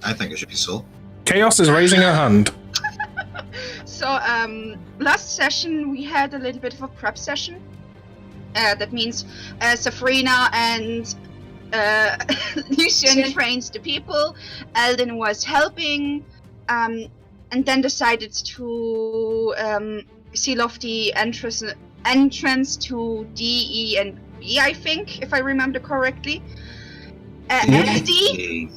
I think it should be Sol. Chaos is raising her hand. So, last session we had a little bit of a prep session. That means Safrina and Lucian trained the people. Eldon was helping, and then decided to seal off the entrance to D, E, and B, I think, if I remember correctly. Eddie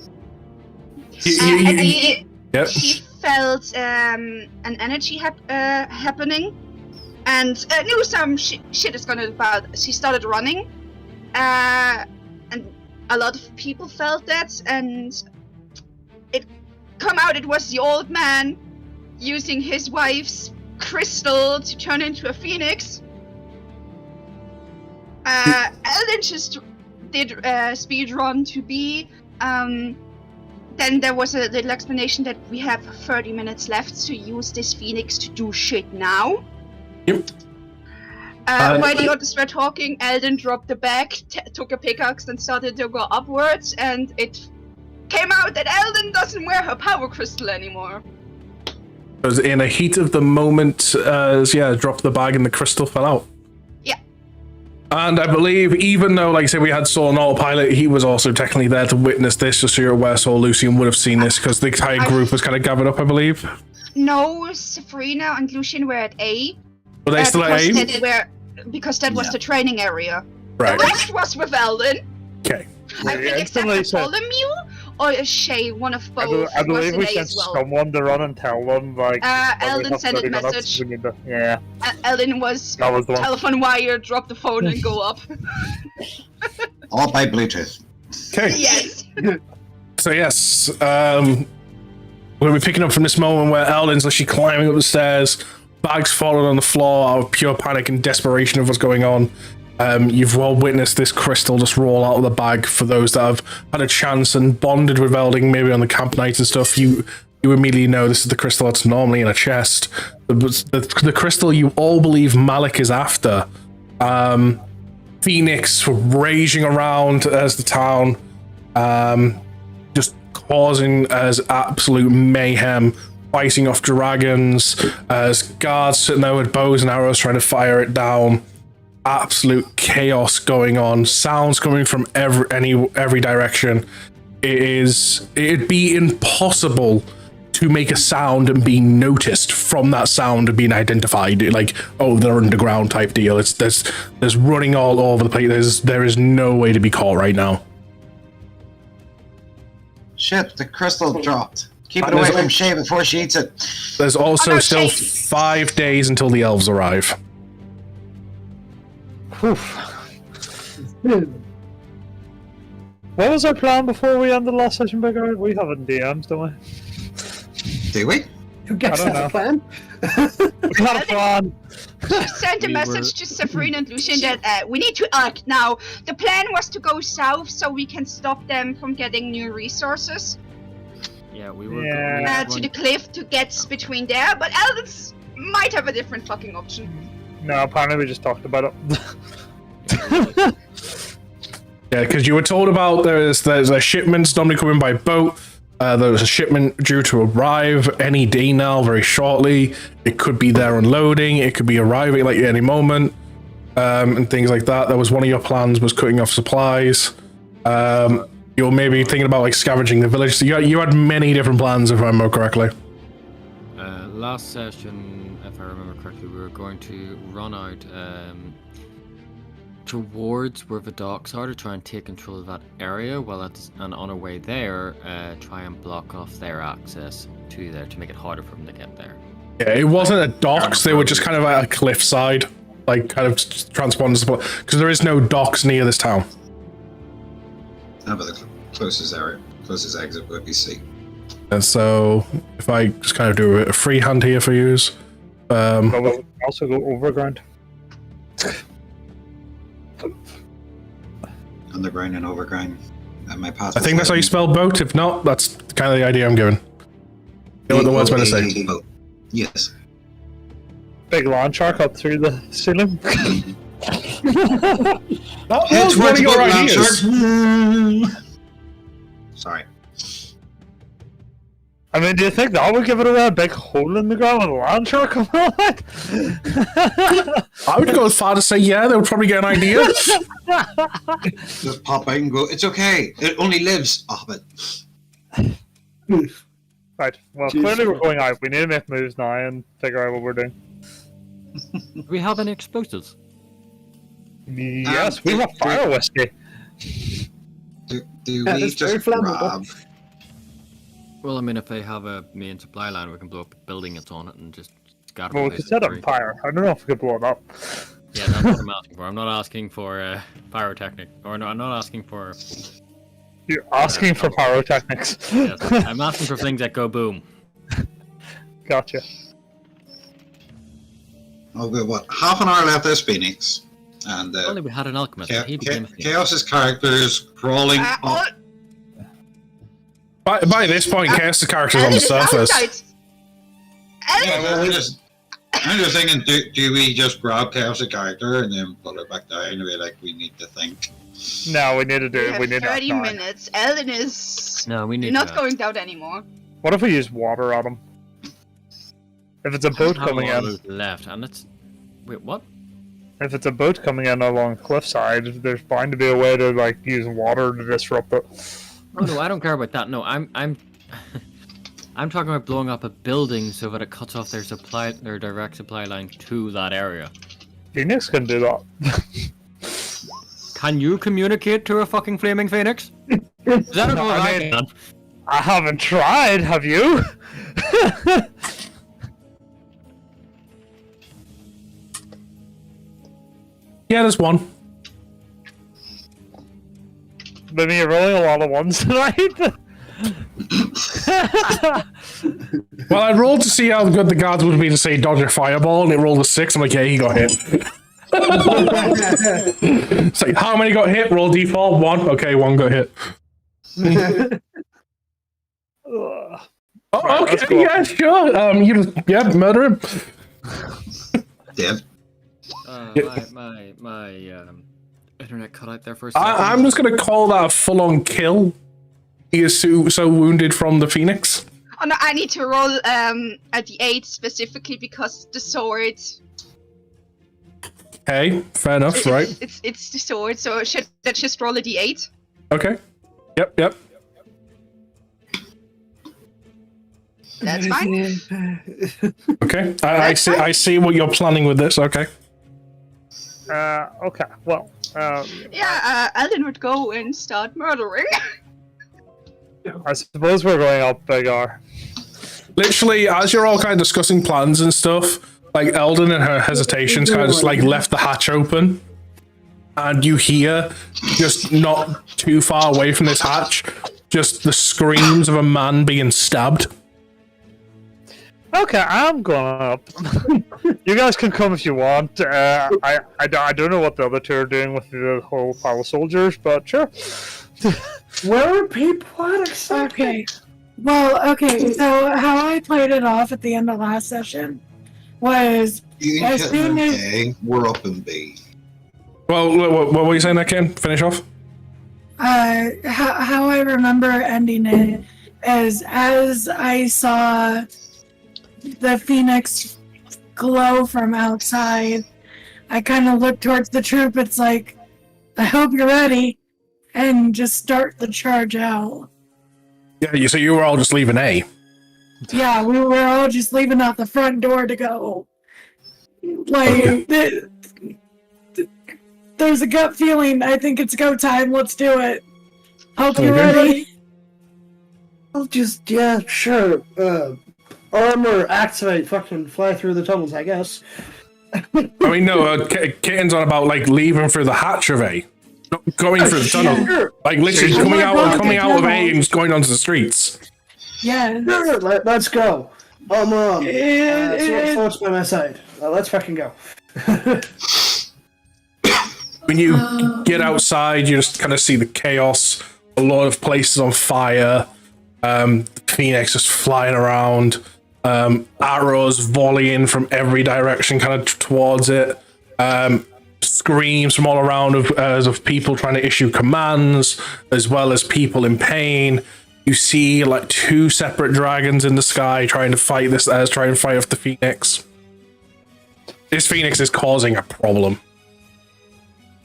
she felt an energy happening, and knew some shit is gonna about. She started running, and a lot of people felt that, and it come out. It was the old man using his wife's crystal to turn into a phoenix. Eldon just did speed run to B. Then there was a little explanation that we have 30 minutes left to use this phoenix to do shit now. Yep. While the others were talking, Eldon dropped the bag, took a pickaxe, and started to go upwards, and it came out that Eldon doesn't wear her power crystal anymore. Because in a heat of the moment, dropped the bag and the crystal fell out. Yeah. And I believe, even though, like I said, we had Saul on autopilot, he was also technically there to witness this, just so you're aware. Saul Lucian would have seen this, because the entire group was kind of gathered up, I believe. No, Safrina and Lucian were at A. Were they still at A? Because that was the training area. Right. The rest was with Eldon. Okay. I think except for Ptolemy or Shay, one of both. I believe we sent well. someone to run and tell them, like... Eldon sent a message. Yeah. Eldon was the one. telephone wire, drop the phone and go up. All by Bluetooth. Okay. Yes. So yes, we're going to be picking up from this moment where Eldon's literally climbing up the stairs, bags falling on the floor out of pure panic and desperation of what's going on. You've well witnessed this crystal just roll out of the bag. For those that have had a chance and bonded with Eldon, maybe on the camp nights and stuff, you immediately know this is the crystal that's normally in a chest. The crystal you all believe Malik is after. Phoenix raging around as the town, just causing as absolute mayhem, fighting off dragons, as guards sitting there with bows and arrows trying to fire it down. Absolute chaos going on, sounds coming from every direction. It'd be impossible to make a sound and be noticed from that sound and being identified, like, oh, they're underground type deal. There's running all over the place. There is no way to be caught right now. Shit, the crystal dropped. Keep it away from Shay before she eats it. There's also still 5 days until the elves arrive. What was our plan before we ended the last session, Big Art? We have it in DMs, don't we? Do we? Who gets that plan? We had a plan. She sent a message to Safrina and Lucian that we need to act now. The plan was to go south so we can stop them from getting new resources. Yeah, we were going to the cliff to get between there, but Eldons might have a different fucking option. No, apparently we just talked about it. Yeah, because you were told about there's a shipment normally coming by boat. There's a shipment due to arrive any day now, very shortly. It could be there unloading. It could be arriving like at any moment, and things like that. That was one of your plans, was cutting off supplies. You were maybe thinking about like scavenging the village. So you had many different plans, if I remember correctly. Last session, if I remember correctly, we were going to run out towards where the docks are to try and take control of that area, and on our way there, try and block off their access to there to make it harder for them to get there. Yeah, it wasn't a docks, they were just kind of at a cliffside, like kind of transponders, because there is no docks near this town. But the closest exit would be C. And so, if I just kind of do a freehand here for you, But we'll also go overground. Underground and overground. And my path. I think that's how you spell boat. If not, that's kind of the idea I'm giving. You know what the word's meant to say. Yes. Big land shark up through the ceiling. That was one of your ideas. Sorry. I mean, do you think that would give it away a big hole in the ground with a land shark coming out? I would go as far to say, yeah, they would probably get an idea. Just pop out and go, it's okay. It only lives. Oh, but Right, well, Jeez. clearly we're going out. We need to make moves now and figure out what we're doing. Do we have any explosives? Yes, we have fire whiskey. do Yeah, we it's very just flammable. grab? Well, I mean, if they have a main supply line, we can blow up a building that's on it and just scatter Well, the we place could set in up three. fire. I don't know if we could blow it up. Yeah, that's what I'm asking for. I'm not asking for pyrotechnic. Or no, I'm not asking for... You're asking for pyrotechnics. Yes, I'm asking for things that go boom. Gotcha. Oh, good. What? Half an hour left this Phoenix, and Only we had an alchemist. He became a thief. Chaos's characters crawling up. By this point, Chaos' character's on Ellen the is surface. outside. Ellen, Yeah, well, I'm just thinking, do we just grab Chaos' character and then put it back down and be like, we need to think? No, we need to do we it. have We need to 30 act now. minutes. Ellen is No, we need not to... going down anymore. What if we use water at him? If it's a boat Have a coming lot of in, loot left, and it's... Wait, what? if it's a boat coming in along the cliffside, there's bound to be a way to like use water to disrupt it. Oh no, I don't care about that. No, I'm I'm talking about blowing up a building so that it cuts off their direct supply line to that area. Phoenix can do that. Can you communicate to a fucking flaming phoenix? Is that No, what I I mean- can? I haven't tried. Have you? Yeah, there's one. Maybe you're rolling a lot of ones tonight. Well, I rolled to see how good the guards would be to say dodge a fireball, and it rolled a 6. I'm like, yeah, he got hit. It's like, how many got hit? Roll d4. 1. Okay, 1 got hit. Ugh. Oh, Right, let's okay, go. yeah, sure. You just, yeah, murder him. Dead. My internet cut out there for a second. I'm just gonna call that a full-on kill. He is so wounded from the Phoenix. Oh no, I need to roll at the 8 specifically because the sword. Okay, fair enough, right? It's the sword, so should that just roll a d8? Okay. Yep. That's fine. Okay. I see what you're planning with this. Okay. Okay. Well. Yeah, Ellen would go and start murdering. I suppose we're going up, Big-R. Literally, as you're all kind of discussing plans and stuff, like Eldon and her hesitations kind of just like left the hatch open, and you hear, just not too far away from this hatch, just the screams of a man being stabbed. Okay, I'm going up. You guys can come if you want. I don't know what the other two are doing with the whole pile of soldiers, but sure. Where are people at exactly? Okay. Well, okay, so how I played it off at the end of last session was You As hit soon as- A, we're up in B. Well, what were you saying there, Ken? Finish off. how I remember ending it is as I saw the Phoenix glow from outside, I kind of looked towards the troop. It's like, I hope you're ready, and just start the charge out. Yeah, so you were all just leaving A. Yeah, we were all just leaving out the front door to go. Like, there's a gut feeling. I think it's go time. Let's do it. Hope you're Okay. ready. I'll just, yeah, sure. Armor, activate, fucking fly through the tunnels, I guess. I mean, no, Kitten's on about like leaving through the hatch of A, not going through the tunnel. Sure, Like literally Sure. coming out Oh my of God, A and just going onto the streets. Yes. sure, let's go. So Eh, what's by my side? Let's fucking go. When you get outside, you just kind of see the chaos. A lot of places on fire. Phoenix just flying around. Arrows volleying from every direction, kind of towards it. Screams from all around of people trying to issue commands, as well as people in pain. You see like 2 separate dragons in the sky trying to fight off the Phoenix. This Phoenix is causing a problem.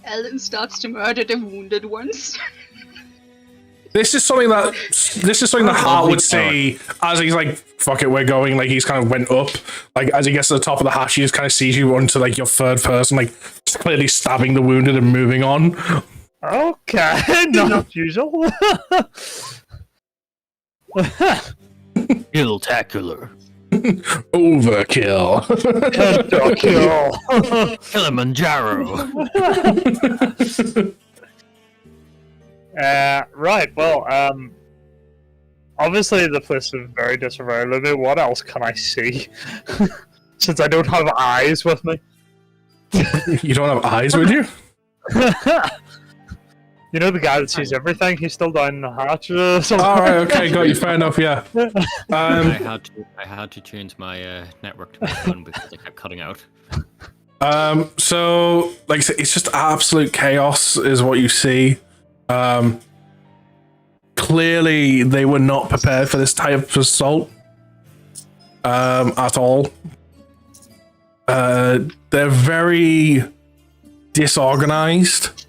Ellen starts to murder the wounded ones. This is something that Hart would see as he's like, fuck it, we're going. Like he's kind of went up. Like as he gets to the top of the hatch, he just kind of sees you onto like your third person, like just clearly stabbing the wounded and moving on. Okay, not usual. Killtacular. Overkill. Kilimanjaro. Right, well, obviously the place is very disarray. What else can I see? Since I don't have eyes with me. You don't have eyes with you? You know the guy that sees everything? He's still down in the hatch or something. Alright, okay, got you, fair enough, yeah. I had to change my network to my phone because it kept cutting out. So, like I said, it's just absolute chaos is what you see. Clearly, they were not prepared for this type of assault at all. They're very disorganized.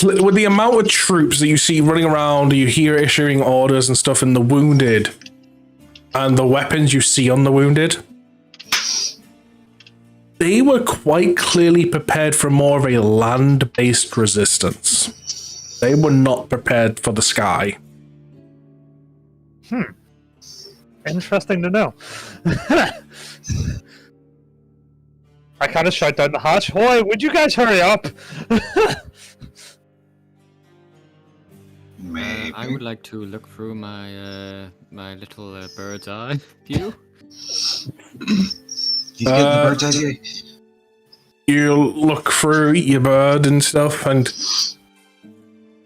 With the amount of troops that you see running around, you hear issuing orders and stuff in the wounded, and the weapons you see on the wounded, they were quite clearly prepared for more of a land-based resistance. They were not prepared for the sky. Interesting to know. I kind of shout down the hatch, "Hoy, would you guys hurry up?" Maybe. I would like to look through my my little bird's eye view. He's getting the bird's eye view. You look through your bird and stuff, and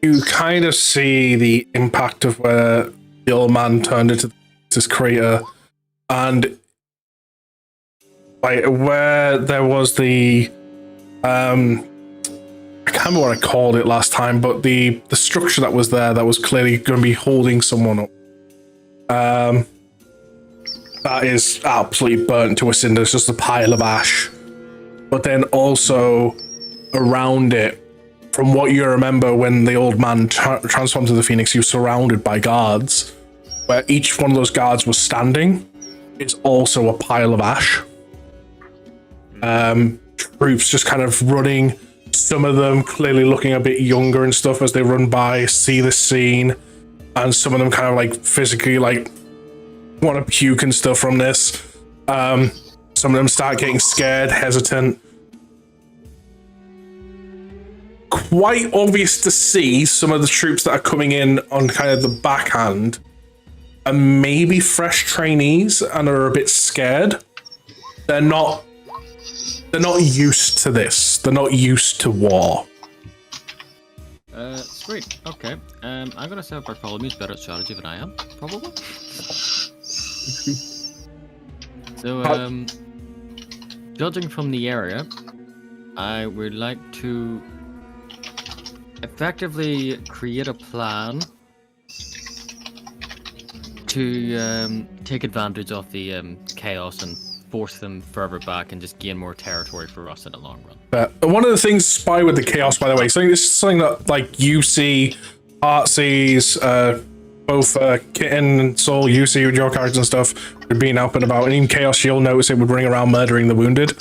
you kind of see the impact of where the old man turned into this crater, and like where there was the I can't remember what I called it last time, but the structure that was there that was clearly going to be holding someone up. That is absolutely burnt to a cinder. It's just a pile of ash. But then also around it, from what you remember when the old man transformed to the Phoenix, he was surrounded by guards. Where each one of those guards was standing is also a pile of ash. Troops just kind of running. Some of them clearly looking a bit younger and stuff as they run by, see the scene, and some of them kind of like physically like want to puke and stuff from this. Some of them start getting scared, hesitant. Quite obvious to see some of the troops that are coming in on kind of the backhand are maybe fresh trainees and are a bit scared. They're not used to this. They're not used to war. Sweet. Okay. I'm gonna say Bartholomew's better at strategy than I am, probably. So, judging from the area, I would like to effectively create a plan to take advantage of the chaos and force them further back and just gain more territory for us in the long run. One of the things spy with the chaos, by the way, so this is something that like you see, Art sees, both Kitten and Soul, you see with your characters and stuff, would being out and about, and even Chaos, you'll notice it would ring around murdering the wounded.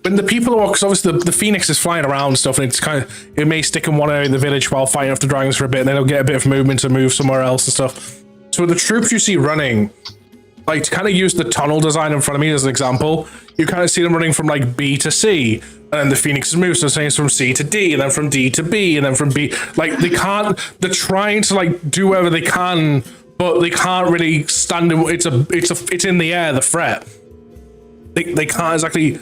When the people are, because obviously the Phoenix is flying around and stuff, and it's kind of, it may stick in one area of the village while fighting off the dragons for a bit, and then it'll get a bit of movement to move somewhere else and stuff. So the troops you see running, like to kind of use the tunnel design in front of me as an example, you kind of see them running from like B to C, and then the Phoenixes move, so it's from C to D, and then from D to B, and then from B. Like they're trying to like do whatever they can, but they can't really stand in. It's in the air, the threat. They can't exactly.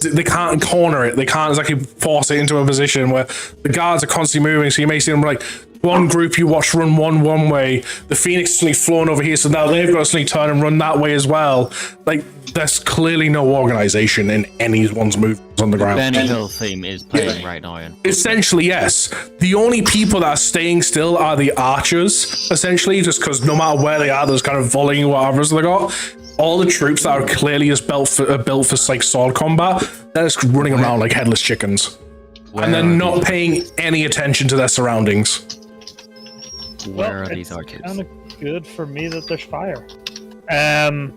They can't corner it. They can't exactly force it into a position where the guards are constantly moving. So you may see them like one group you watch run one way, the Phoenix suddenly flown over here, so now they've got to suddenly turn and run that way as well. Like, there's clearly no organization in anyone's movements on the ground. Benny Hill theme is playing right now. Ian. Essentially, yes. The only people that are staying still are the archers, essentially, just because no matter where they are, there's kind of volleying whatever they got. All the troops that are clearly just built for like sword combat, they're just running around like headless chickens. And they're not paying any attention to their surroundings. Where are these archers? It's kind of good for me that there's fire.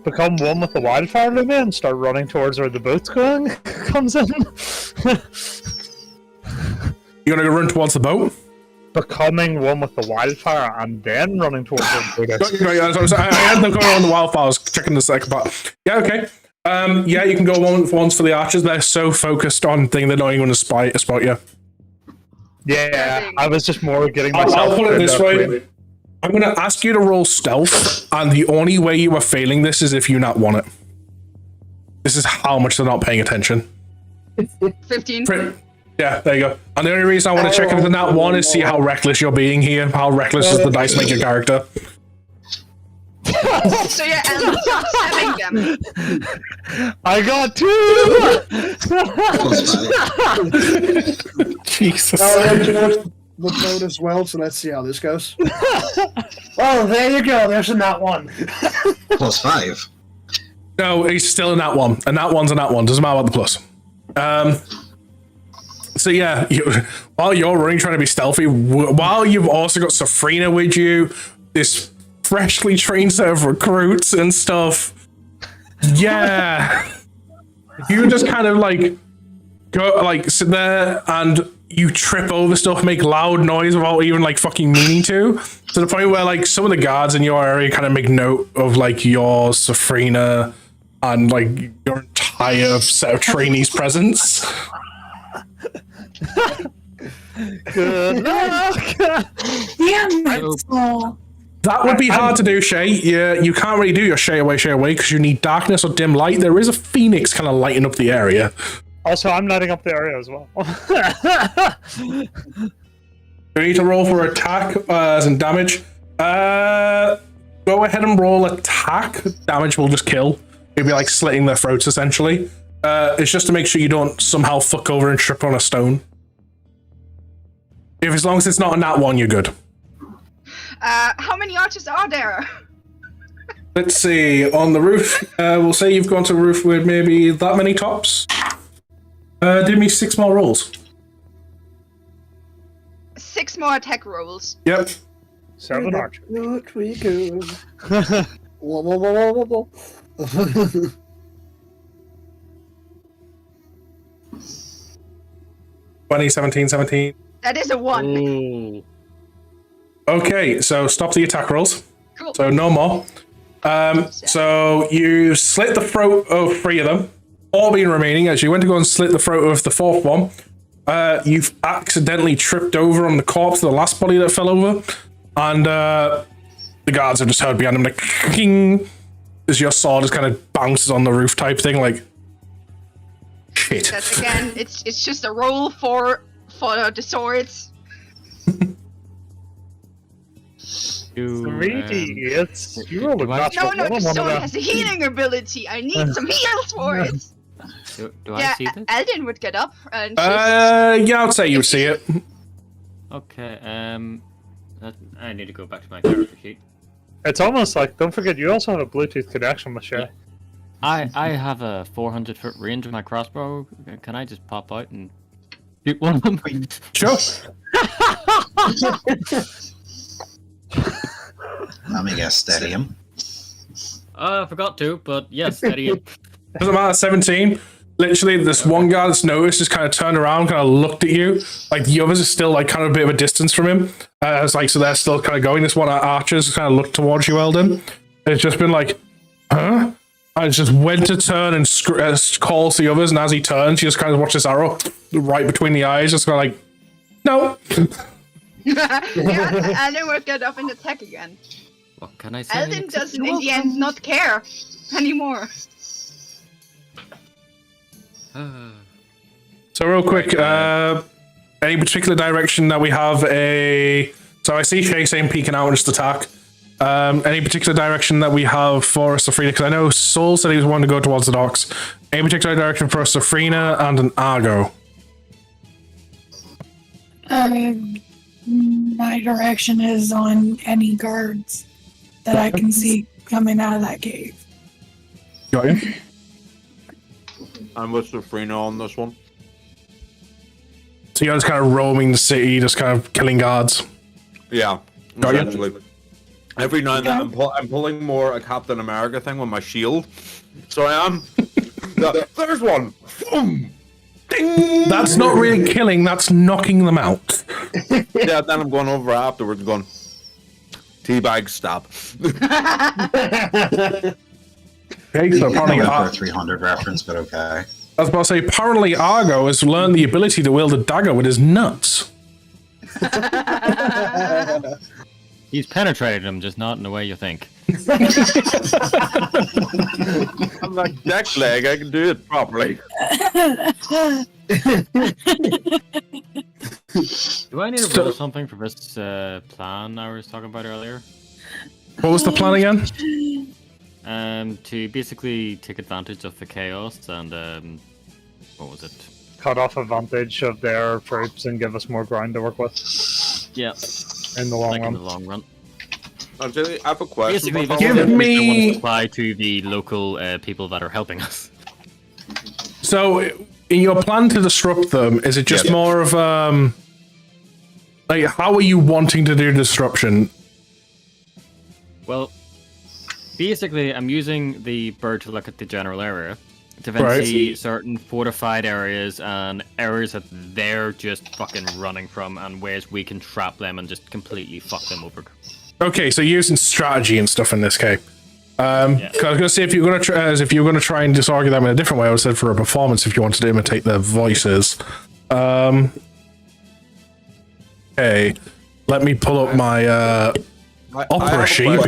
Become one with the wildfire, Luma, and start running towards where the boat's going. Comes in. You're gonna go run towards the boat? Becoming one with the wildfire and then running towards the boat. I had them going on the wildfire. I was checking the second part. Yeah, okay. Yeah, you can go once for the archers. They're so focused on thing they're not even going to spot you. Yeah, I was just more getting myself. I'll put it this way. I'm going to ask you to roll stealth, and the only way you are failing this is if you not want it. This is how much they're not paying attention. 15. Yeah, there you go. And the only reason I want to check into that one is see how reckless you're being here. How reckless does the dice make your character? So yeah, and stop stabbing them. I got 2! Jesus. The boat as well, so let's see how this goes. Oh, there you go. There's a nat 1. +5. No, he's still in that one. And that one's a nat 1. Doesn't matter about the plus. So yeah, while you're running trying to be stealthy, while you've also got Safrina with you, this freshly trained set of recruits and stuff. Yeah. You just kind of like go like sit there and you trip over stuff, make loud noise without even like fucking meaning to the point where like some of the guards in your area kind of make note of like your Safrina and like your entire set of trainees' presence. Good luck! Damn, that's small. That would be hard to do, Shay. Yeah, you can't really do your shay away because you need darkness or dim light. There is a phoenix kind of lighting up the area. Also, I'm lighting up the area as well. You need to roll for attack as in damage. Go ahead and roll attack. Damage will just kill. It'll be like slitting their throats, essentially. It's just to make sure you don't somehow fuck over and trip on a stone. If as long as it's not a nat 1, you're good. How many archers are there? Let's see. On the roof, we'll say you've gone to the roof with maybe that many tops. Give me 6 more rolls. 6 more attack rolls. Yep. 7 archers. What we go. Whoa, whoa, whoa, whoa, whoa. 20, 17, 17. That is a 1. Ooh. Okay, so stop the attack rolls. Cool. So no more. So you slit the throat of 3 of them. 4 being remaining. As you went to go and slit the throat of the 4th one, you've accidentally tripped over on the corpse of the last body that fell over, and the guards have just heard behind them like king as your sword just kind of bounces on the roof type thing, like shit. That's again, it's just a roll for the swords. 3 D8s. You rolled a natural No, one the on one sword of has them. a healing ability. I need some heal swords. Do I see this? Alden would get up and Yeah, I'd say you would see it. Okay, I need to go back to my character sheet. It's almost like, don't forget, you also have a Bluetooth connection with Shay. I have a 400-foot range of my crossbow. Can I just pop out and shoot one of them? Sure. Let me guess, steady him. I forgot to, but yes, steady it. Doesn't matter, 17. Literally, this one guy that's noticed just kind of turned around, kind of looked at you. Like, the others are still, like, kind of a bit of a distance from him. It's like, so they're still kind of going. This one, archers, kind of looked towards you, Eldon. It's just been like, huh? And it's just went to turn and calls the others, and as he turns, you just kind of watch this arrow right between the eyes, just kind of like, no. yeah, Alden would get up and attack again. What can I say? Alden doesn't in the end not care anymore. So real quick, any particular direction that we have a So I see Shay saying peeking out and just attack. Any particular direction that we have for Safrina? Because I know Soul said he was wanting to go towards the docks. Any particular direction for Safrina and an Argo? My direction is on any guards that I can see coming out of that cave. Got you. I'm with Safrina on this one. So you're just kind of roaming the city, just kind of killing guards. Yeah, Got you. essentially. Every now and then I'm pulling more a Captain America thing with my shield. So I am. There's one. Boom. Ding. That's not really killing, that's knocking them out. Yeah, then I'm going over afterwards going, teabag stop. Okay, so apparently Not for a 300 reference, but okay. I was about to say, apparently Argo has learned the ability to wield a dagger with his nuts. He's penetrated him, just not in the way you think. I'm like deck leg, I can do it properly. Do I need to roll something for this plan I was talking about earlier? What was the plan again? To basically take advantage of the chaos and what was it? Cut off advantage of their troops and give us more ground to work with Yeah, in the long like run. in the long run. Actually, I have a question. Basically, this Give is me- I want to supply to the local people that are helping us. So, in your plan to disrupt them, is it just more of like, how are you wanting to do disruption? Well, basically, I'm using the bird to look at the general area to then Right. see certain fortified areas and areas that they're just fucking running from and ways we can trap them and just completely fuck them over. Okay, so you're using strategy and stuff in this case. 'Cause I was gonna say if you're gonna try and disargue them in a different way, I would have said for a performance if you wanted to imitate their voices. Okay, let me pull up my opera sheet.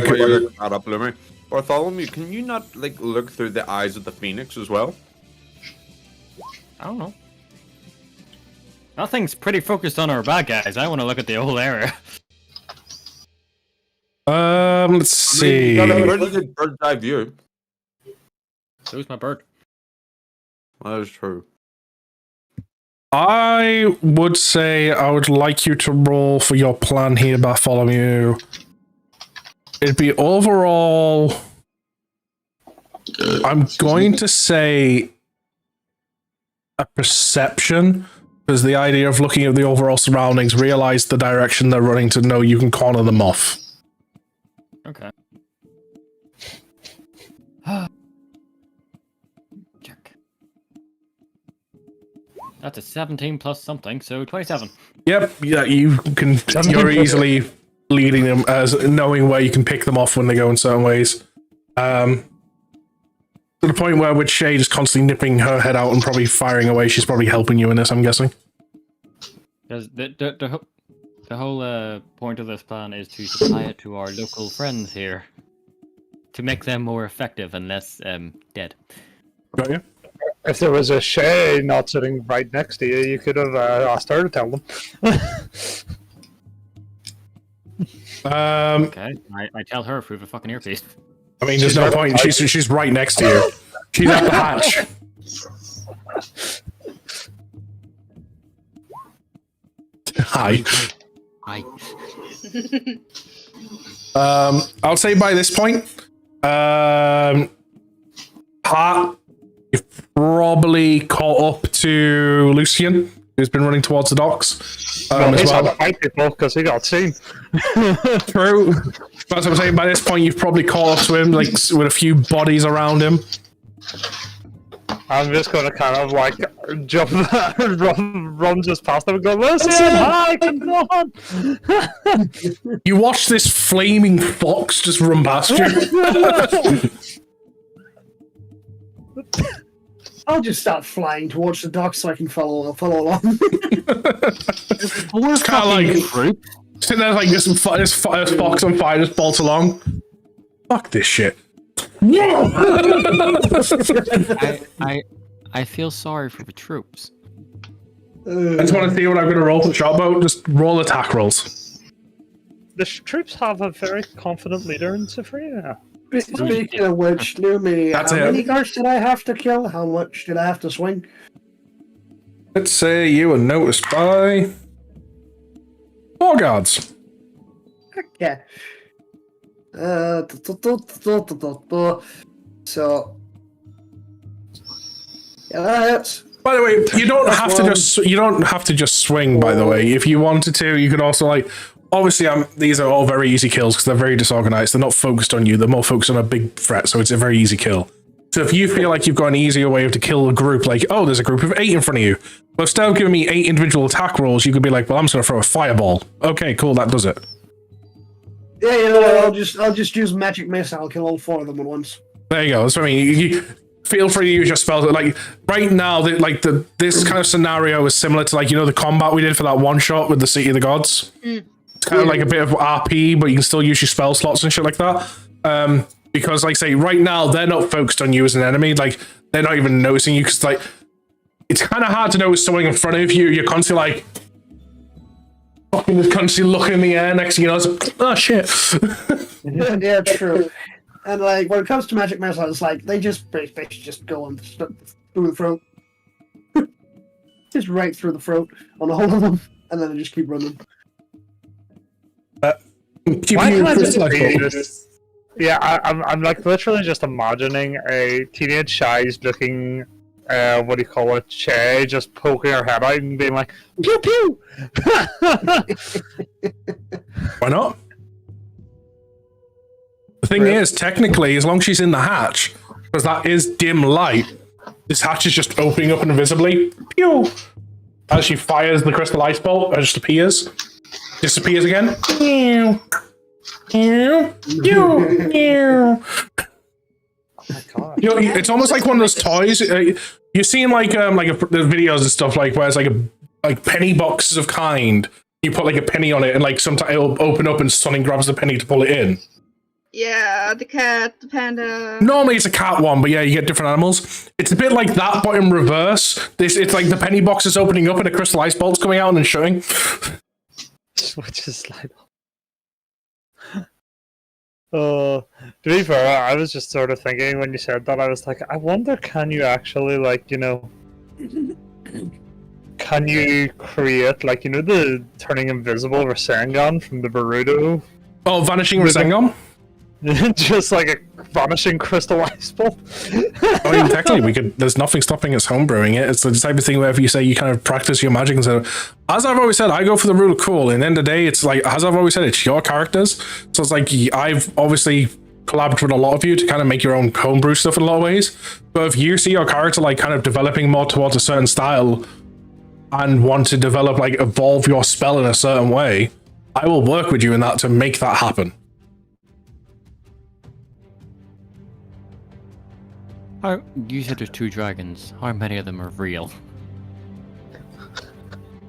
Bartholomew, can you not like look through the eyes of the Phoenix as well? I don't know. Nothing's pretty focused on our bad guys. I want to look at the whole area. Let's see. You got a pretty good bird's eye view. Who's my bird? That is true. I would say I would like you to roll for your plan here, Bartholomew. It'd be overall. I'm going to say a perception, because the idea of looking at the overall surroundings, realize the direction they're running to know you can corner them off. Okay. Check. That's a 17 plus something, so 27. Yep, yeah, you can. You're easily leading them as knowing where you can pick them off when they go in certain ways. To the point where with Shay just constantly nipping her head out and probably firing away, she's probably helping you in this, I'm guessing. Because the whole point of this plan is to supply it to our local friends here. To make them more effective and less dead. Got you? If there was a Shay not sitting right next to you, you could have asked her to tell them. Okay, I tell her through the fucking earpiece. I mean, there's no point. She's right next to you. She's at the hatch. Hi. Hi. I'll say by this point, Pat, you've probably caught up to Lucian, who's been running towards the docks. He's had to fight people because he got seen. True. That's what I'm saying. By this point, you've probably caught up to him, like with a few bodies around him. I'm just gonna kind of like jump, run just past him and go, listen, hi, come on. You watch this flaming fox just run past you. I'll just start flying towards the dock so I can follow along. It's kind of like sitting there like this fox on fire just bolts along. Fuck this shit. I feel sorry for the troops. I just want to see what I'm going to roll for the shot boat. Just roll attack rolls. the troops have a very confident leader in Sifria. Speaking of which, Lumi, That's how it. many guards did I have to kill? How much did I have to swing? Let's say you were noticed by 4 guards. Okay. So, yeah, that's. By the way, you don't That's have to one. just swing. By the way, if you wanted to, you could also like. Obviously, these are all very easy kills because they're very disorganized. They're not focused on you. They're more focused on a big threat, so it's a very easy kill. So if you feel like you've got an easier way to kill a group, like, oh, there's a group of 8 in front of you. But instead of giving me 8 individual attack rolls, you could be like, well, I'm just going to throw a fireball. Okay, cool, that does it. Yeah, you know what? I'll just use magic missile. I'll kill all 4 of them at once. There you go. That's what I mean. You feel free to use your spells. Like right now, this kind of scenario is similar to like the combat we did for that one shot with the City of the Gods. It's kind of like a bit of RP, but you can still use your spell slots and shit like that. Because like say right now they're not focused on you as an enemy. Like they're not even noticing you because like it's kind of hard to notice someone in front of you. You're constantly like fucking just constantly looking in the air. Next thing you know, it's like, oh shit. Yeah, true. And like when it comes to magic missiles, it's like they just basically just go on through the throat, just right through the throat on all of them, and then they just keep running. Why can I just see this? Yeah, I'm like literally just imagining a teenage shy's looking, what do you call it, Shay just poking her head out and being like, pew pew! Why not? The thing is, technically, as long as she's in the hatch, because that is dim light, this hatch is just opening up invisibly. Pew! As she fires the crystal ice bolt, it just appears. Disappears again. Pew! Pew! Pew! Pew! It's almost like one of those toys. You've seen the videos and stuff like where it's like penny boxes of kind. You put like a penny on it, and like sometimes it'll open up and something grabs the penny to pull it in. Yeah, the cat, the panda. Normally it's a cat one, but yeah, you get different animals. It's a bit like that, but in reverse. It's like the penny box is opening up and a crystal ice bolt's coming out and then shutting. Which is like, to be fair, I was just sort of thinking when you said that, I was like, I wonder, can you actually can you create the turning invisible Rasengan from the Boruto? Oh, vanishing Rasengan? Just like a vanishing crystal ice bolt. I mean, technically, there's nothing stopping us homebrewing it. It's the type of thing where if you say you kind of practice your magic and say, as I've always said, I go for the rule of cool. And at the end of the day, it's like, as I've always said, it's your characters. So it's like, I've obviously collaborated with a lot of you to kind of make your own homebrew stuff in a lot of ways. But if you see your character like kind of developing more towards a certain style and want to develop, like evolve your spell in a certain way, I will work with you in that to make that happen. You said there's 2 dragons. How many of them are real?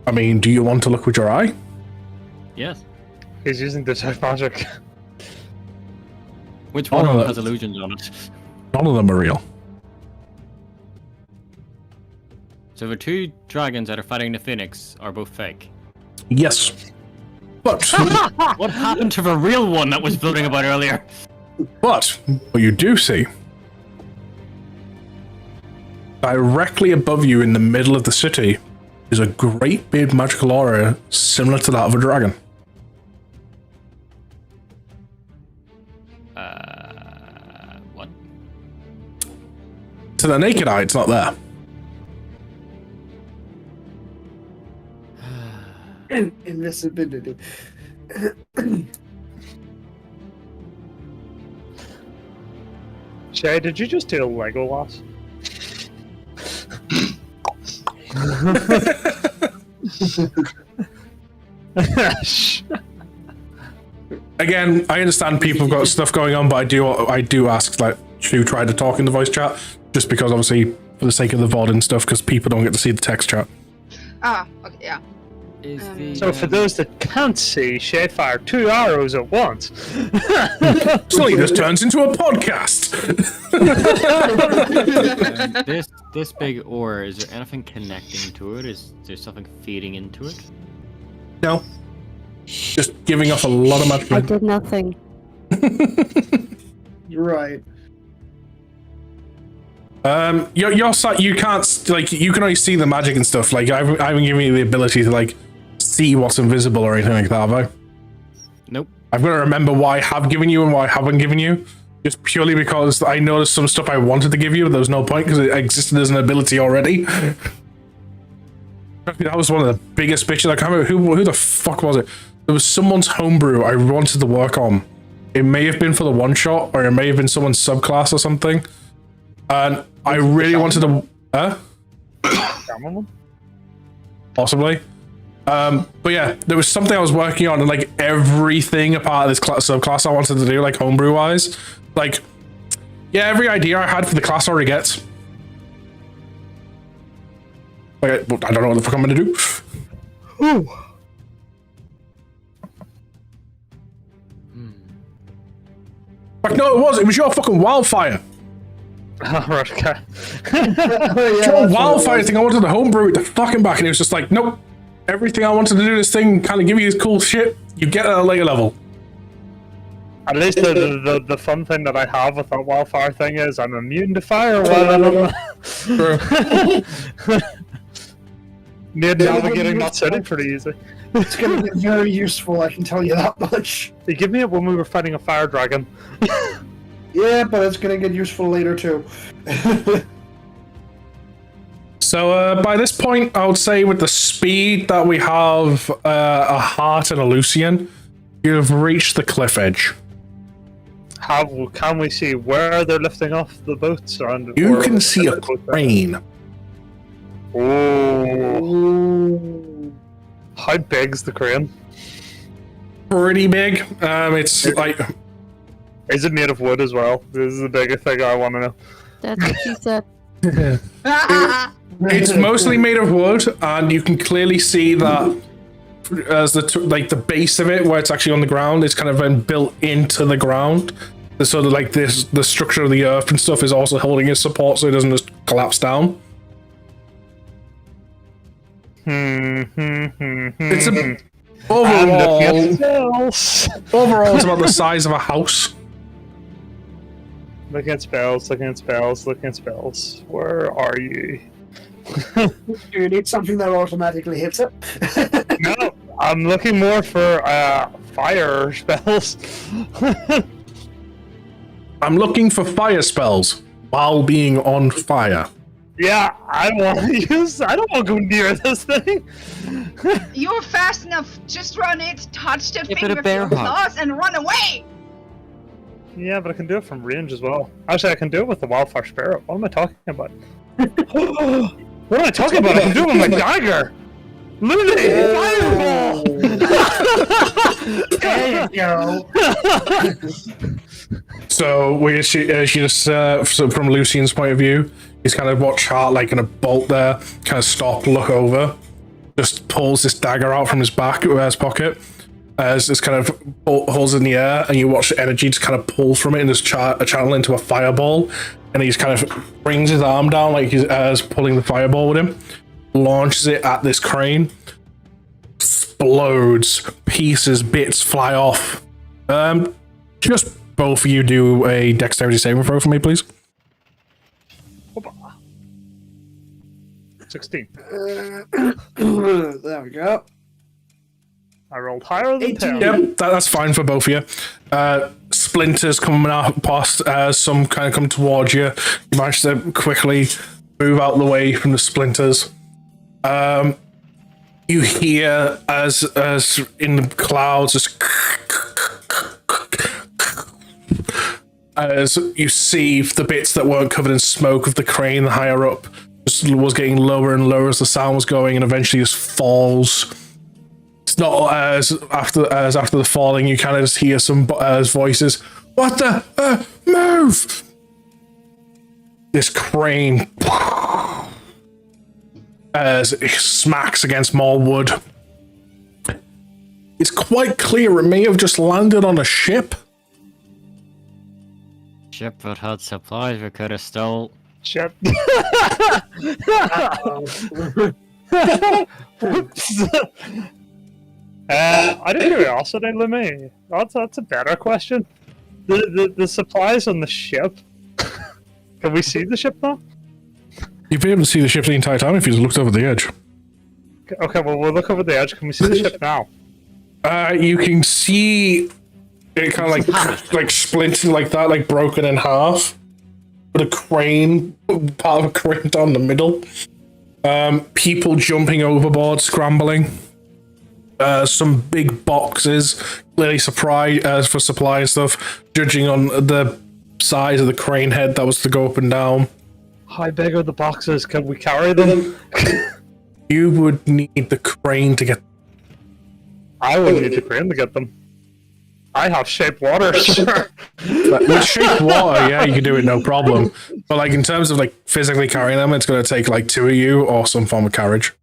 I mean, do you want to look with your eye? Yes. He's using detect magic. Which one of them has illusions on it? None of them are real. So the 2 dragons that are fighting the Phoenix are both fake. Yes. But What happened to the real one that was floating about earlier? what you do see, directly above you in the middle of the city, is a great big magical aura similar to that of a dragon. What? To the naked eye, it's not there. Invisibility. Shay, did you just do a Legolas? Again, I understand people have got stuff going on, but I do ask like to try to talk in the voice chat, just because obviously for the sake of the VOD and stuff, because people don't get to see the text chat. Ah, okay, yeah. So for those that can't see, Shay fired 2 arrows at once. Suddenly this turns into a podcast. This big ore, is there anything connecting to it? Is there something feeding into it? No. just giving off a lot of magic. I did nothing. You're right. Your side, you can't, like, you can only see the magic and stuff. Like, I haven't given you the ability to, like, see what's invisible or anything like that, have I? Nope. I've got to remember why I have given you and why I haven't given you. Just purely because I noticed some stuff I wanted to give you, but there was no point because it existed as an ability already. That was one of the biggest bitches. I can't remember who the fuck was it. There was someone's homebrew I wanted to work on. It may have been for the one shot, or it may have been someone's subclass or something. And I really wanted to. Possibly. But yeah, there was something I was working on, and like everything a part of this subclass I wanted to do, like homebrew wise. Like, yeah, every idea I had for the class already gets. Okay, well, I don't know what the fuck I'm gonna do. Ooh. Fuck, no, it was your fucking wildfire. Oh, right, okay. Your wildfire thing, I wanted to homebrew it the fucking back, and it was just like, nope. Everything I wanted to do this thing, kind of give you this cool shit, you get at a later level. At least the fun thing that I have with that wildfire thing is I'm immune to fire while I'm navigating that city pretty easy. It's going to be very useful, I can tell you that much. They give me it when we were fighting a fire dragon. Yeah, but it's going to get useful later too. So by this point, I would say with the speed that we have a Heart and a Lucian, you've reached the cliff edge. Can we see where they're lifting off the boats? You can see a crane. Oh. How big's the crane? Pretty big. It's like... Is it made of wood as well? This is the biggest thing I want to know. That's what she said. It's mostly made of wood, and you can clearly see that as the base of it, where it's actually on the ground, it's kind of been built into the ground. So that, like, the structure of the earth and stuff is also holding its support, so it doesn't just collapse down. It's overall, it's about the size of a house. Looking at spells. Where are you? Do you need something that automatically hits it? No, I'm looking more for fire spells. I'm looking for fire spells while being on fire. Yeah, I don't want to go near this thing. You're fast enough. Just run it, touch the Give thing it a with bear your hug. claws, and run away. Yeah, but I can do it from range as well. Actually, I can do it with the wildfire spirit. What am I talking about? What am I talking about? I can do it with my dagger. Literally, fireball. There you go. So we she just so from Lucian's point of view, he's kind of watch Hart like in a bolt there, kind of stop, look over, just pulls this dagger out from his back his pocket, as it's kind of holds it in the air, and you watch the energy just kind of pull from it and just a channel into a fireball, and he's kind of brings his arm down like he's pulling the fireball with him, launches it at this crane, explodes, pieces, bits fly off. Just both of you do a dexterity saving throw for me, please. 16. There we go. I rolled higher than 10. Yep, that's fine for both of you. Splinters coming out past, some kind of come towards you. You manage to quickly move out the way from the splinters. You hear as in the clouds, just as you see the bits that weren't covered in smoke of the crane higher up just was getting lower and lower as the sound was going, and eventually just falls. It's not as after the falling, you kind of just hear some voices. What the? Move! This crane as it smacks against more wood. It's quite clear it may have just landed on a ship. Ship that had supplies we could have stole. Ship. Out of curiosity, Lemmy, that's a better question. The supplies on the ship. Can we see the ship now? You'd be able to see the ship the entire time if you just looked over the edge. Okay, well, we'll look over the edge. Can we see the ship now? You can see it kind of like splintered like that, like broken in half. With a crane, part of a crane down the middle. People jumping overboard, scrambling. Some big boxes, clearly for supply and stuff. Judging on the size of the crane head that was to go up and down. How big are the boxes? Can we carry them? You would need the crane to get. I would need the crane to get them. I have shape water, sure. With shape water, yeah, you can do it no problem. But like in terms of like physically carrying them, it's going to take like two of you or some form of carriage.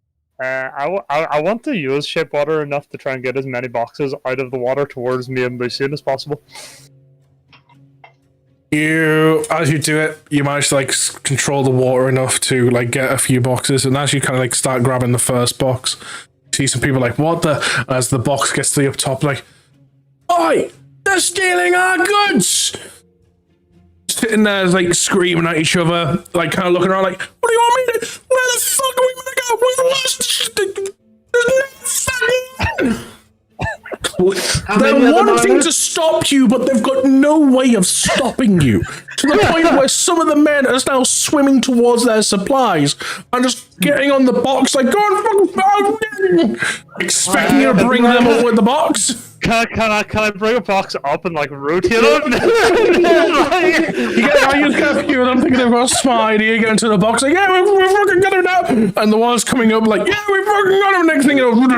I want to use shape water enough to try and get as many boxes out of the water towards me and Lucien as possible. As you do it, you manage to like control the water enough to like get a few boxes, and as you kind of like start grabbing the first box, you see some people like, what the? As the box gets to the up top, like, oi, they're stealing our goods! Sitting there like screaming at each other, like kind of looking around like, what do you want me to, where the fuck are we gonna go? We're the last, there's no fucking... They're wanting to stop you, but they've got no way of stopping you. To the point where some of the men are now swimming towards their supplies and just getting on the box, like, go on, expecting you to bring them up with the box. Can I bring a box up and like rotate them? You get a few of them thinking they've got a spider. You get into the box, like, yeah, we fucking got him now. And the one's coming up, like, yeah, we fucking got him. Next thing you know.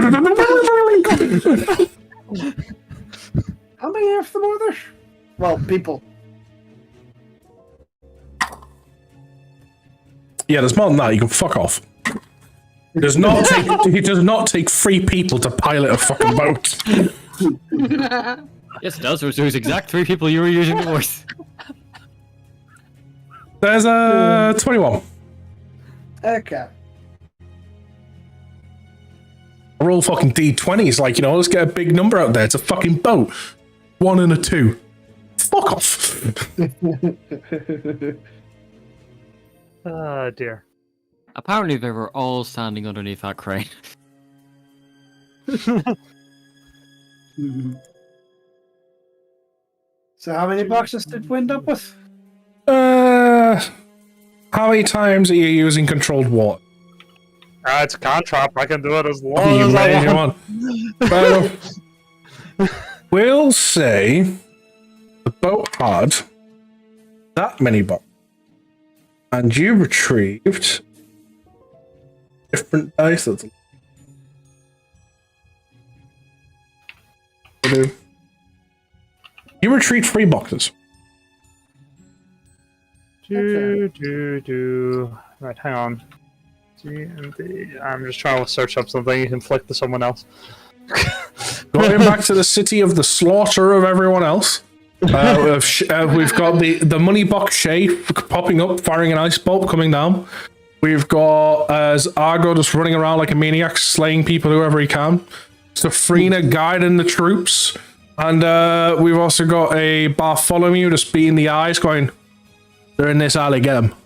How many of them are there? Well, people. Yeah, there's more than that. You can fuck off. It does not take 3 people to pilot a fucking boat. Yes, it does. There's exact 3 people you were using the voice. There's a 21. Okay. Roll fucking D20s, like, you know, let's get a big number out there. It's a fucking boat. 1 and a 2. Fuck off. Oh dear. Apparently they were all standing underneath that crane. So how many boxes did we end up with? How many times are you using controlled water? It's a contract. I can do it as long as I want. Well, we'll say the boat had that many boxes, and you retrieved different dice. That's you retrieved 3 boxes. Right, hang on. I'm just trying to search up something you can flick to someone else. Going back to the city of the slaughter of everyone else. We've got the money box Shay popping up, firing an ice bolt coming down. We've got Argo just running around like a maniac, slaying people whoever he can. Safrina guiding the troops. And we've also got a Bartholomew just beating the eyes, going, they're in this alley, get them.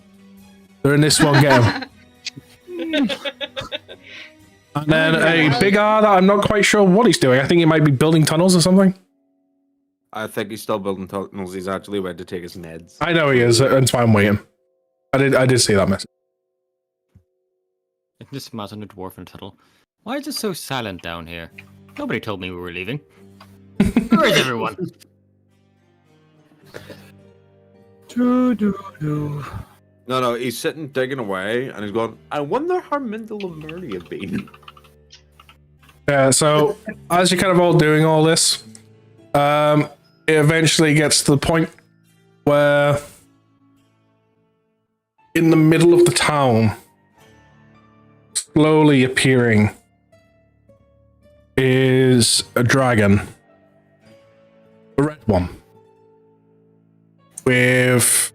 They're in this one, get them. And then a big R that I'm not quite sure what he's doing. I think he might be building tunnels or something. I think he's still building tunnels. He's actually went to take his meds. I know he is, and so I'm waiting. I did see that message. I can just imagine a dwarf in a tunnel. Why is it so silent down here? Nobody told me we were leaving. Where is everyone? No, he's sitting digging away, and he's going, I wonder how mental Lunaria have been. Yeah, so as you're kind of all doing all this, it eventually gets to the point where in the middle of the town, slowly appearing, is a dragon. A red one. With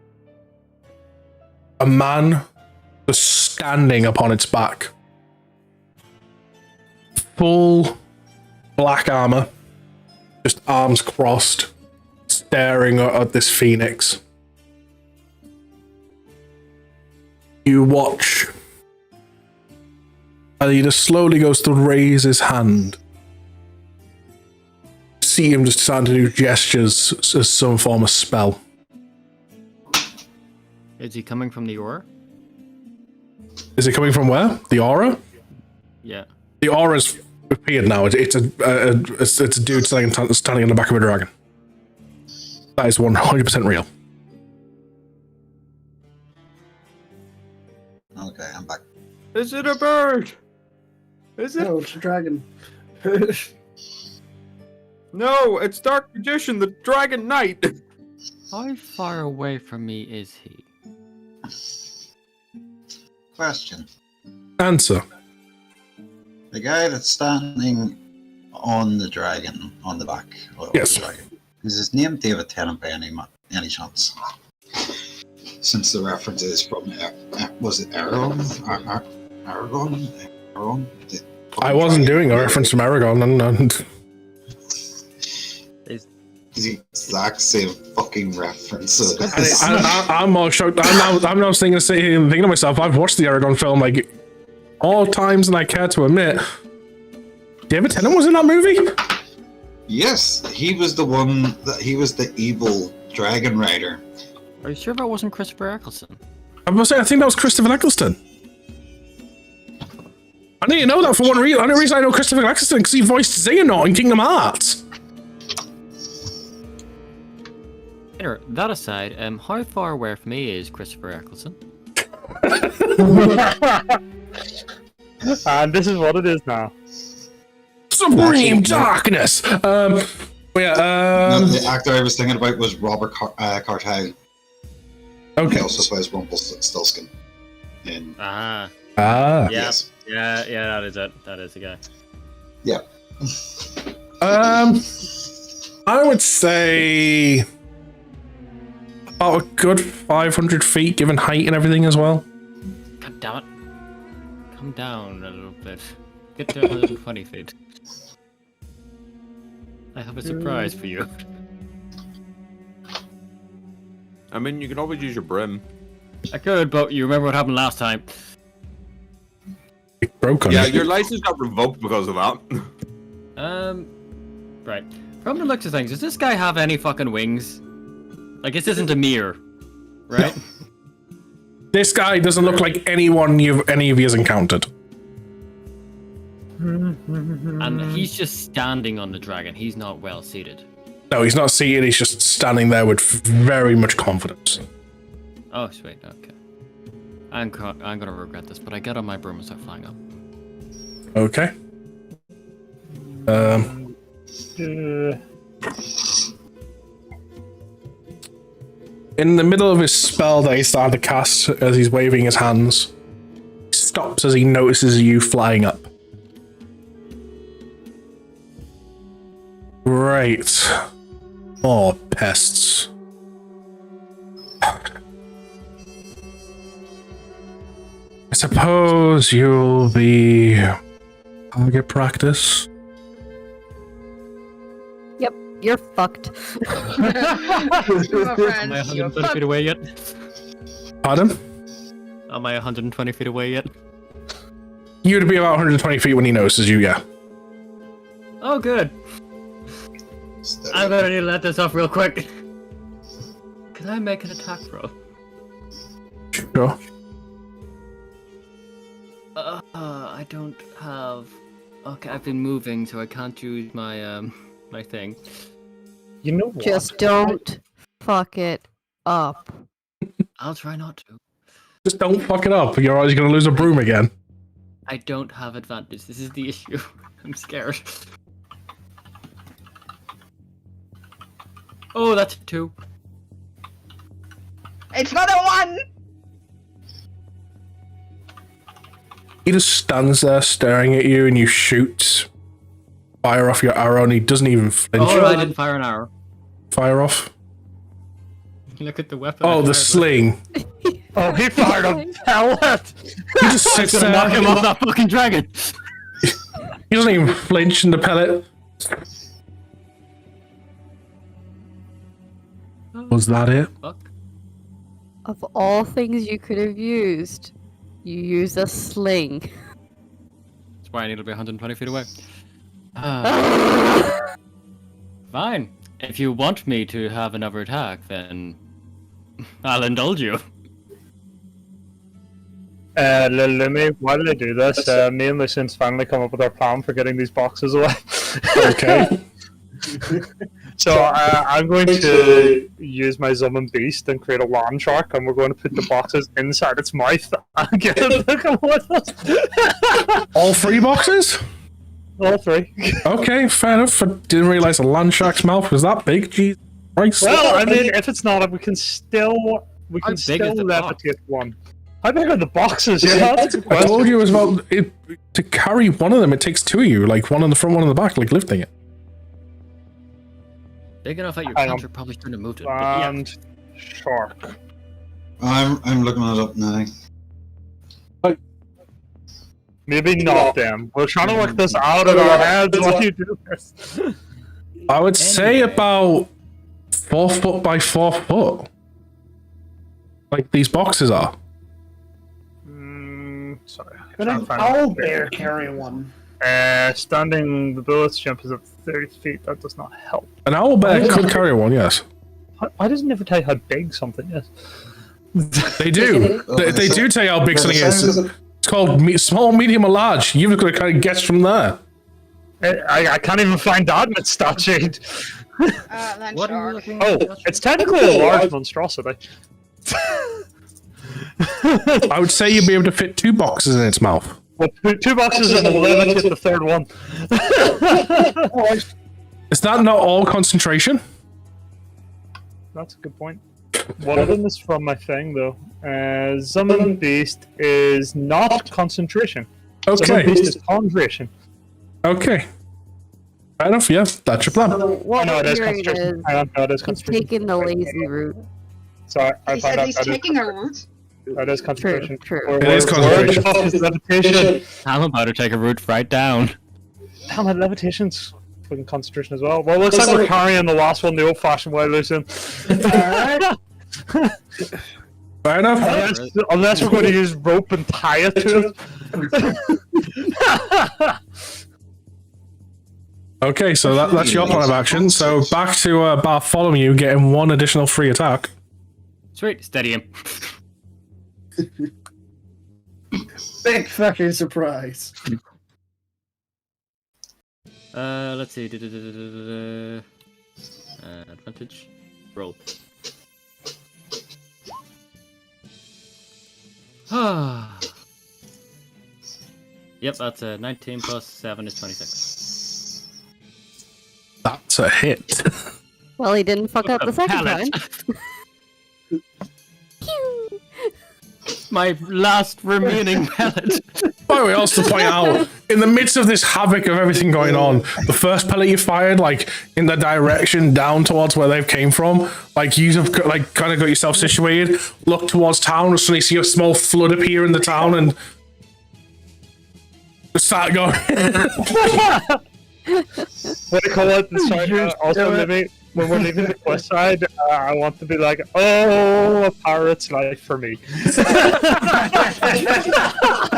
a man just standing upon its back. Full black armor, just arms crossed, staring at this phoenix. You watch as he just slowly goes to raise his hand. See him just starting to do gestures as some form of spell. Is he coming from the aura? Is it coming from where? The aura? Yeah. The aura's appeared now. It's a dude standing on the back of a dragon. That is 100% real. Okay, I'm back. Is it a bird? Is it? No, it's a dragon. No, it's Dark Magician, the Dragon Knight. How far away from me is he? Question. Answer. The guy that's standing on the dragon, on the back of Yes. the dragon, is his name David Tennant by any chance? Since the reference is from, was it Aragon? Aragon? Aragon? I wasn't doing a reference from Aragon. And It's the exact same fucking reference. I'm more shocked. I'm now thinking to myself, I've watched the Aragon film like all times, and I care to admit, David Tennant was in that movie. Yes, he was the one that he was the evil dragon rider. Are you sure that wasn't Christopher Eccleston? I must say, I think that was Christopher Eccleston. I didn't know that for one reason. The only reason I know Christopher Eccleston because he voiced Xehanort in Kingdom Hearts. Anyway, that aside, how far away from me is Christopher Eccleston? And this is what it is now. Supreme darkness. No, the actor I was thinking about was Robert Cartile. Okay. He also plays Rumpelstiltskin. In Ah. Ah. yes. Yeah, that is it. That is the guy. Yeah. I would say about a good 500 feet, given height and everything as well. God damn it. Come down a little bit. Get to 120 feet. I have a surprise for you. I mean, you can always use your brim. I could, but you remember what happened last time. It broke on Yeah, you. your license got revoked because of that. Right. From the looks of things, does this guy have any fucking wings? Like, this isn't a mirror, right? No. This guy doesn't look like anyone any of you has encountered. And he's just standing on the dragon. He's not well seated. No, he's not seated. He's just standing there with very much confidence. Oh, sweet. Okay. I'm gonna regret this, but I get on my broom and start flying up. Okay. In the middle of his spell that he's starting to cast as he's waving his hands, he stops as he notices you flying up. Great. More pests. I suppose you'll be target practice. Yep, you're fucked. Am I 120 feet away yet? Pardon? Am I 120 feet away yet? You'd be about 120 feet when he notices you, yeah. Oh, good. I'm gonna need to let this off real quick. Can I make an attack roll? Sure. I don't have. Okay, I've been moving, so I can't use my my thing. You know what? Just don't fuck it up. I'll try not to. Just don't fuck it up. You're always going to lose a broom again. I don't have advantage. This is the issue. I'm scared. Oh, that's a 2. It's not a 1! He just stands there staring at you and you shoot. Fire off your arrow and he doesn't even flinch. Oh, I didn't fire an arrow. Fire off. Look at the weapon. Oh, the sling. Oh, he fired a pellet! He just sits Gonna there. knock him off that fucking dragon. He doesn't even flinch in the pellet. Was that it? Fuck. Of all things you could have used, you used a sling. That's why I need to be 120 feet away. Fine. If you want me to have another attack, then I'll indulge you. Lumi, why did I do this? Me and Lucian's finally come up with our plan for getting these boxes away. Okay. So I'm going to use my Summon Beast and create a land shark, and we're going to put the boxes inside its mouth and get it to come with us. All 3 boxes? All 3. Okay, fair enough. I didn't realize a land shark's mouth was that big. Jeez Christ. Well, I mean, if it's not, we can still levitate one. How big are the boxes? Yeah, that's a good I question. told you it was about to carry one of them. It takes 2 of you, like one on the front, one on the back, like lifting it. Big enough that your Hang on. counter probably shouldn't have moved it. But yeah. And shark. I'm looking it up now. Maybe not them. We're trying to work this out in our heads while you do this. I would say about 4 foot by 4 foot. Like these boxes are. Sorry. Could an owl bear carry one? Standing, the bullet's jump is at 30 feet. That does not help. An owl bear could carry one, yes. Why doesn't it ever tell you how big something is? They do. They do tell you how big something is. It's called small, medium, or large. You've got to kind of guess from there. I can't even find that in its stat sheet. Land shark. Oh, it's technically a large monstrosity. I would say you'd be able to fit 2 boxes in its mouth. Well, 2 boxes and we'll levitate the 3rd one. Is that not all concentration? That's a good point. One of them is from my thing, though. Summon Beast is not concentration. Okay. Summon Beast is concentration. Okay. Fair enough, yeah. That's your plan. What No, it I'm is hearing concentration. is I don't know, it is he's concentration. taking the lazy route. So I He found said out he's that taking a route. that is concentration. True. It is concentration. Levitation. I'm about to take a route right down. Damn it, levitation's fucking concentration as well. Well, it looks like we're carrying the last one the old-fashioned way, Lucian. Fair enough. Unless we're going to use rope and tie it to it. Okay, so that's your plan of action. So back to Bartholomew getting 1 additional free attack. Sweet, steady him. Big fucking surprise. Let's see. Advantage. Roll. Yep, that's a 19 plus 7 is 26. That's a hit. Well, he didn't fuck up the second time. My last remaining pellet. By the way, also to point out, in the midst of this havoc of everything going on, the first pellet you fired, like, in the direction down towards where they came from, like, you've, like, kind of got yourself situated, look towards town, and suddenly see a small flood appear in the town, and just start going. What do you call it? Sorry, also, maybe when we're leaving the quest side, I want to be like, oh, a pirate's life for me.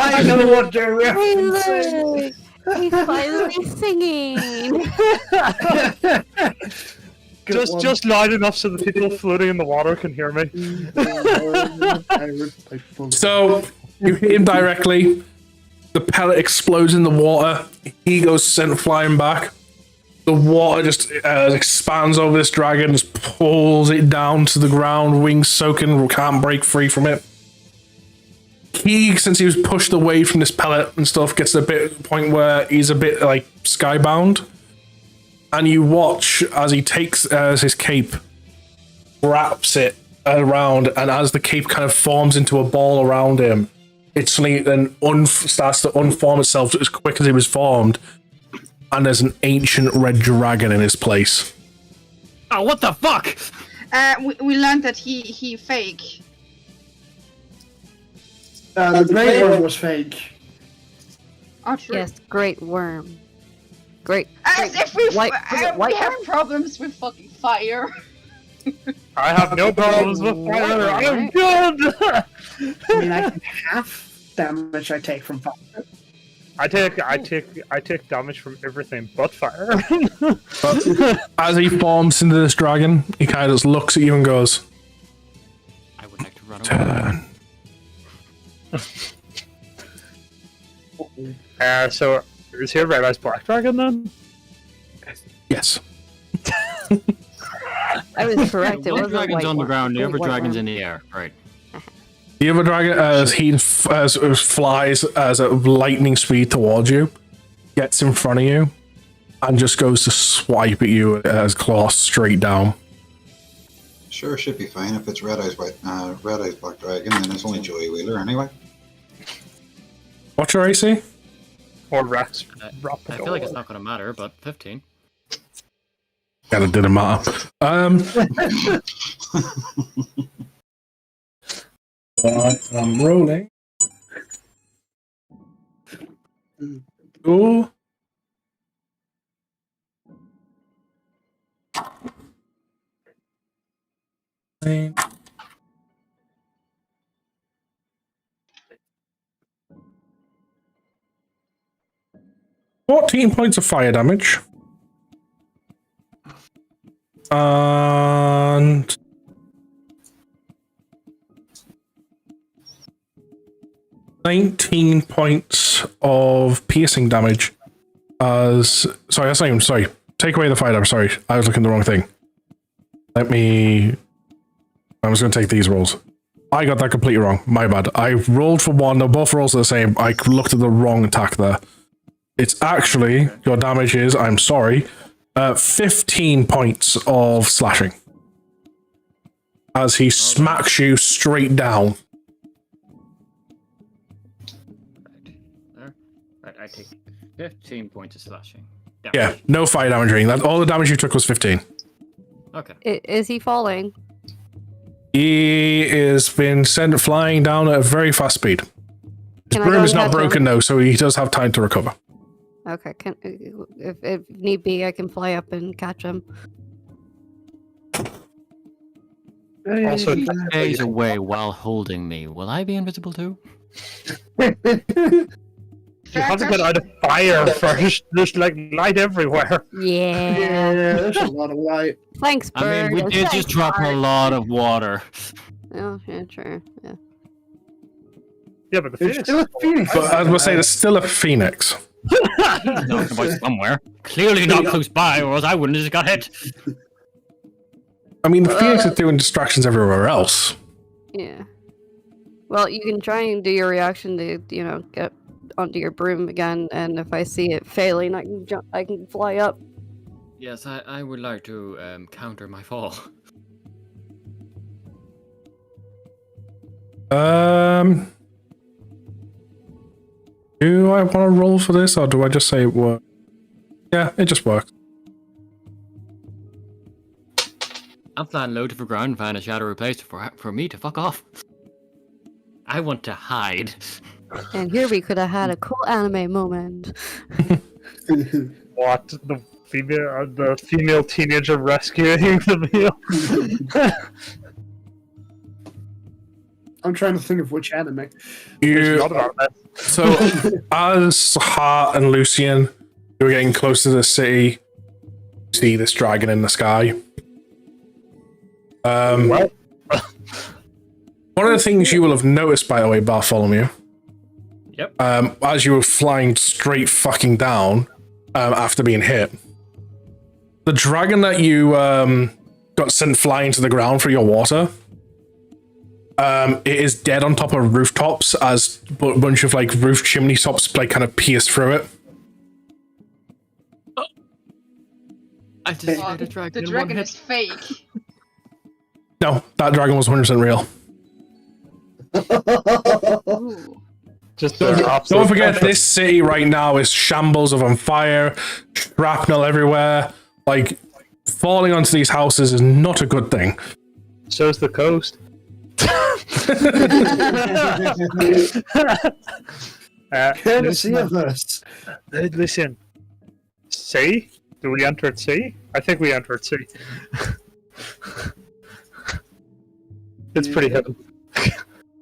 I know what they're referencing. He's finally singing. Just loud enough so the people floating in the water can hear me. So, you hit him directly, the pellet explodes in the water, he goes sent flying back. The water just expands over this dragon, just pulls it down to the ground, wings soaking, can't break free from it. He, since he was pushed away from this pellet and stuff, gets to a point where he's a bit like skybound. And you watch as he takes his cape, wraps it around, and as the cape kind of forms into a ball around him, it suddenly then starts to unform itself as quick as it was formed. And there's an ancient red dragon in his place. Oh, what the fuck? We learned that he fake. The Grey Worm was fake. Oh, true. Yes, great worm. Great. As if we White have problems with fucking fire. I have no problems with fire. I am good. I mean, I can half damage I take from fire. I take damage from everything but fire. But as he forms into this dragon, he kind of just looks at you and goes, I would like to run away. Turn. So is here Red Eyes Black Dragon then? Yes. I was correct. It One was dragon's on the ground, the other white dragon's one. in the air. Right. The other dragon, as he flies as a lightning speed towards you, gets in front of you, and just goes to swipe at you as claws straight down. Sure, should be fine if it's Red Eyes Black Dragon, then it's only Joey Wheeler anyway. What's your AC? Or Rex? I feel like it's not going to matter, but 15. Yeah, it didn't matter. I'm rolling. Ooh. Nine. 14 points of fire damage. And 19 points of piercing damage. Sorry, that's not even, sorry. Take away the fire damage, sorry. I was looking at the wrong thing. I was going to take these rolls. I got that completely wrong. My bad. I rolled for one. Both rolls are the same. I looked at the wrong attack there. It's actually, your damage is, I'm sorry, 15 points of slashing. As he smacks you straight down. Right, I take 15 points of slashing. Yeah, no fire damage ring. All the damage you took was 15. Okay. Is he falling? He has been sent flying down at a very fast speed. His Can I broom go is not catch broken him? though, so he does have time to recover. Okay, if need be, I can fly up and catch him. Also, If he stays away while holding me, will I be invisible too? you have to get out of fire first. There's like light everywhere. Yeah. Yeah, there's a lot of light. Thanks, Bird. I mean, we did just drop a lot of water. Oh, yeah, true. Yeah. Yeah, but the There's Phoenix. still a Phoenix. But I must say, there's still a phoenix. Not about somewhere. Clearly not close by, or else I wouldn't have just got hit. I mean, the phoenix is doing distractions everywhere else. Yeah. Well, you can try and do your reaction to, get onto your broom again, and if I see it failing, I can jump. I can fly up. Yes, I would like to counter my fall. Do I want to roll for this, or do I just say it works? Yeah, it just works. I'm flying low to the ground and find a shadowy place for me to fuck off. I want to hide. And here we could have had a cool anime moment. What? The female teenager rescuing the male? I'm trying to think of which anime. So, as Hart and Lucian, you were getting close to the city, you see this dragon in the sky. Well, one of the things you will have noticed, by the way, Bartholomew, Yep. as you were flying straight fucking down after being hit, the dragon that you got sent flying to the ground for your water, it is dead on top of rooftops as a bunch of like roof chimney tops like kind of pierce through it. I just made a dragon. The in dragon one is hit. fake. No, that dragon was 100% real. Ooh. just Don't forget, this city right now is shambles of on fire, shrapnel everywhere. Like, falling onto these houses is not a good thing. So's the coast. Courtesy of us. Listen, C? Do we enter at C? I think we enter at C. It's pretty hidden.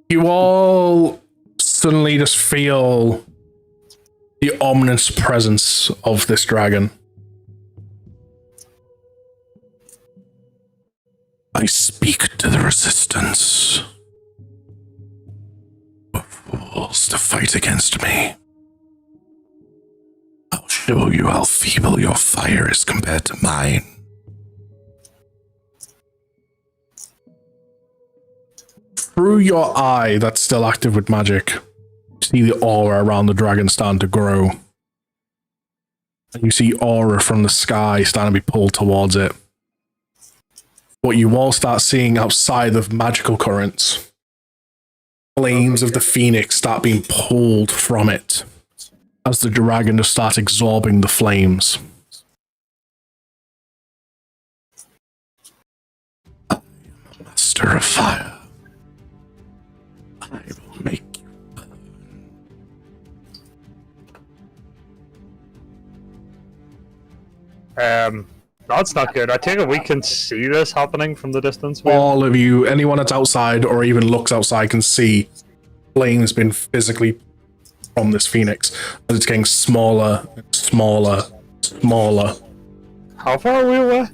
You all suddenly just feel the ominous presence of this dragon. I speak to the resistance. For fools to fight against me. I'll show you how feeble your fire is compared to mine. Through your eye that's still active with magic, you see the aura around the dragon starting to grow. And you see aura from the sky starting to be pulled towards it. What you all start seeing outside of magical currents, flames of the phoenix start being pulled from it as the dragon just starts absorbing the flames. I am a master of fire. I will make you burn. That's not good. I take it we can see this happening from the distance. All of you, anyone that's outside or even looks outside, can see flames being physically from this phoenix as it's getting smaller, smaller, smaller. How far are we away?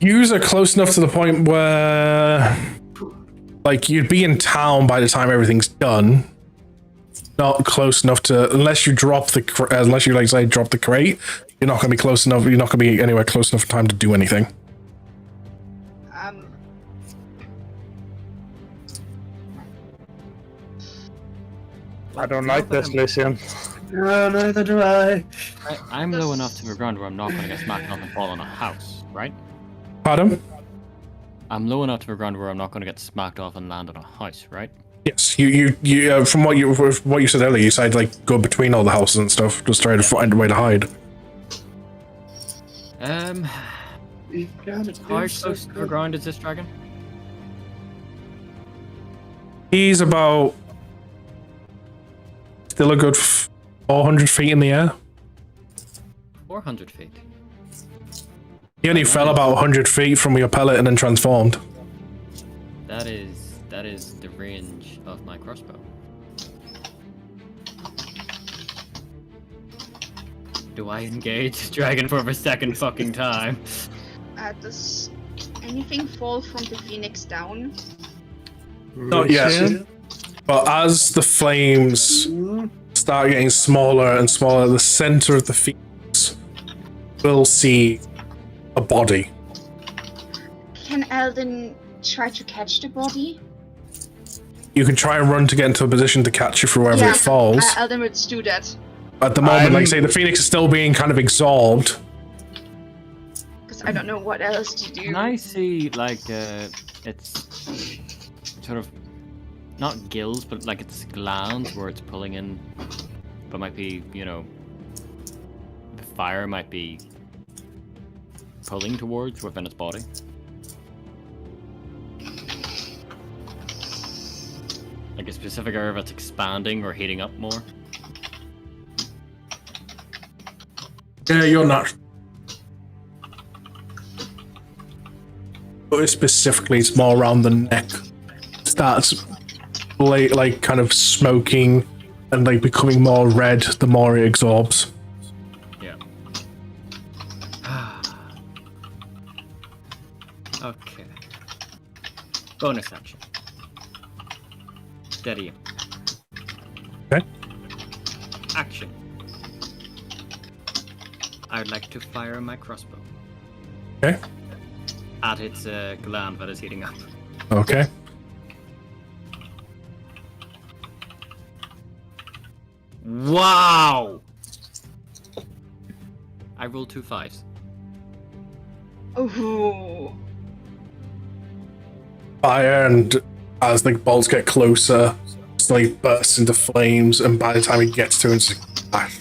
Yous are close enough to the point where, like, you'd be in town by the time everything's done. Not close enough to, unless you drop the, unless you like say drop the crate, you're not going to be close enough. You're not going to be anywhere close enough for time to do anything. I don't like this, Lucian. No, neither do I. I'm low enough to the ground where I'm not going to get smacked up and fall on a house, right? Pardon? I'm low enough to the ground where I'm not going to get smacked off and land on a house, right? Yes, you from what you said earlier, you said like go between all the houses and stuff, just try to find a way to hide. How close to the ground is this dragon? He's about still a good 400 feet in the air. 400 feet. He only fell about 100 feet from your pellet and then transformed. That is the range of my crossbow. Do I engage the dragon for the second fucking time? Does anything fall from the phoenix down? Not yet. But as the flames start getting smaller and smaller, the center of the phoenix will see a body. Can Eldon try to catch the body? You can try and run to get into a position to catch it from wherever it falls. Eldon would do that. At the moment, like I say, the phoenix is still being kind of absorbed. Because I don't know what else to do. Can I see, like, it's sort of not gills, but like it's glands where it's pulling in, but might be, you know, the fire might be pulling towards within its body. Like a specific area that's expanding or heating up more. Yeah, you're not. But specifically, it's more around the neck. Starts like kind of smoking and like becoming more red the more it absorbs. Yeah. Okay. Bonus action. Steady. Okay. Action. I'd like to fire my crossbow. Okay. At its gland that is heating up. Okay. Wow! I rolled 2 5s. Ooh. Fire, and as the bolts get closer, slowly bursts into flames, and by the time it gets to it, it's like, flash.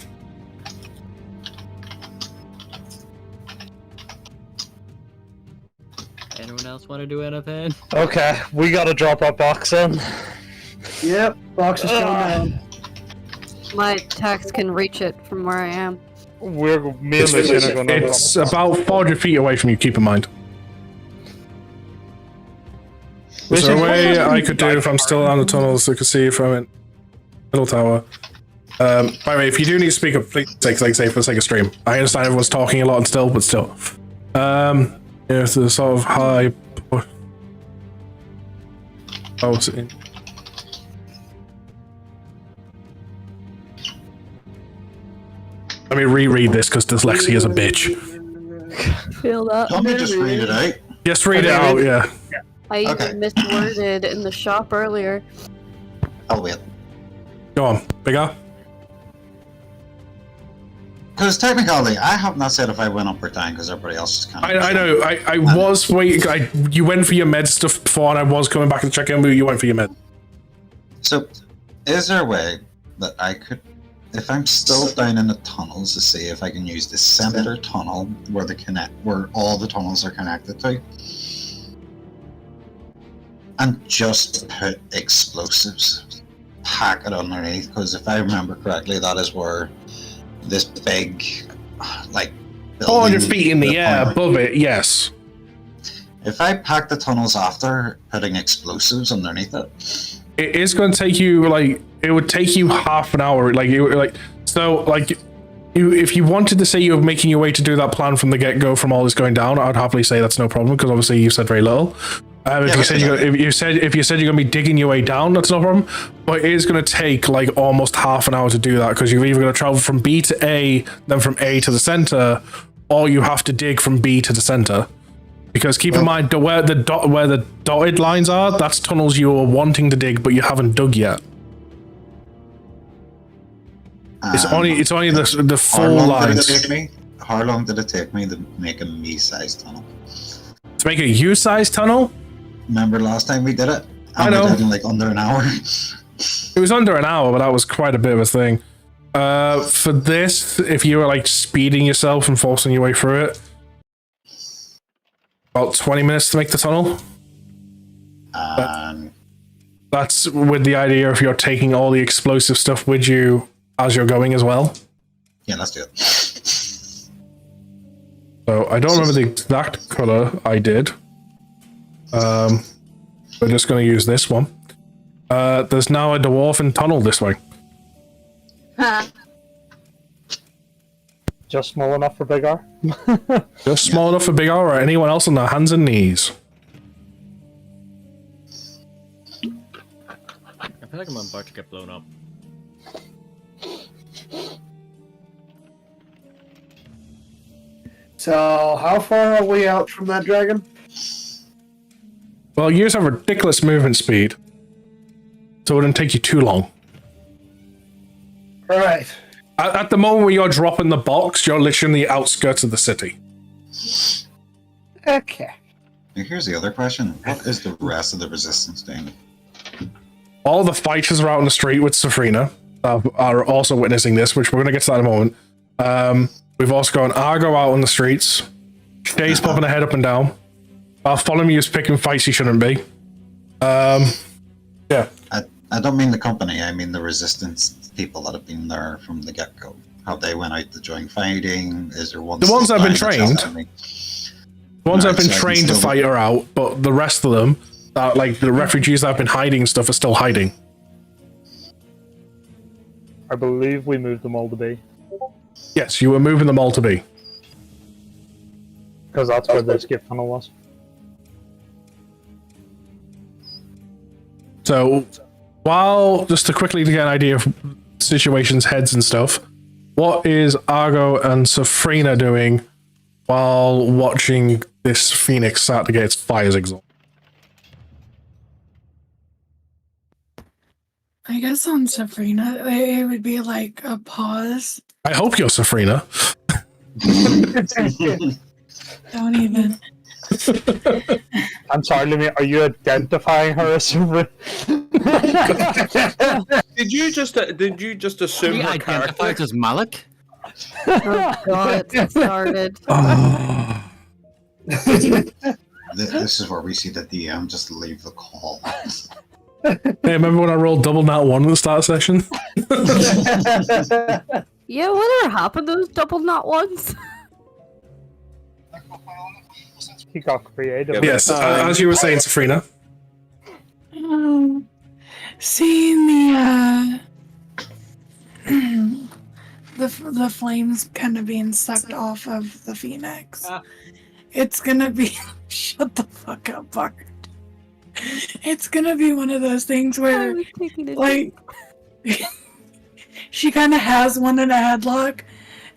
Anyone else want to do anything? Okay, we gotta drop our box in. Yep, box is going down. my text can reach it from where I am. Me and Lucian are going to... It's about 400 feet away from you, keep in mind. Is there a way I could do if I'm still on the tunnels so I could see from it? Middle tower. By the way, if you do need to speak up, please say for the sake of stream. I understand everyone's talking a lot and still, but still. Yeah, it's the sort of high... Oh, see. Let me reread this because dyslexia is a bitch. Feel that. Let me just read it out. Just read it out, yeah. I even misworded in the shop earlier. I'll wait. Go on, bigger. Because technically, I have not said if I went up or down because everybody else is kind of... I know, I was waiting, you went for your med stuff before and I was coming back and checking but you went for your med. So, is there a way that I could, if I'm still down in the tunnels, to see if I can use the center tunnel where all the tunnels are connected to, and just put explosives, pack it underneath? Because if I remember correctly, that is where this big, like, 400 feet in the air above it, yes. If I pack the tunnels after putting explosives underneath it, it is going to take you, like, it would take you half an hour, if you wanted to say you're making your way to do that plan from the get-go from all this going down, I'd happily say that's no problem, because obviously you said very little. If you said you're going to be digging your way down, that's no problem. But it is going to take like almost half an hour to do that, because you're either going to travel from B to A, then from A to the center, or you have to dig from B to the center. Because keep in mind, where the dotted lines are, that's tunnels you are wanting to dig, but you haven't dug yet. It's only the full lines. How long did it take me to make a me-sized tunnel? To make a U-sized tunnel? Remember last time we did it? I know. We did it in like under an hour. It was under an hour, but that was quite a bit of a thing. For this, if you were like speeding yourself and forcing your way through it, about 20 minutes to make the tunnel. That's with the idea if you're taking all the explosive stuff with you as you're going as well. Yeah, let's do it. So I don't remember the exact color I did. We're just going to use this one. There's now a dwarven tunnel this way. Just small enough for Big R? Just small enough for Big R or anyone else on their hands and knees. I feel like I'm about to get blown up. So, how far are we out from that dragon? Well, you have ridiculous movement speed, so it wouldn't take you too long. Right. At the moment where you're dropping the box, you're literally in the outskirts of the city. Okay. Here's the other question. What is the rest of the resistance doing? All the fighters are out on the street with Safrina, are also witnessing this, which we're going to get to that in a moment. We've also got Argo out on the streets. Shay's popping her head up and down. Bartholomew is picking fights he shouldn't be. Yeah. I don't mean the company, I mean the resistance people that have been there from the get-go. How they went out to join fighting? Is there one? The ones that have been trained. The ones that have been trained to fight are out, but the rest of them, like the refugees that have been hiding and stuff, are still hiding. I believe we moved them all to B. Yes, you were moving them all to B. Because that's where the skip tunnel was. So, just to quickly get an idea of situations, heads and stuff, what is Argo and Safrina doing while watching this Phoenix start to get its fires exhausted? I guess on Safrina, it would be like a pause. I hope you're Safrina. Don't even. I'm sorry, Lemmy, are you identifying her as Safrina? Did you just assume her character as Malik? Oh god, it started. This is where we see the DM just leave the call. Hey, remember when I rolled double nat 1 at the start of the session? Yeah, whatever happened to those double nut ones? He got creative. Yes, as you were saying, Safrina. Seeing the flames kind of being sucked off of the phoenix, it's gonna be shut the fuck up, Buck. It's gonna be one of those things where, like, she kind of has one in a headlock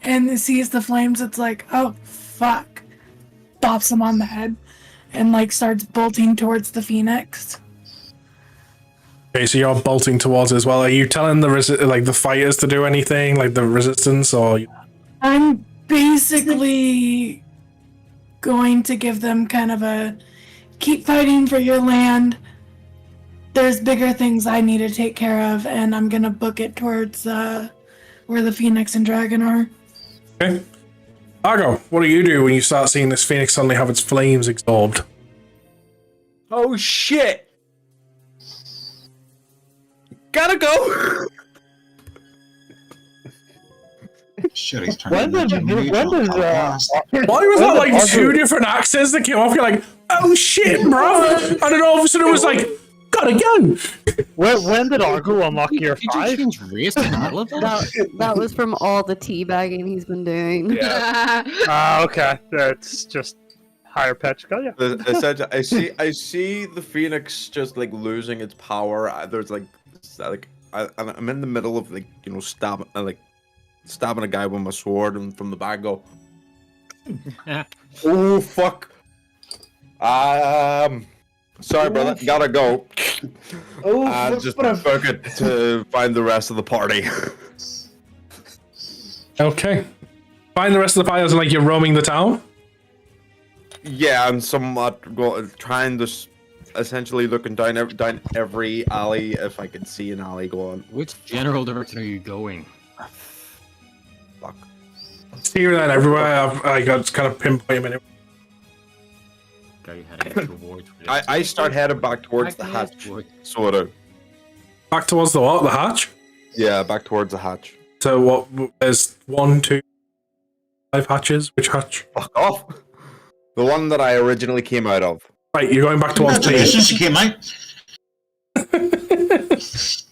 and sees the flames. It's like, oh fuck, bops him on the head and like starts bolting towards the phoenix. Okay, so you're bolting towards it as well. Are you telling the fighters to do anything, like the resistance, or? I'm basically going to give them kind of a keep fighting for your land. There's bigger things I need to take care of, and I'm gonna book it towards where the Phoenix and Dragon are. Okay. Argo, what do you do when you start seeing this Phoenix suddenly have its flames absorbed? Oh shit! Gotta go! Shit, he's turning When into does Why was that like two different accents that came off? You're like, oh shit, bro! And then all of a sudden it was like, gotta go! when did Argo unlock year Did you 5? change race in the middle of that? That was from all the teabagging he's been doing. Yeah. Okay. That's just higher pitch. Got you. I see the Phoenix just like losing its power. There's I'm in the middle of stabbing a guy with my sword, and from the back go, oh fuck. Sorry, brother. Gotta go. Oh, Just book it to find the rest of the party. Okay. Find the rest of the party as in, like, you're roaming the town? Yeah, I'm somewhat trying to essentially looking down every alley if I can see an alley going. Which general direction are you going? Fuck. Here and everywhere. I got kind of pinpoint minute. Are you heading towards? I start heading back towards the hatch. Sort of. Back towards the what? The hatch? Yeah, back towards the hatch. So what? There's 1, 2, 5 hatches. Which hatch? Fuck off. The one that I originally came out of. Right, you're going back towards B. She came out.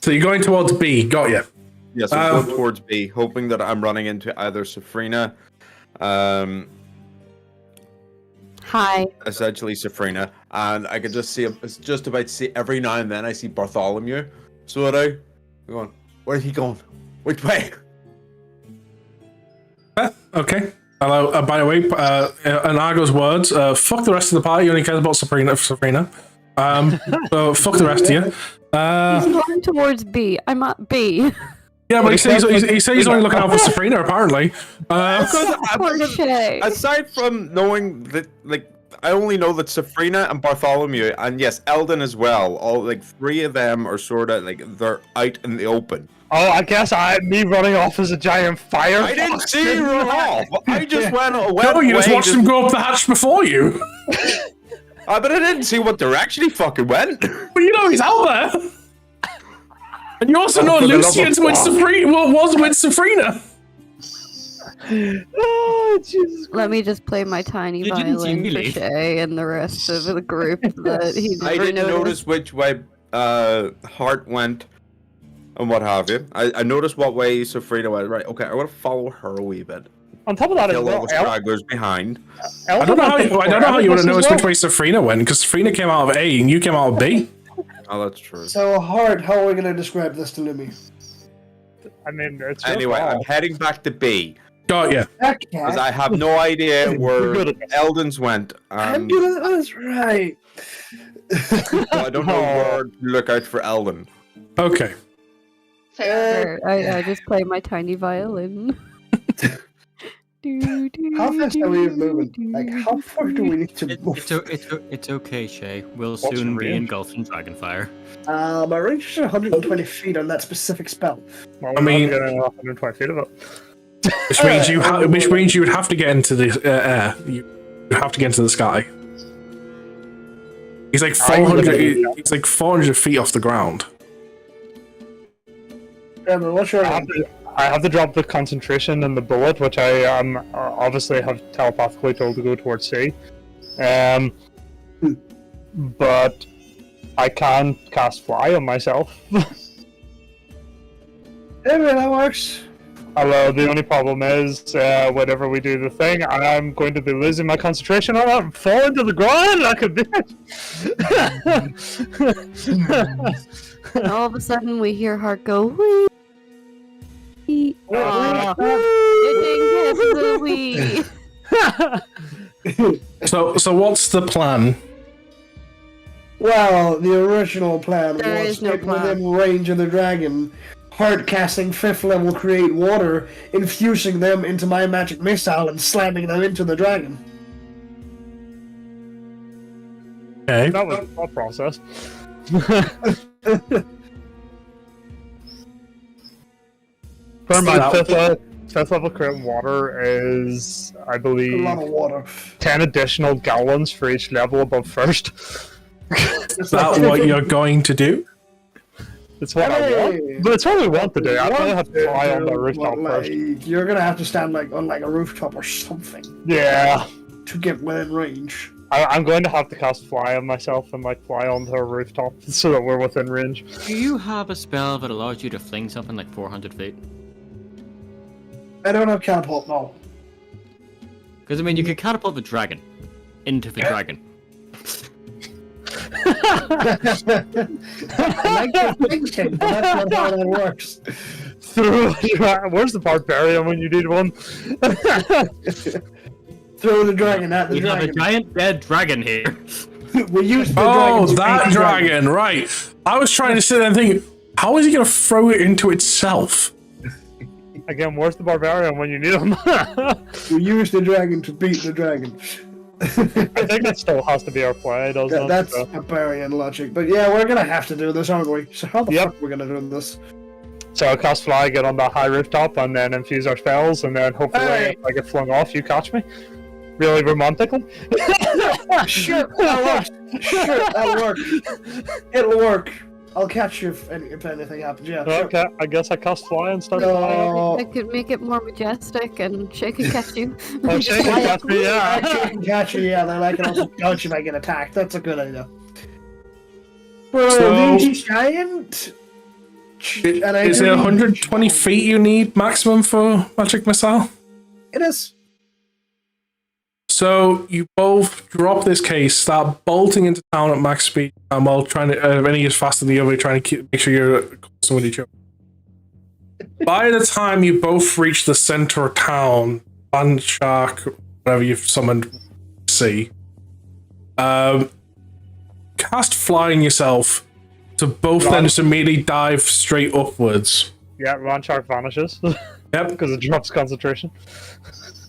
So you're going towards B. Got you. Yes, I'm going towards B, hoping that I'm running into either Safrina, Hi. essentially Safrina, and I could just see him. It's just about to see every now and then I see Bartholomew. So I'm going, where's he going? Which way? Okay. Hello. By the way, in Argo's words, fuck the rest of the party. You only care about Sabrina. So fuck the rest of you. He's going towards B. I'm at B. Yeah, but he says he's only looking out for Sabrina, apparently. Aside from knowing that, like, I only know that Safrina and Bartholomew, and yes, Eldon as well. All like 3 of them are sort of like they're out in the open. Oh, I guess me running off as a giant fire. I didn't see you run off. I just went No, you just watched him go up the hatch before you. But I didn't see what direction he fucking went. But you know he's out there. And you also know Lucian's with Safrina. Well, was with Safrina. Oh, Jesus. Let me just play my tiny violin for Shay and the rest of the group that he never I didn't noticed. notice which way Hart went and what have you. I noticed what way Safrina went. Right, okay, I want to follow her a wee bit. On top of that, Kill all the stragglers behind. I don't know how you would have noticed which way Safrina went, because Safrina came out of A and you came out of B. Oh, that's true. So hard. How are we going to describe this to Lumi? I mean, it's Anyway, I'm heading back to B. Got you. Because I have no idea where Eldon's went. I'm good at this, right? So I don't know where to look out for Eldon. Okay. Fair. I just play my tiny violin. How fast are we moving? Like, how far do we need to move? It's okay, Shay. We'll soon be engulfed in dragonfire. My range is 120 feet on that specific spell. Well, I mean, getting 120 feet of it. Which means you would have to get into the air. You have to get into the sky. He's like 400. He's like 400 feet off the ground. What's your? I have to drop the concentration in the bullet, which I obviously have telepathically told to go towards C. But I can cast fly on myself. Anyway, that works. Although the only problem is, whenever we do the thing, I'm going to be losing my concentration on it and falling to the ground like a bitch. And all of a sudden, we hear Hart go, wee. It didn't get the wee. So what's the plan? Well, the original plan There was is no get plan. within range of the dragon, hard casting 5th level create water, infusing them into my magic missile and slamming them into the dragon. Okay. That was a process. For my fifth level create water is, I A believe, lot of water. 10 additional gallons for each level above first. Is that what you're going to do? It's what I want. But it's what we want to do. I probably have to fly on the rooftop first. You're gonna have to stand on a rooftop or something Yeah. to get within range. I'm going to have to cast fly on myself and fly onto a rooftop so that we're within range. Do you have a spell that allows you to fling something like 400 feet? I don't have catapult, no. Because, I mean, you could catapult the dragon into the dragon. I like your thinking, but that's not how that works. Where's the barbarian when you need one? Throw the dragon at the We have a dragon. giant dead dragon here. We use the Oh, dragon to that beat the dragon, right. I was trying to sit there and think, how is he going to throw it into itself? Again, where's the barbarian when you need him? We use the dragon to beat the dragon. I think that still has to be our play, doesn't it? That's So- barbarian logic. But yeah, we're gonna have to do this, aren't we? So how the Yep. fuck are we gonna do this? So I'll cast fly, get on that high rooftop, and then infuse our spells, and then hopefully Hey. if I get flung off, you catch me. Really romantically. Sure, that'll work. Sure, that'll work. It'll work. I'll catch you if anything happens. Yeah. Sure. Okay, I guess I cast fly and start flying. No. I could make it more majestic and shake and catch you. Oh, shake and catch me, yeah. I can catch you. Yeah, then I can also dodge if I get attacked. That's a good idea. Bro, So- the giant. And I Is it do- 120 feet you need maximum for magic missile? It is. So you both drop this case, start bolting into town at max speed, and while trying to, any is faster than the other, trying to make sure you're constant with each other. By the time you both reach the center of town, Land Shark, whatever you've summoned, see, cast flying yourself to both then just immediately dive straight upwards. Yeah, Land Shark vanishes. Yep. Because it drops concentration.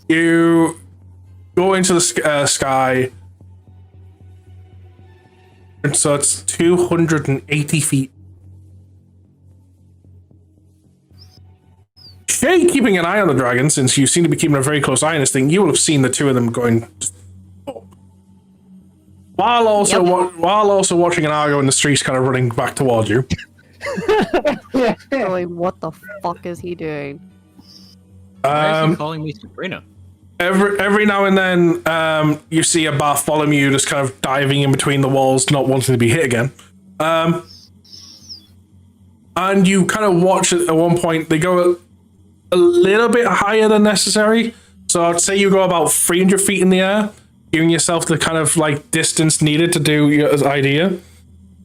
You go into the sky. And so it's 280 feet. Shay, keeping an eye on the dragon, since you seem to be keeping a very close eye on this thing, you will have seen the two of them going up. While also while also watching an Argo in the streets kind of running back towards you. Going, what the fuck is he doing? Why is he calling me Sabrina? Every now and then, you see a Bartholomew just kind of diving in between the walls, not wanting to be hit again. And you kind of watch at one point, they go a little bit higher than necessary. So I'd say you go about 300 feet in the air, giving yourself the kind of like distance needed to do your idea.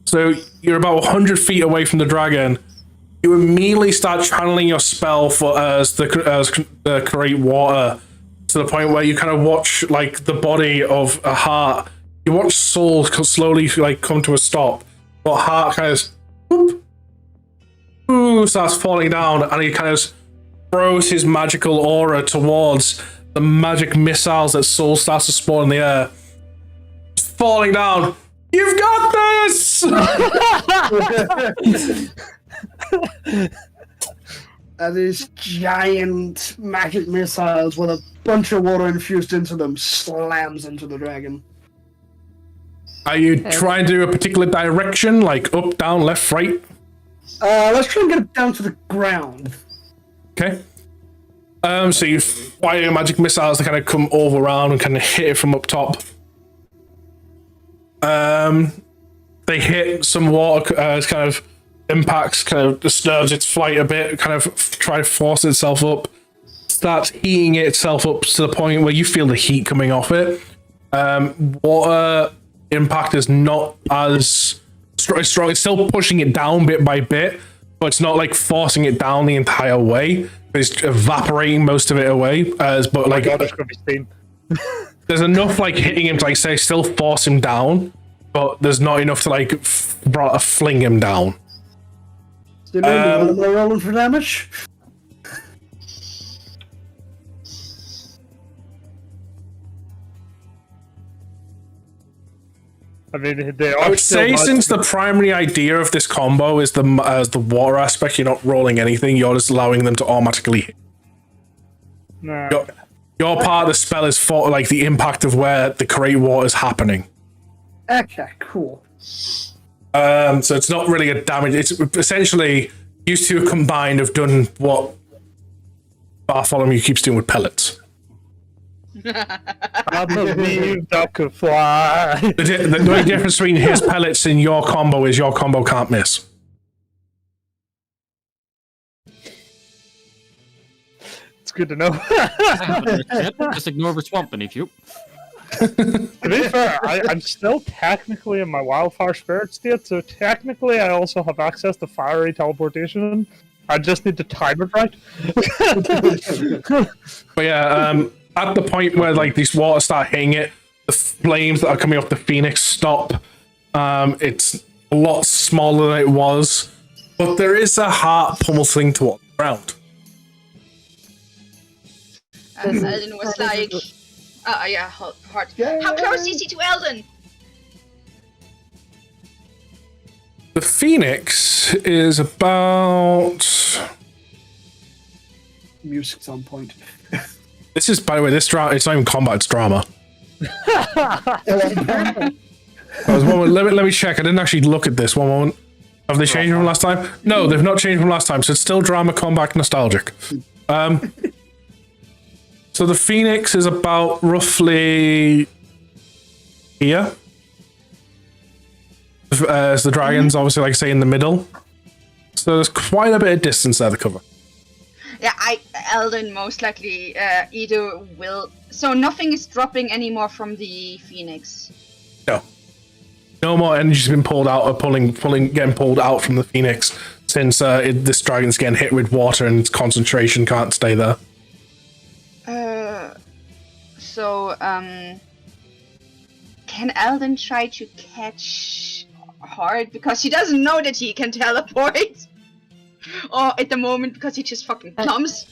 So you're about 100 feet away from the dragon. You immediately start channeling your spell for as the create water, to the point where you kind of watch like the body of a heart. You watch Soul slowly like come to a stop, but Heart kind of starts falling down, and he kind of throws his magical aura towards the magic missiles that Soul starts to spawn in the air. Falling down. You've got this! And these giant magic missiles with a bunch of water infused into them slams into the dragon. Are you trying to do a particular direction, like up, down, left, right? Let's try and get it down to the ground. Okay. So you fire your magic missiles to kind of come over around and kind of hit it from up top. They hit some water, kind of impacts, kind of disturbs its flight a bit, kind of try to force itself up, starts heating itself up to the point where you feel the heat coming off it. Water impact is not as strong. It's still pushing it down bit by bit, but it's not like forcing it down the entire way. It's evaporating most of it away. But like, God, there's gonna be steam. There's enough like hitting him to like say still force him down, but there's not enough to like fling him down. Am I rolling for damage? I mean, they are I would say since the primary idea of this combo is the water aspect, you're not rolling anything. You're just allowing them to automatically hit. Nah. Your part of the spell is for like the impact of where the create water is happening. Okay, cool. So it's not really a damage. It's essentially used to combined have done what Bartholomew keeps doing with pellets. I believe that could fly. The only difference between his pellets and your combo is your combo can't miss. It's good to know. Just ignore the swamp beneath you. To be fair, I'm still technically in my wildfire spirit state, so technically I also have access to fiery teleportation. I just need to time it right. But yeah, at the point where like these water start hitting it, the flames that are coming off the Phoenix stop. It's a lot smaller than it was, but there is a heart pummeling towards the ground. Eldon was like, yeah, heart. How close is he to Eldon? The Phoenix is about... Music's on point. This is, by the way, this drama, it's not even combat, it's drama. Let me check. I didn't actually look at this. One moment. Have they changed from last time? No, they've not changed from last time, so it's still drama, combat, nostalgic. So the Phoenix is about roughly here. As the dragon's obviously, like I say, in the middle. So there's quite a bit of distance there to cover. Yeah, Eldon most likely either will. So nothing is dropping anymore from the Phoenix. No more energy's been pulled out, or getting pulled out from the Phoenix since this dragon's getting hit with water and its concentration can't stay there. So can Eldon try to catch Hard because he doesn't know that he can teleport? Or at the moment because he just fucking plumps?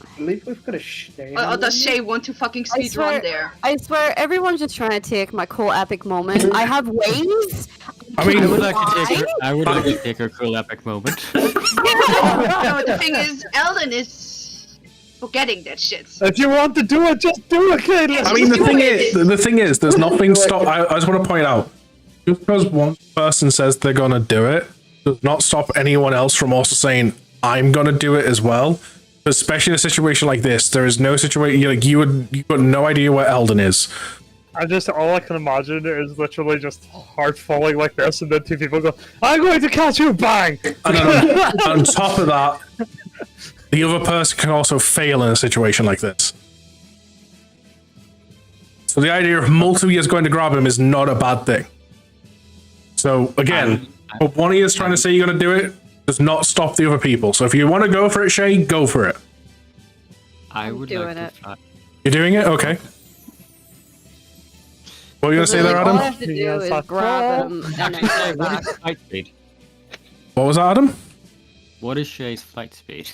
I believe we've got a Shay. Or does Shay want to fucking speed run there? I swear, everyone's just trying to take my cool epic moment. I have wings. I mean, I would like to take her cool epic moment. No, the thing is, Eldon is forgetting that shit. If you want to do it, just do it, Caitlin. I mean, the thing is, there's nothing stop. I just want to point out, just because one person says they're gonna do it, does not stop anyone else from also saying I'm gonna do it as well. Especially in a situation like this, there is no situation you've got no idea where Eldon is. All I can imagine is literally just heart falling like this, and then two people go, "I'm going to catch you!" Bang. And then on top of that, the other person can also fail in a situation like this. So the idea of multiple years going to grab him is not a bad thing. So again, but one of you is trying to say you're going to do it does not stop the other people. So if you want to go for it, Shay, go for it. I would doing like it. to try. You're doing it? Okay. What were you going to say there, All I Adam? have to do is grab him and then go What back. is flight speed? What was that, Adam? What is Shay's flight speed?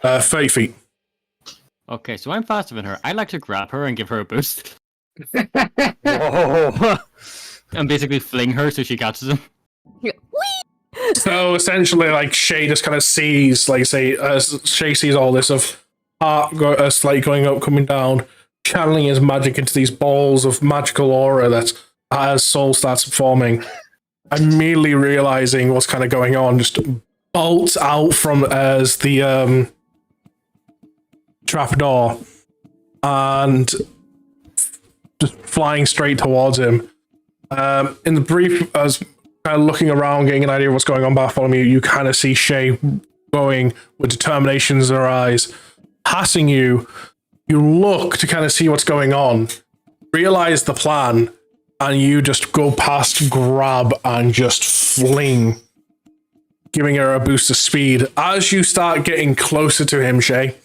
30 feet. Okay, so I'm faster than her. I like to grab her and give her a boost. Whoa. And basically fling her so she catches him. So essentially, like, Shay just kind of sees, like, say, Shay sees all this of art like going up, coming down, channeling his magic into these balls of magical aura that as Soul starts forming, immediately realizing what's kind of going on, just bolts out from as the trapdoor and just flying straight towards him. In the brief, as kind of looking around, getting an idea of what's going on, Bartholomew, you kind of see Shay going with determinations in her eyes, passing you. You look to kind of see what's going on, realize the plan, and you just go past, grab, and just fling, giving her a boost of speed. As you start getting closer to him, Shay,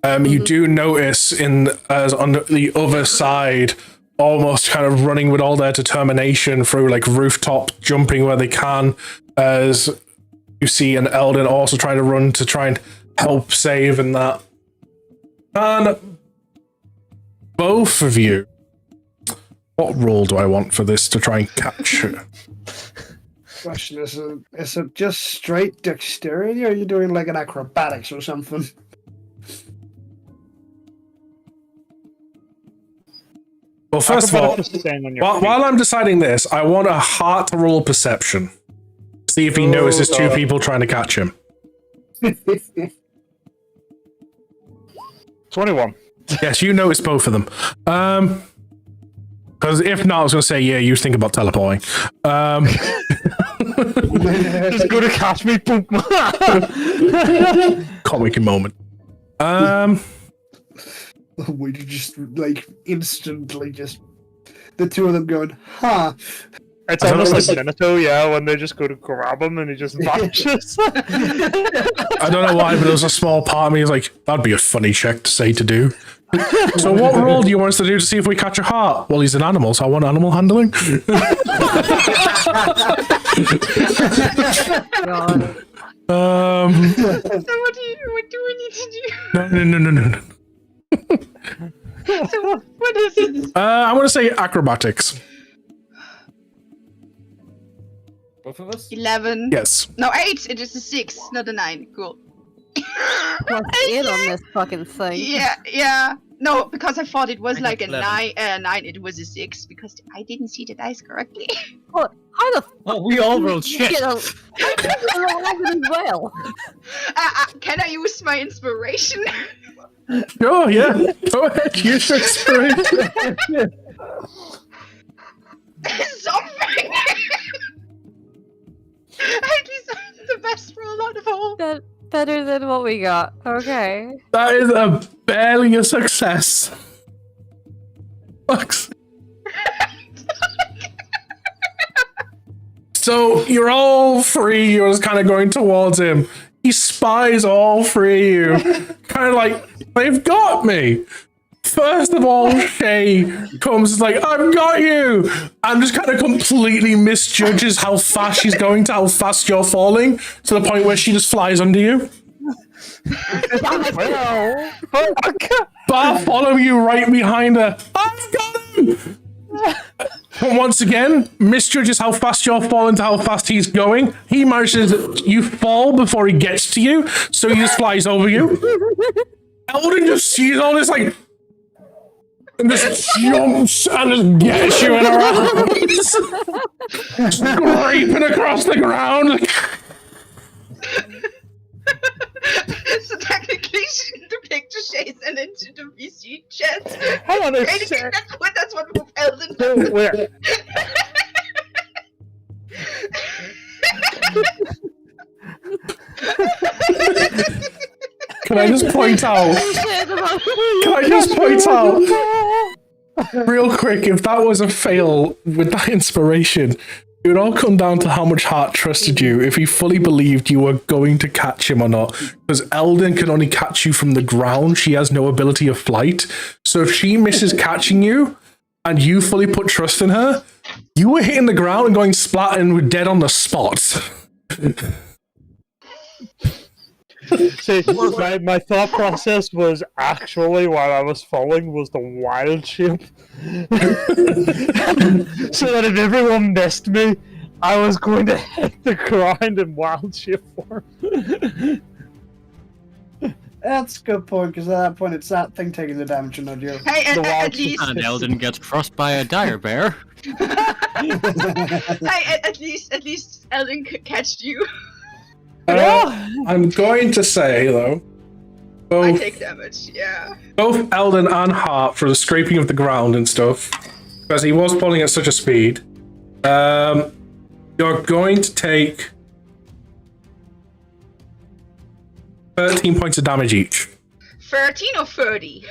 you do notice as on the other side, almost kind of running with all their determination through like rooftop jumping where they can, as you see an Eldon also trying to run to try and help save and that. And both of you, what role do I want for this to try and catch her? Question is it just straight dexterity, or are you doing like an acrobatics or something? Well, first of all, while I'm deciding this, I want a heart to roll perception. See if he notices two people trying to catch him. 21. Yes, you notice both of them. Because if not, I was going to say, yeah, you think about teleporting. Just go to catch me. Boom. Comic moment. We just like instantly just the two of them going, huh? It's almost like Minato, yeah, when they just go to grab him and he just vanishes. I don't know why, but there was a small part of me who's like, that'd be a funny check to say to do. So what role do you want us to do to see if we catch a heart? Well, he's an animal, so I want animal handling. God. So what do we need to do? No. So what is it? I want to say acrobatics. Both of us? 11. Yes. No, 8. It is a 6, not a 9. Cool. Plus 8 on this fucking thing. Yeah. No, because I thought it was like a 9. 9. It was a 6 because I didn't see the dice correctly. What? How the Oh, we all rolled shit. You know, I think we're all as well. Can I use my inspiration? Oh, yeah. Go ahead. Use your inspiration. Something. At least I'm the best roll out of all. Better than what we got. Okay. That is barely a success. Fucks. So you're all three, you're just kind of going towards him. He spies all three of you. Kind of like, they've got me. First of all, Shay comes like, I've got you! And just kind of completely misjudges how fast she's going to how fast you're falling, to the point where she just flies under you. Follow you right behind her. I've got him! And once again, misjudges how fast you're falling to how fast he's going. He manages, you fall before he gets to you, so he just flies over you. Eldon just sees all this like, and just jumps and just gets you in her arms, scraping across the ground. So technically, the picture shades and into the VC chat. Hang on a sec. That's what Eldon Oh, does. where? Can I just point out? Real quick, if that was a fail with that inspiration, it would all come down to how much Hart trusted you, if he fully believed you were going to catch him or not. Because Eldon can only catch you from the ground. She has no ability of flight. So if she misses catching you, and you fully put trust in her, you were hitting the ground and going splat and were dead on the spot. See, my thought process was actually, while I was falling, was the wild shape. So that if everyone missed me, I was going to hit the ground in wild shape form. That's a good point, because at that point it's that thing taking the damage and not you. Hey, at least. And Eldon gets crushed by a dire bear. Hey, at least Eldon catched you. I'm going to say though, I both take damage. Yeah. both Eldon and Hart for the scraping of the ground and stuff, because he was pulling at such a speed. You're going to take 13 points of damage each. 13 or 30?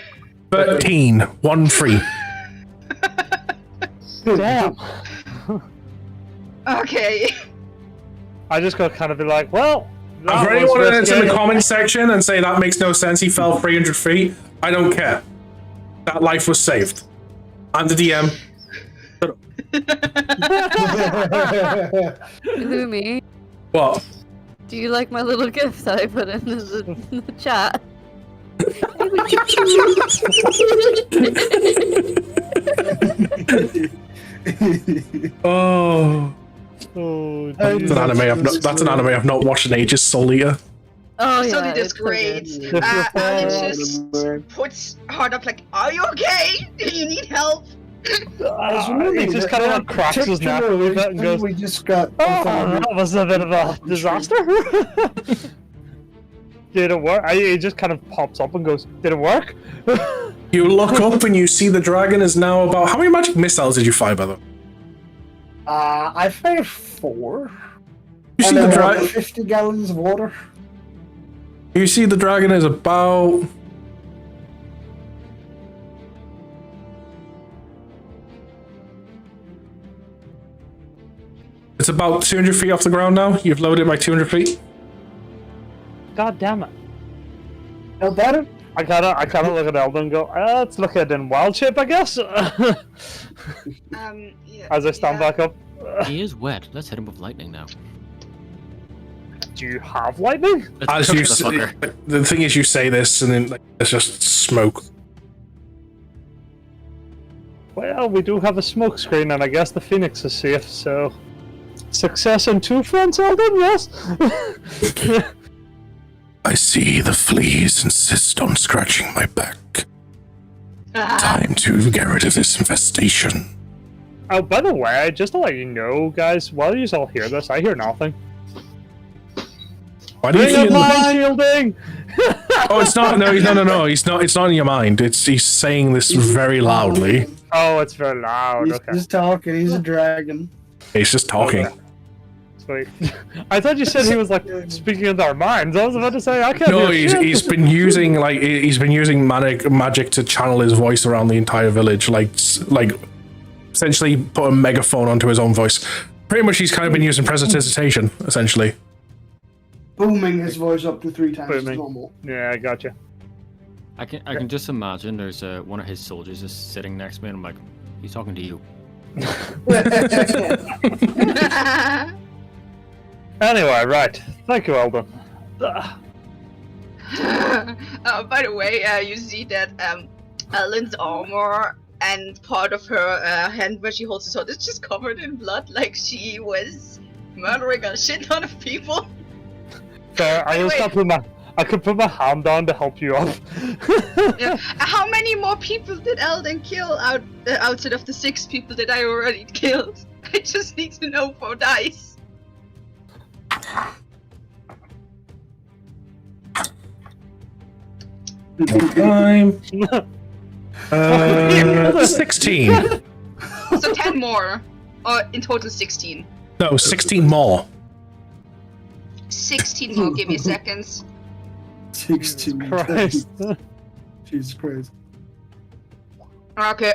13, 1-3. Damn. Okay. I just got to kind of be like, well. For anyone that's in the comments section and say that makes no sense, he fell 300 feet, I don't care. That life was saved. I'm the DM. Who, me? What? Do you like my little gift that I put in the chat? Oh. That's an anime I've not watched in ages, Soul Eater. Oh yeah, Solid is it's so great. good. Eldon just puts Hart up like, are you okay? Do you need help? He just kind of like cracks his neck a little bit and goes, We just got. oh, that was a bit of a disaster. Did it work? He just kind of pops up and goes, did it work? You look up and you see the dragon is now about... How many magic missiles did you fire, by the way? I fired 4. You see And the then about dragon... 50 gallons of water. You see the dragon is about... It's about 200 feet off the ground now. You've lowered it by 200 feet. God damn it. No better? I gotta look at Eldon and go, let's look at it in wild shape, I guess. Yeah, As I stand back up. He is wet. Let's hit him with lightning now. Do you have lightning? As you say, the thing is, you say this, and then like, there's just smoke. Well, we do have a smoke screen, and I guess the Phoenix is safe, so... Success on 2 fronts, Eldon, yes? I see the fleas insist on scratching my back. Time to get rid of this infestation. Oh, by the way, just to let you know, guys, while you all hear this, I hear nothing. Why do you Bring feel up my shielding! Oh, it's not. No, He's not. It's not in your mind. He's saying this very loudly. Oh, it's very loud. He's Okay. just talking. He's a dragon. He's just talking. Okay. Sweet. I thought you said he was like speaking into our minds. I was about to say I can't. No, hear shit. he's been using magic to channel his voice around the entire village, like essentially put a megaphone onto his own voice. Pretty much, he's kind of been using prestidigitation, essentially. Booming his voice up to 3 times as Booming. normal. Yeah, I gotcha. I can just imagine there's one of his soldiers just sitting next to me, and I'm like, he's talking to you. Anyway, right. Thank you, Eldon. By the way, you see that Ellen's armor and part of her hand where she holds the sword is just covered in blood, like she was murdering a shit ton of people. Fair. I could put my hand down to help you up. Yeah. How many more people did Elden kill outside of the 6 people that I already killed? I just need to know for dice. Time. 16. So 10 more. Or in total 16. No, 16 more. 16 more, give me seconds. 16 Christ. Jesus Christ. Okay.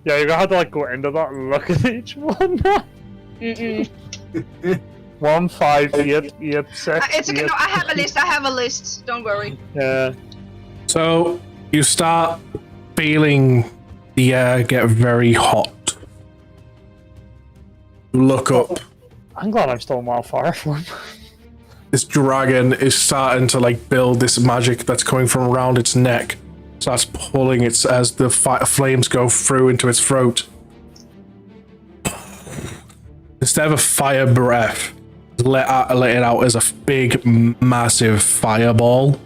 Yeah, you're gonna have to like go into that and look at each one. 1, 5, 8, 8, 6. It's okay, 8. no, I have a list, don't worry. Yeah. So you start feeling the air get very hot. Look up. I'm glad I'm still in wildfire form. This dragon is starting to like build this magic that's coming from around its neck. Starts pulling it as the flames go through into its throat. Instead of a fire breath, let it out as a big, massive fireball.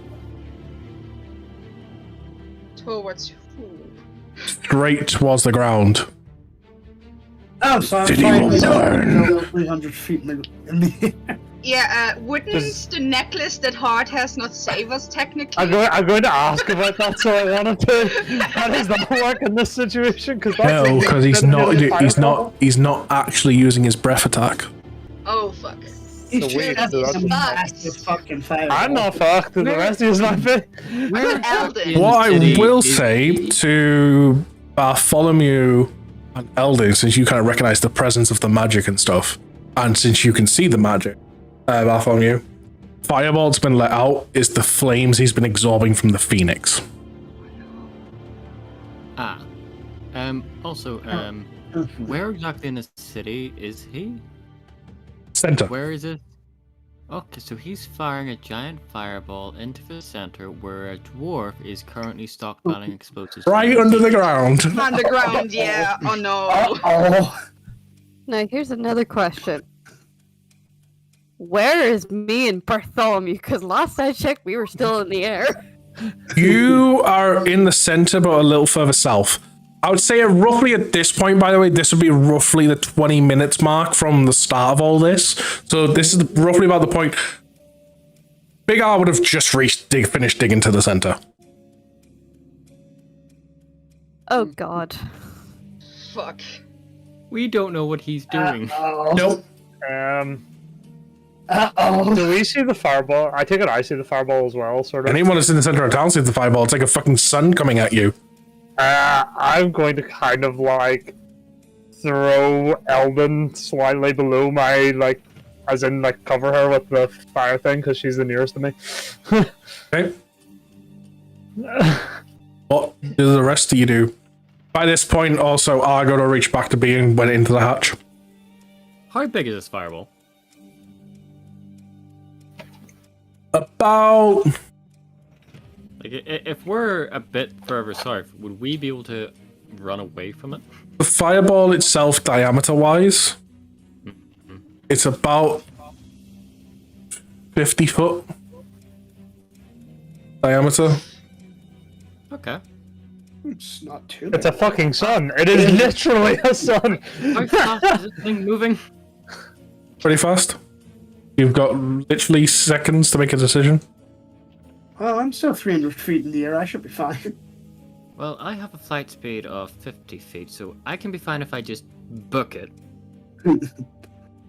Towards who? Straight towards the ground. Oh, so I'm Did he finally learn? 300 feet in the air. Yeah, wouldn't the necklace that Hart has not save us technically? I'm going to ask about that, so I wanted to. How does that work in this situation? No, because he's not actually using his breath attack. Oh fuck. He's So just weird, got so this that's- massive fucking fire. I'm not fucked, and the rest of you not be. Where Eldon. What I City will is say he? to Bartholomew and Eldon, since you kind of recognize the presence of the magic and stuff, and since you can see the magic, Bartholomew, Fireball that's been let out is the flames he's been absorbing from the Phoenix. Ah. Also, where exactly in the city is he? Center. Where is it? Okay, so he's firing a giant fireball into the center where a dwarf is currently stockpiling explosives. Right under the ground. Underground, yeah. Oh no. Oh, Now, here's another question. Where is me and Bartholomew? Because last I checked, we were still in the air. You are in the center, but a little further south. I would say roughly at this point, by the way, this would be roughly the 20 minutes mark from the start of all this. So this is roughly about the point. Big R would have just finished digging to the center. Oh, God. Fuck. We don't know what he's doing. Nope. Do we see the fireball? I take it I see the fireball as well, sort of. Anyone that's in the center of town sees the fireball. It's like a fucking sun coming at you. I'm going to kind of like throw Eldon slightly below my as in cover her with the fire thing because she's the nearest to me. Okay. What do the rest of you do? By this point, also, Argo reached back to B and went into the hatch. How big is this fireball? About... Like, if we're a bit further south, would we be able to run away from it? The fireball itself, diameter-wise, it's about 50 foot diameter. Okay. it's not too It's bad. a fucking sun. It is literally a sun. How fast is this thing moving? Pretty fast. You've got literally seconds to make a decision. Well, I'm still 300 feet in the air. I should be fine. Well, I have a flight speed of 50 feet, so I can be fine if I just book it.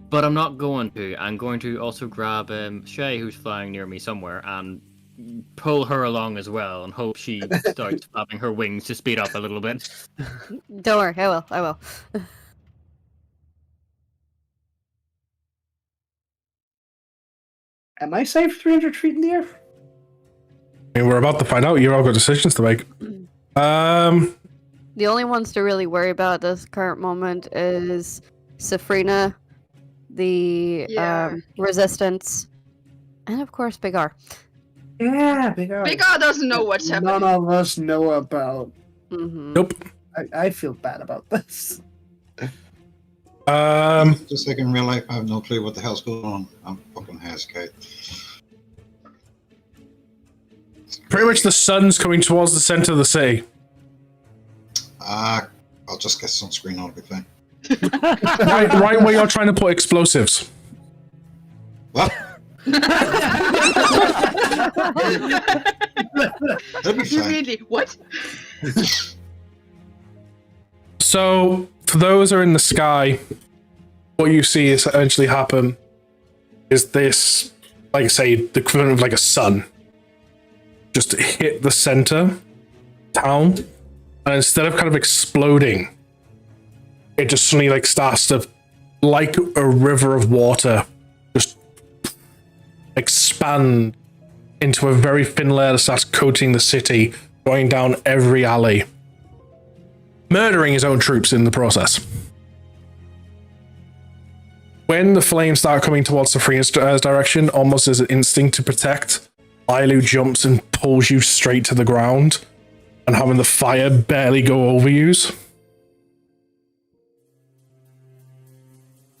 But I'm not going to. I'm going to also grab Shay, who's flying near me somewhere, and pull her along as well, and hope she starts flapping her wings to speed up a little bit. Don't worry, I will. Am I safe 300 feet in the air? I mean, we're about to find out. You've all got decisions to make. The only ones to really worry about at this current moment is Safrina, the Resistance, and of course Big R. Yeah, Big R. Big R doesn't know what's happening. None of us know about. Mm-hmm. Nope. I feel bad about this. Just like in real life, I have no clue what the hell's going on. I'm fucking hesitate. Pretty much the sun's coming towards the center of the city. I'll just get sunscreen on, be fine. right where you're trying to put explosives. What? That'd be fine. Really? What? So, for those who are in the sky, what you see essentially happen is this, like I say, the equivalent of like a sun, just hit the center town, and instead of kind of exploding, it just suddenly like starts to, like a river of water, just expand into a very thin layer that starts coating the city, going down every alley, murdering his own troops in the process. When the flames start coming towards Safrina's direction, almost as an instinct to protect, Ailu jumps and pulls you straight to the ground, and having the fire barely go over you. Just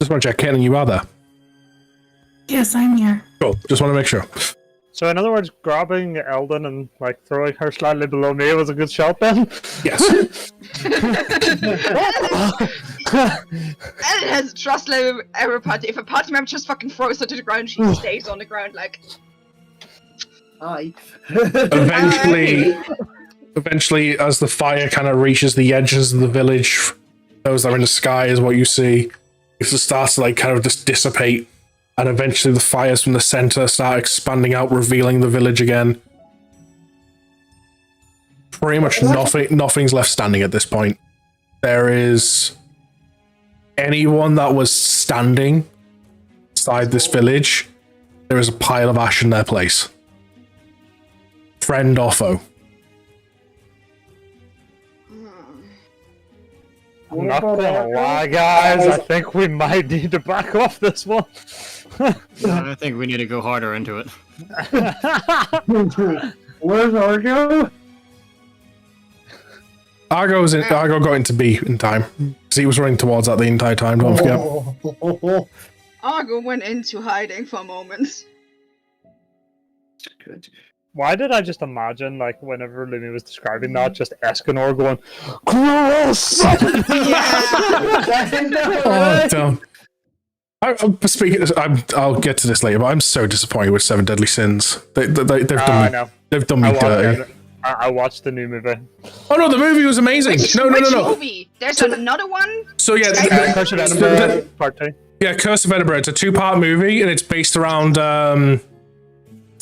want to check, Caitlin, you are there? Yes, I'm here. Cool, just want to make sure. So in other words, grabbing Eldon and throwing her slightly below me was a good shot then? Yes. And it has a trust level with every party. If a party member just fucking throws her to the ground, she stays on the ground like. Hi. Eventually, as the fire kind of reaches the edges of the village, those that are in the sky is what you see. It starts to like kind of just dissipate, and eventually the fires from the center start expanding out, revealing the village again. Pretty much nothing's left standing at this point. There is anyone that was standing inside this village, there is a pile of ash in their place. Friend or foe. I'm not gonna lie, guys. I think we might need to back off this one. I think we need to go harder into it. Where's Argo? Argo got into B in time. Because he was running towards that the entire time, don't forget. Argo went into hiding for a moment. Good. Why did I just imagine, like, whenever Lumi was describing that, just Escanor going, gross! Oh, damn. I'll get to this later, but I'm so disappointed with Seven Deadly Sins. They've done me dirty. I watched the new movie. Oh no, the movie was amazing. Which movie? There's another one? So yeah, Curse of Edinburgh, Part 2. Yeah, Curse of Edinburgh. It's a 2-part movie, and it's based around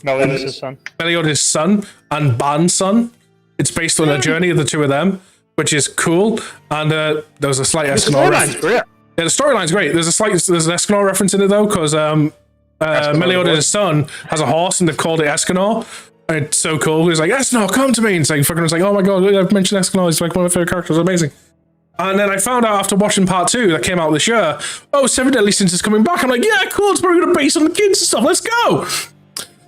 Meliodas' son and Ban's son. It's based on a journey of the two of them, which is cool. And there was a slight Escanor reference. Yeah, the storyline's great. There's an Escanor reference in it though, because Meliodas' son has a horse, and they've called it Escanor. And it's so cool. He's like, Escanor, come to me. And it's like, fucking was like, oh my god, I've mentioned Escanor. He's like one of my favorite characters. Amazing. And then I found out after watching part 2 that came out this year, oh, Seven Deadly Sins is coming back. I'm like, yeah, cool. It's probably going to base on the kids and stuff. Let's go.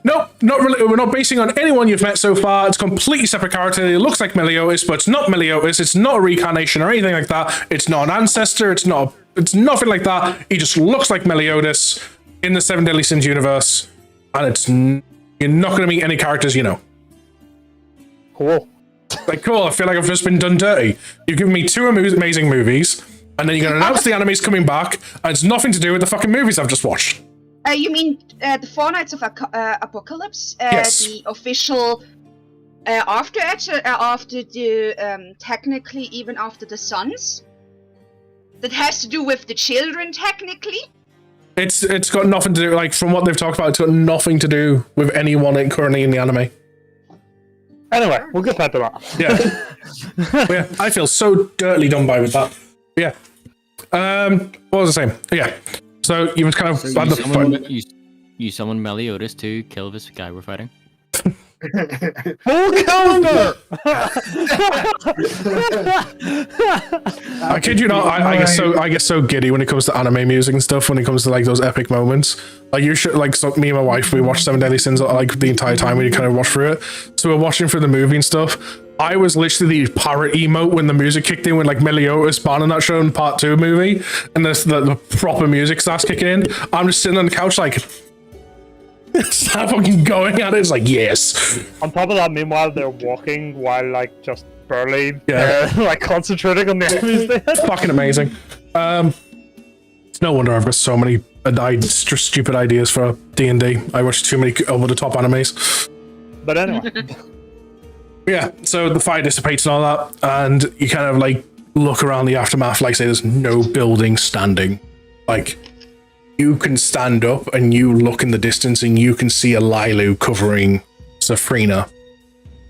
Nope, not really. We're not basing on anyone you've met so far. It's a completely separate character. It looks like Meliodas, but it's not Meliodas. It's not a reincarnation or anything like that. It's not an ancestor. It's nothing like that. He just looks like Meliodas in the Seven Deadly Sins universe. And you're not going to meet any characters you know. Cool. Like, cool, I feel like I've just been done dirty. You've given me 2 amazing movies, and then you're going to announce the anime's coming back, and it's nothing to do with the fucking movies I've just watched. You mean the 4 Nights of Apocalypse? Yes. The official after the technically even after the Sons? That has to do with the children, technically? It's got nothing to do, like, from what they've talked about, it's got nothing to do with anyone currently in the anime. Anyway, we'll get back to that. Yeah. Yeah, I feel so dirtily done by with that. Yeah. What was I saying? Yeah. So you was kind of... You summoned Meliodas to kill this guy we're fighting? Full counter! I kid you not, I get so giddy when it comes to anime music and stuff, when it comes to like those epic moments. Like you should, like, so me and my wife, we watched Seven Deadly Sins like the entire time. We kind of watched through it. So we're watching through the movie and stuff. I was literally the pirate emote when the music kicked in, when like Meliodas Ban on that show in part 2 movie, and the proper music starts kicking in. I'm just sitting on the couch like, start fucking going at it. It's like, yes. On top of that, meanwhile, they're walking while like just barely like concentrating on the enemies. It's fucking amazing. It's no wonder I've got so many stupid ideas for D&D. I watch too many over-the-top animes. But anyway. Yeah, so the fire dissipates and all that, and you kind of like look around the aftermath, like say there's no building standing. Like, you can stand up and you look in the distance and you can see a Lilu covering Safrina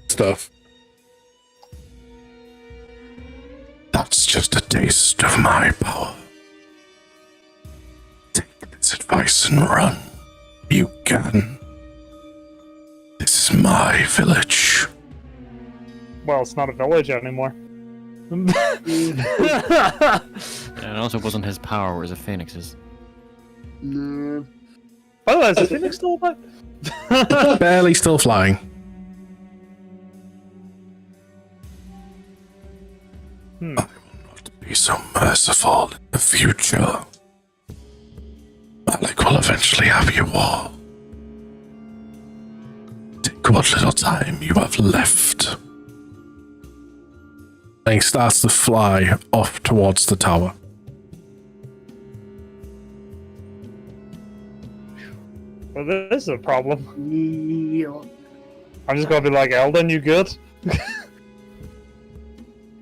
stuff. That's just a taste of my power. Take this advice and run. You can. This is my village. Well, it's not a village anymore. And it also wasn't his power, whereas a phoenix's. No. By the way, is the phoenix still alive? Barely still flying. I will not be so merciful in the future. Malik will eventually have you all. Take what little time you have left. And he starts to fly off towards the tower. Well, this is a problem. Yeah. I'm just gonna be like, Eldon, you good?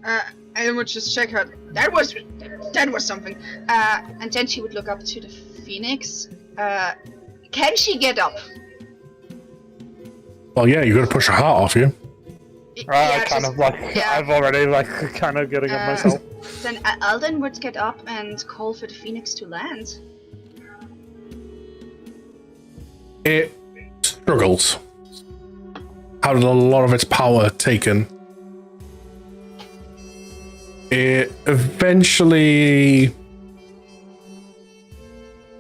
I would just check her. That was something. And then she would look up to the Phoenix. Can she get up? Well, yeah, you gotta push her heart off you. I've already kind of getting up myself. Then Alden would get up and call for the Phoenix to land. It struggles. Had a lot of its power taken. It eventually...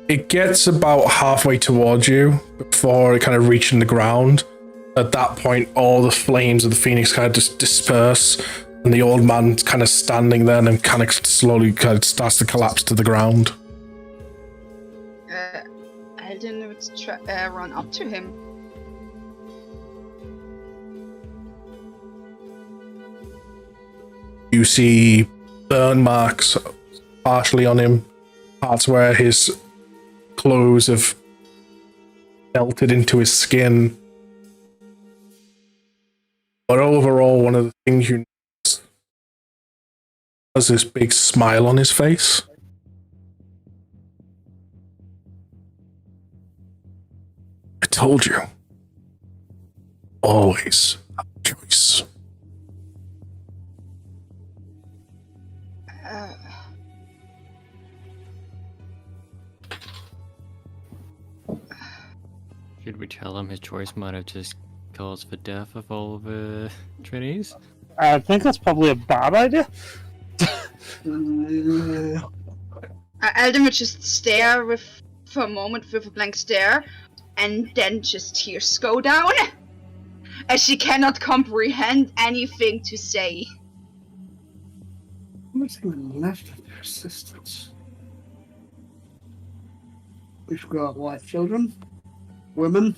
It gets about halfway towards you before it kind of reaching the ground. At that point, all the flames of the Phoenix kind of just disperse, and the old man's kind of standing there and kind of slowly kind of starts to collapse to the ground. Alden would run up to him. You see burn marks partially on him, parts where his clothes have melted into his skin. But overall, one of the things you notice was this big smile on his face. I told you. Always have a choice. Should we tell him his choice might have just caused the death of all the trainees? I think that's probably a bad idea. Alden would just stare for a moment with a blank stare, and then just tears go down, as she cannot comprehend anything to say. What's even left of the Resistance? We've got what, children? Women?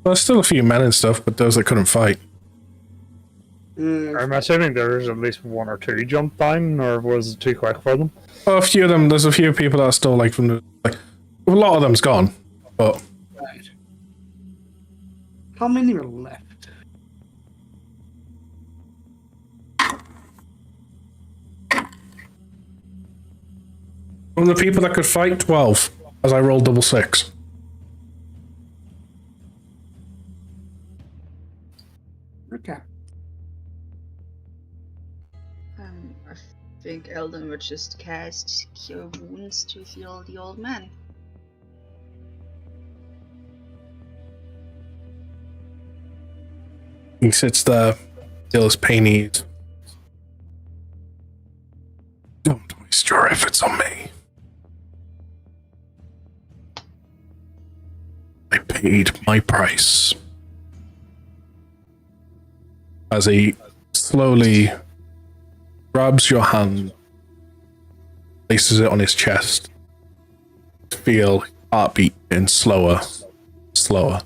There's still a few men and stuff, but those that couldn't fight. I'm assuming there's at least one or two jumped down, or was it too quick for them? Well, a few of them, there's a few people that are still from the... a lot of them's gone, but... Right. How many are left? From the people that could fight, 12, as I rolled double 6. Okay. I think Eldon would just cast Cure Wounds to heal the old man. He sits there, still his pain ease. Don't waste your efforts on me. I paid my price. As he slowly grabs your hand, places it on his chest, feel heartbeat getting slower, slower.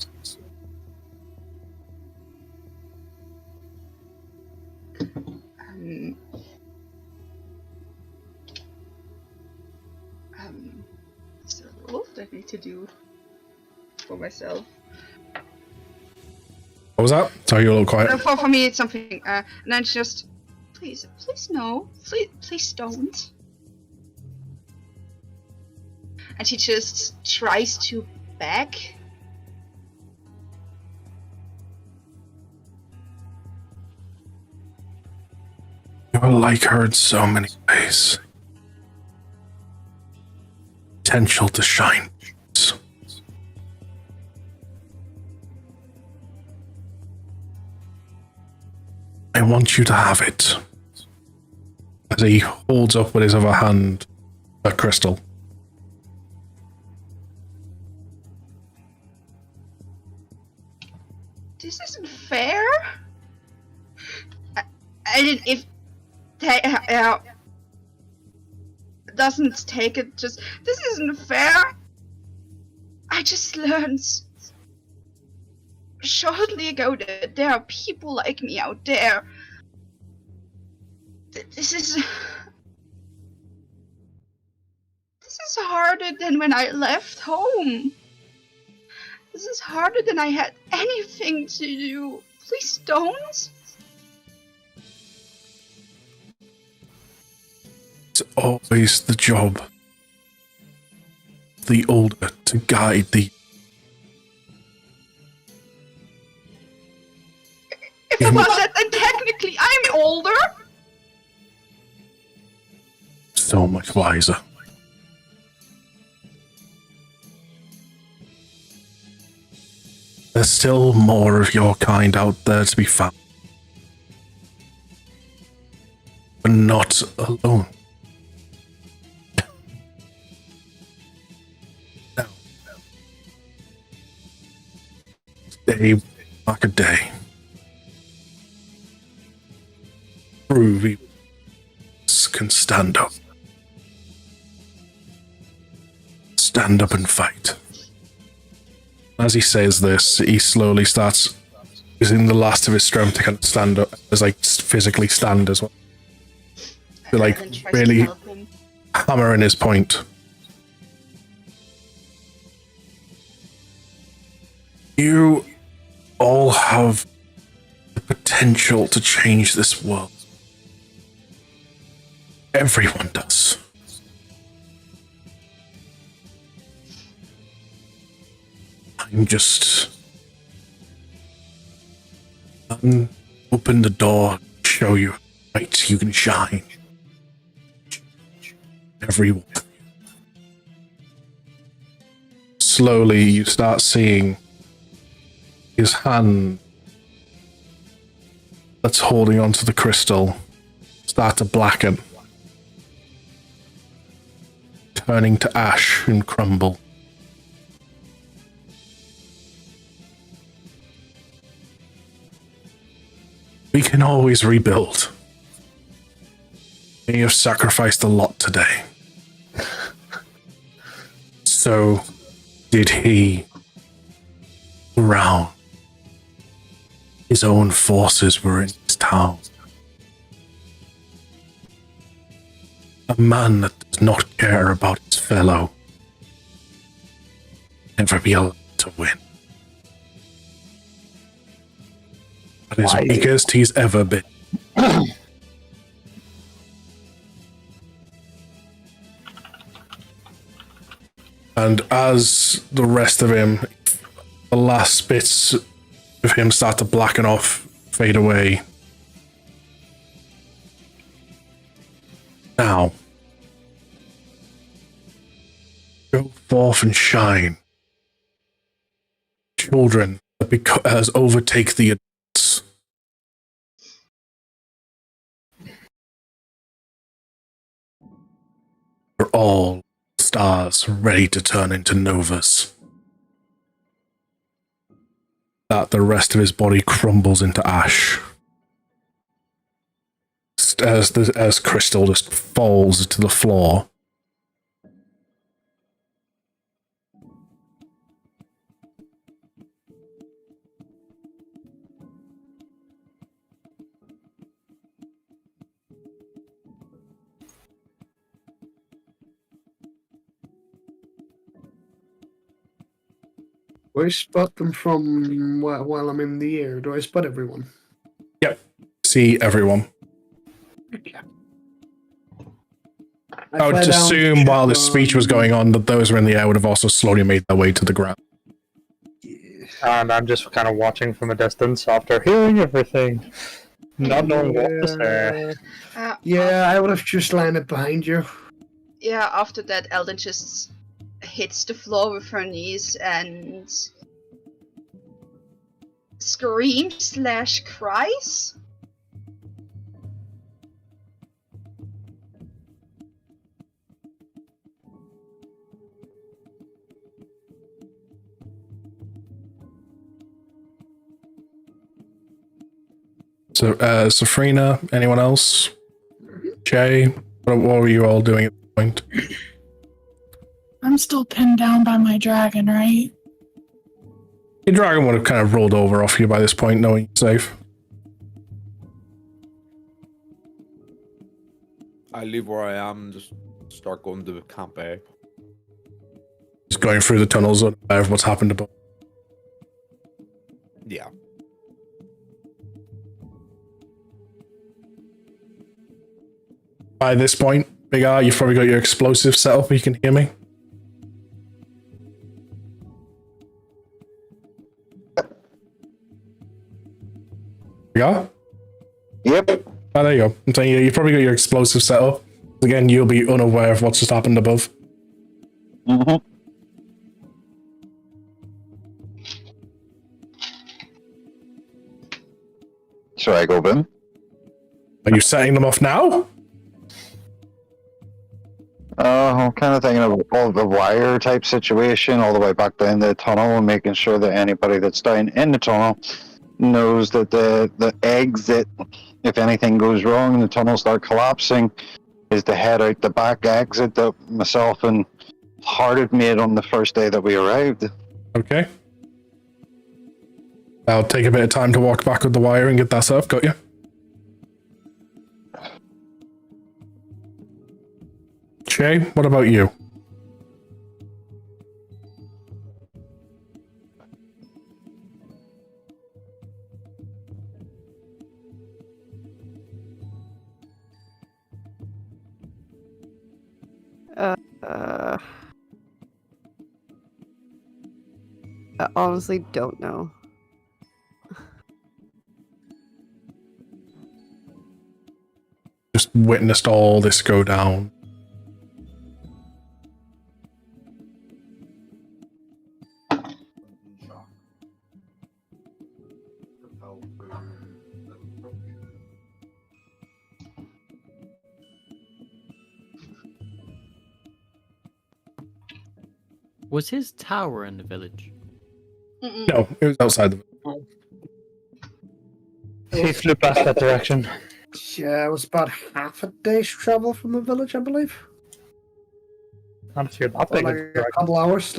So what I need to do for myself. What was that? Sorry, you're a little quiet. For me, it's something. And then just, please no, please don't. And she just tries to beg. You are like her in so many ways. Potential to shine. I want you to have it. As he holds up with his other hand a crystal. This isn't fair. I didn't. If doesn't take it, just this isn't fair. I just learned shortly ago that there are people like me out there This is harder than when I left home. This is harder than I had anything to do. Please don't. It's always the job. The older to guide the... If it wasn't, then technically I'm older. So much wiser. There's still more of your kind out there to be found. But not alone. No. Day like a day. Prove he can stand up. Stand up and fight. As he says this, he slowly starts using the last of his strength to kind of stand up, as like physically stand as well. To like really hammer in his point. You all have the potential to change this world. Everyone does. I'm just open the door, show you how bright you can shine. Everyone. Slowly, you start seeing his hand that's holding onto the crystal start to blacken, turning to ash and crumble. We can always rebuild. You have sacrificed a lot today. So did he. Around. His own forces were in his town. A man that does not care about his fellow. Never be allowed to win. That is the weakest he's ever been. And as the rest of him, the last bits of him start to blacken off, fade away. Now, go forth and shine. Children, as overtake the adults. We're all stars ready to turn into novas. That the rest of his body crumbles into ash. As crystal just falls to the floor. Do I spot them from while I'm in the air? Do I spot everyone? Yep. See everyone. I would assume while this speech was going on that those who are in the air would have also slowly made their way to the ground. And I'm just kind of watching from a distance after hearing everything, not knowing what to say. Yeah, I would have just landed behind you. Yeah, after that, Eldon just hits the floor with her knees and screams/cries. So, Safrina, anyone else? Jay, what were you all doing at the point? I'm still pinned down by my dragon, right? Your dragon would have kind of rolled over off you by this point, knowing you're safe. I leave where I am and just start going to Camp A. Just going through the tunnels, unaware of what's happened above. Yeah. By this point, Big R, you've probably got your explosive set up. You can hear me. Big R? Yep. Oh, there you go. I'm saying you've probably got your explosive set up. Again, you'll be unaware of what's just happened above. Mm-hmm. Should I go in? Are you setting them off now? I'm kind of thinking of all the wire type situation all the way back down the tunnel and making sure that anybody that's down in the tunnel knows that the exit, if anything goes wrong and the tunnel start collapsing, is to head out the back exit that myself and Hart had made on the first day that we arrived. Okay. I'll take a bit of time to walk back with the wire and get that set up. Got you? Shay, what about you? I honestly don't know. Just witnessed all this go down. Was his tower in the village? No, it was outside the village. He flew past that direction. Yeah, it was about half a day's travel from the village, I believe. Not if you're that big. Like a couple hours.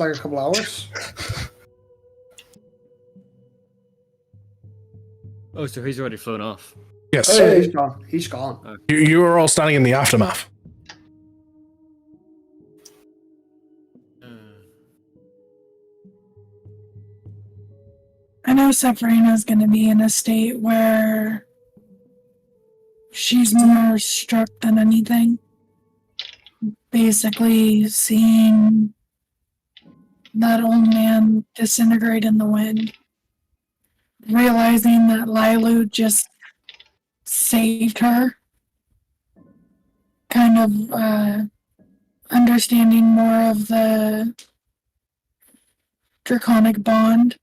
Oh, so he's already flown off. Yes. Oh, yeah, he's gone. He's gone. You were all standing in the aftermath. I know Sabrina's going to be in a state where she's more struck than anything. Basically, seeing that old man disintegrate in the wind. Realizing that Lilu just saved her. Kind of understanding more of the draconic bond.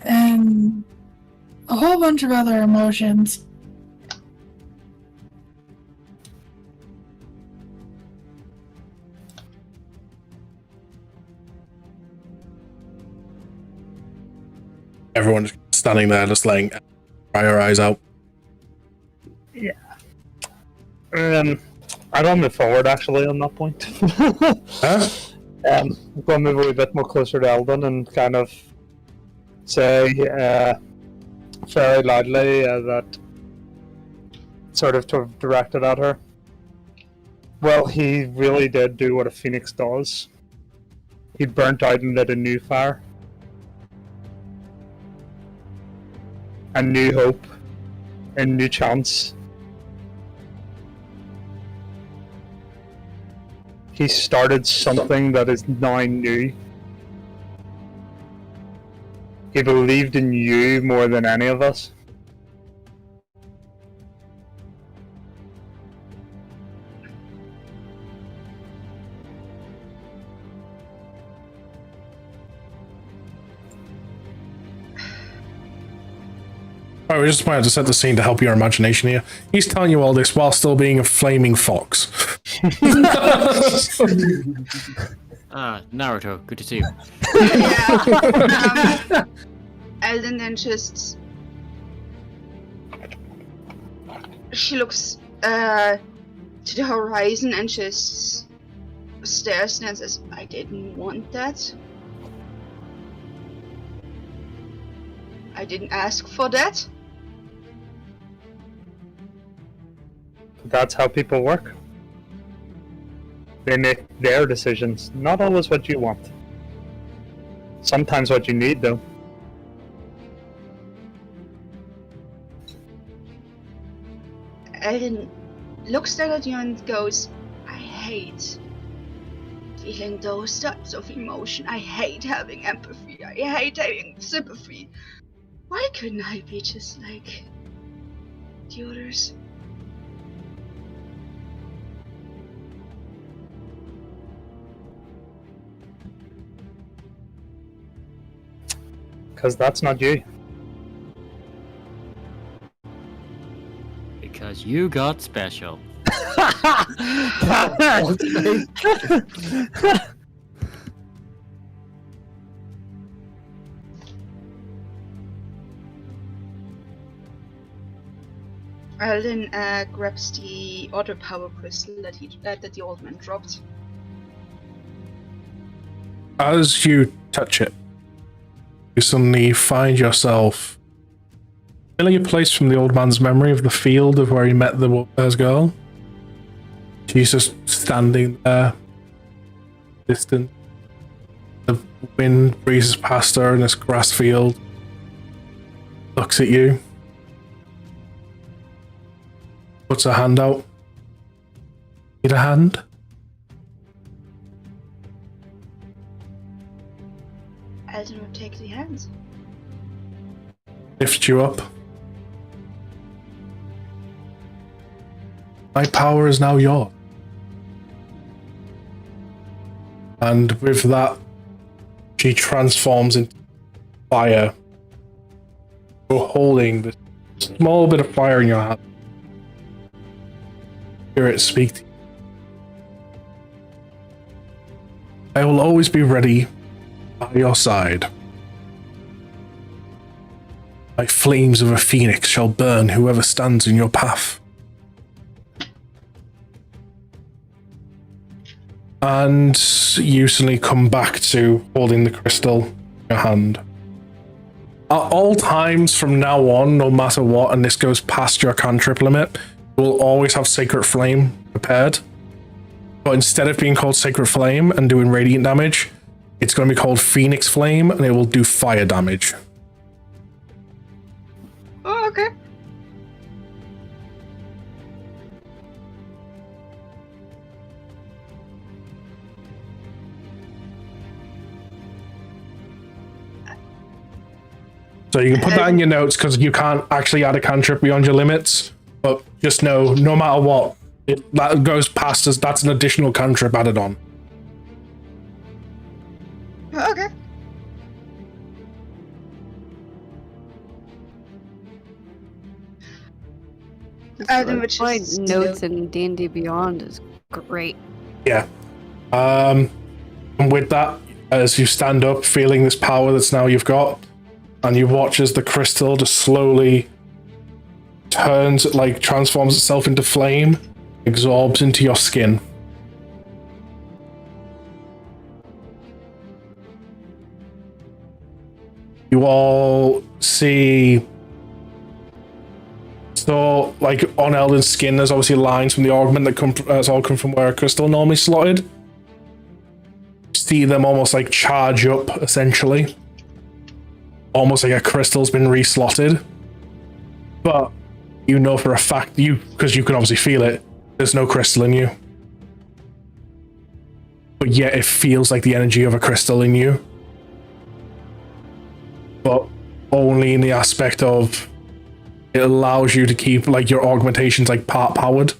And a whole bunch of other emotions. Everyone's standing there just laying your eyes out. Yeah. I don't move forward actually on that point. Huh? I'm going to move a wee bit more closer to Eldon and kind of say very loudly that sort of directed at her. Well, he really did do what a phoenix does. He burnt out and lit a new fire. A new hope. A new chance. He started something that is now new. He believed in you more than any of us. Alright, we just wanted to set the scene to help your imagination here. He's telling you all this while still being a flaming fox. Naruto, good to see you. Yeah. Elden then just... She looks to the horizon and just stares and says, I didn't want that. I didn't ask for that. That's how people work. They make their decisions, not always what you want. Sometimes what you need, though. Elden looks down at you and goes, I hate feeling those types of emotion. I hate having empathy. I hate having sympathy. Why couldn't I be just like the others? Because that's not you. Because you got special. Elden grabs the other power crystal that the old man dropped. As you touch it, you suddenly find yourself familiar place from the old man's memory of the field of where he met the girl. She's just standing there, distant. The wind breezes past her in this grass field. Looks at you. Puts her hand out. Need a hand? Elden would take the hand. Lift you up. My power is now yours. And with that, she transforms into fire. You're holding this small bit of fire in your hand. Hear it speak to you. I will always be ready by your side. Like flames of a phoenix shall burn whoever stands in your path. And you suddenly come back to holding the crystal in your hand. At all times from now on, no matter what, and this goes past your cantrip limit, you will always have Sacred Flame prepared. But instead of being called Sacred Flame and doing radiant damage, it's going to be called Phoenix Flame, and it will do fire damage. Oh, okay. So you can put that in your notes because you can't actually add a cantrip beyond your limits. But just know, no matter what, that goes past us. That's an additional cantrip added on. Okay. Find notes in D&D Beyond is great. Yeah. And with that, as you stand up, feeling this power that's now you've got, and you watch as the crystal just slowly transforms itself into flame, absorbs into your skin. You all see, so like on Elden's skin, there's obviously lines from the augment that come from where a crystal normally slotted. See them almost like charge up, essentially. Almost like a crystal's been reslotted. But you know for a fact, because you can obviously feel it, there's no crystal in you. But yet it feels like the energy of a crystal in you. But only in the aspect of it allows you to keep like your augmentations like part powered.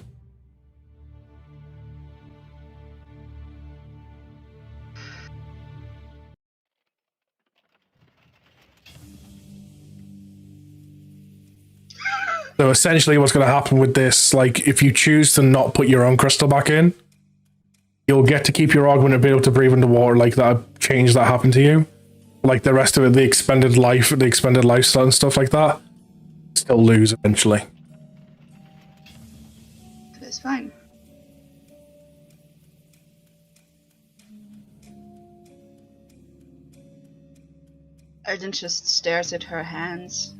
So essentially what's going to happen with this, like if you choose to not put your own crystal back in, you'll get to keep your augment and be able to breathe underwater, like that change that happened to you. Like the rest of it, the expended lifestyle and stuff like that, still lose eventually. That's fine. Elden just stares at her hands.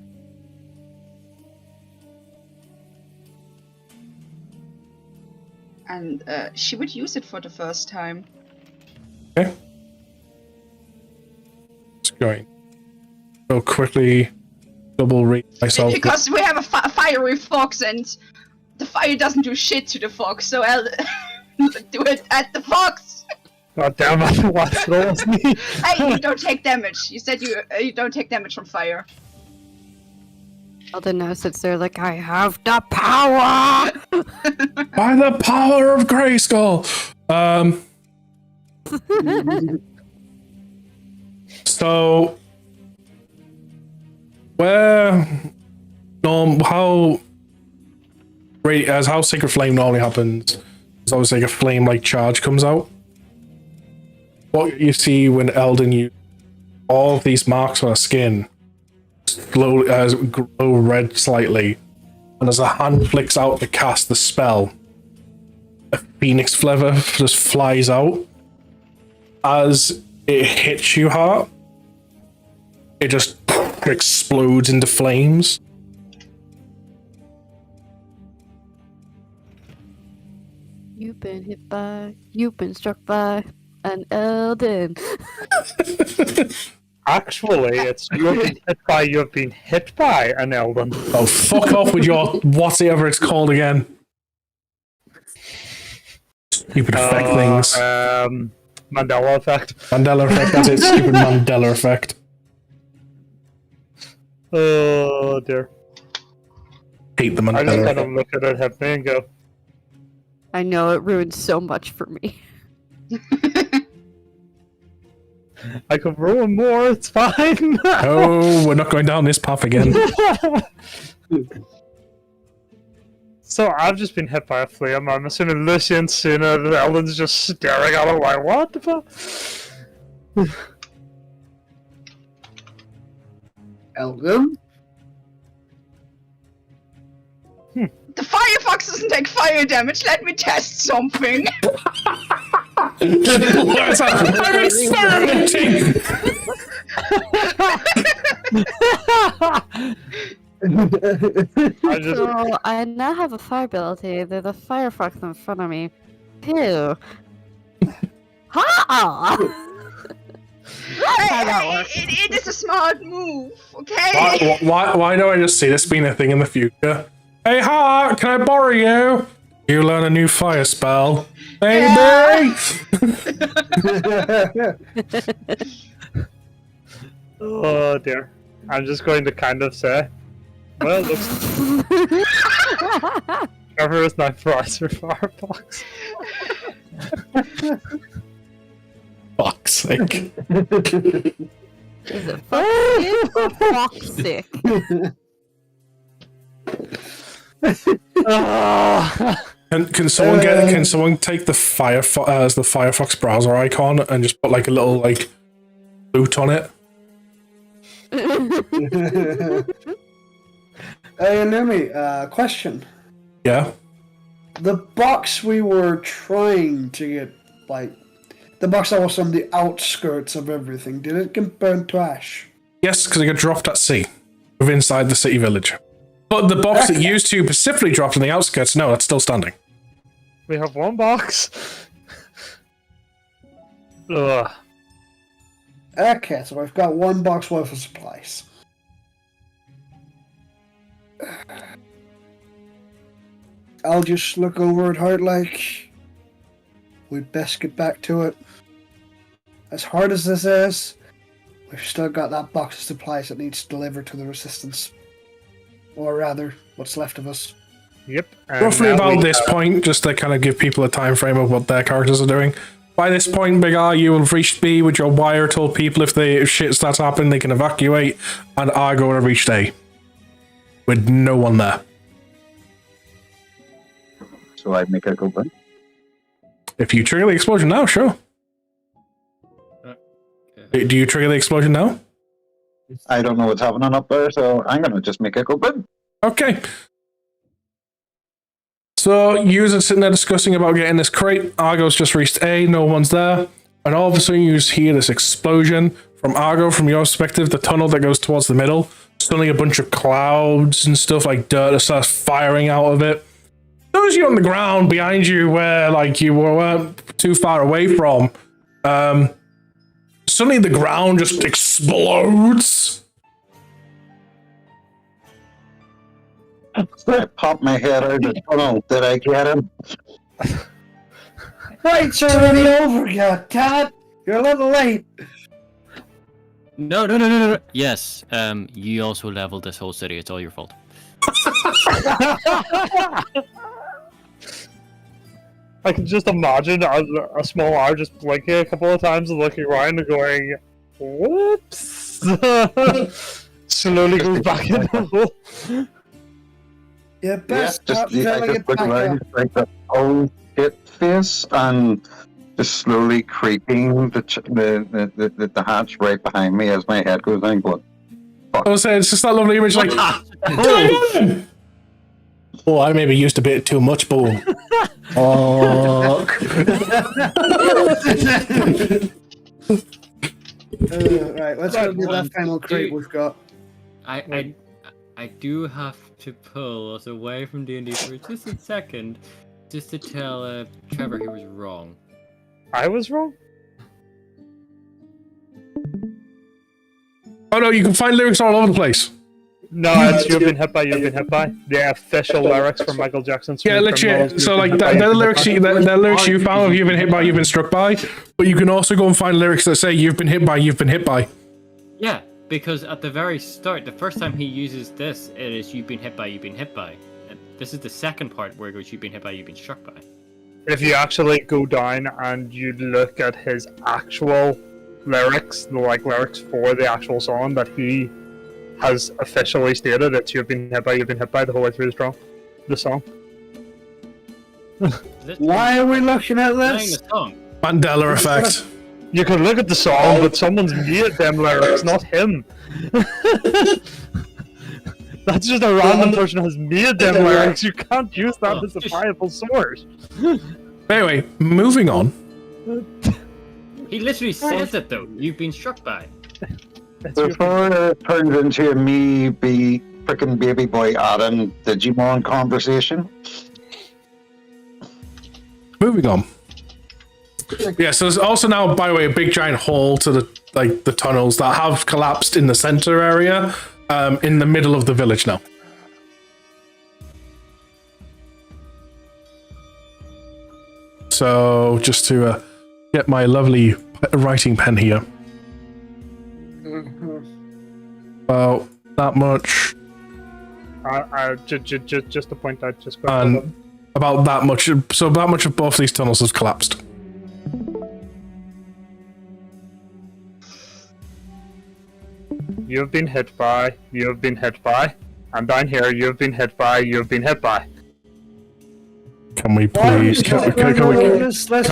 and she would use it for the first time. Okay. Just going. So quickly double read myself. Because we have a fiery fox, and the fire doesn't do shit to the fox, so I'll do it at the fox. God damn it! What throws me? Hey, you don't take damage. You said you don't take damage from fire. Alden now sits there like, I have the power! By the power of Grayskull! So... how Sacred Flame normally happens is obviously like a flame-like charge comes out. What you see when Eldon uses all of these marks on her skin slowly glow red slightly, and as a hand flicks out to cast the spell, a phoenix feather just flies out. As it hits you hard, it just explodes into flames. You've been struck by an Eldon. Actually, it's you've been hit by an Eldon. Oh, fuck off with your whatever it's called again. Stupid effect things. Mandela effect. Mandela effect, that's it. Stupid Mandela effect. Oh dear. Hate the I Mandela just kind effect. of look at it, hit me, and go. I know, it ruined so much for me. I could ruin more, it's fine. Oh, we're not going down this path again. So I've just been hit by a flame. I'm assuming Lucian's seen it, and Eldon's just staring at it like, what the fuck? Eldon? The firefox doesn't take fire damage. Let me test something. What's that? I'm experimenting! So I now have a fire ability. There's a firefox in front of me. Ew. Ha! It is a smart move, okay? Why do I just see this being a thing in the future? Hey, Ha! Can I borrow you? You learn a new fire spell. Baby! Yeah. Oh dear. I'm just going to kind of say, well, looks. Trevor is my prize or Firefox. Fuck's sake. Is it fuck or fuck sick? Can someone take the Firefox browser icon and just put like a little like boot on it? Hey, Lumi, question. Yeah. The box we were trying to get, like, the box that was on the outskirts of everything, did it get burnt to ash? Yes, because it got dropped at sea, within inside the city village. But the box that used to specifically dropped on the outskirts, no, that's still standing. We have one box. Ugh. Okay, so I've got one box worth of supplies. I'll just look over at Heart like we'd best get back to it. As hard as this is, we've still got that box of supplies that needs delivered to the Resistance. Or rather, what's left of us. Yep. Roughly about this point, just to kind of give people a time frame of what their characters are doing. By this point, Big R, you will have reached B with your wire, told people if shit starts happening, they can evacuate, and Argo will have reached A. With no one there. So I make it go back. If you trigger the explosion now, sure. Do you trigger the explosion now? I don't know what's happening up there, so I'm gonna just make it go boom. Okay. So, users sitting there discussing about getting this crate. Argo's just reached A, no one's there. And all of a sudden you just hear this explosion. From Argo, from your perspective, the tunnel that goes towards the middle. Suddenly a bunch of clouds and stuff like dirt starts firing out of it. Those as you're on the ground behind you, where like you weren't too far away from, suddenly the ground just explodes. I popped my head out of the tunnel. Did I get him? Fight's already over, goddammit! You're a little late. No. Yes, you also leveled this whole city. It's all your fault. I can just imagine a small R just blinking a couple of times and looking around and going, whoops! Slowly goes back in the hole. Yeah, best just stop I filling just it look back around up. like the old shit face and just slowly creaking the hatch right behind me as my head goes down. Going, I was saying, it's just that lovely image, like, oh, I maybe used a bit too much, boom. Oh. Right, let's go to that final crate we've got. I do have to pull us away from D&D for just a second, just to tell Trevor he was wrong. I was wrong? Oh no, you can find lyrics all over the place. No, it's You've Been Hit By, You've Been Hit By. The official lyrics from Michael Jackson's Yeah, legit. So like the lyrics you found of You've Been Hit By, You've Been Struck By, but you can also go and find lyrics that say You've Been Hit By, You've Been Hit By. Yeah, because at the very start, the first time he uses this, it is You've Been Hit By, You've Been Hit By. And this is the second part where it goes You've Been Hit By, You've Been Struck By. If you actually go down and you look at his actual lyrics, like lyrics for the actual song that he has officially stated, it's You've Been Hit By the whole way through the song. Why are we looking at this? Mandela effect. You can look at the song, but someone's made them lyrics, not him. That's just a random person has made them lyrics. You can't use that as a viable source. Anyway, moving on. He literally says it though. You've been struck by. before it turns into a me be freaking baby boy Adam Digimon conversation. Moving on. Yeah, so there's also now, by the way, a big giant hole to the tunnels that have collapsed in the center area, in the middle of the village now. So just to get my lovely writing pen here. About that much. Just to point out, just and about that much. So that much of both these tunnels has collapsed. You've been hit by, you've been hit by, and down here you've been hit by, you've been hit by. Can we please, can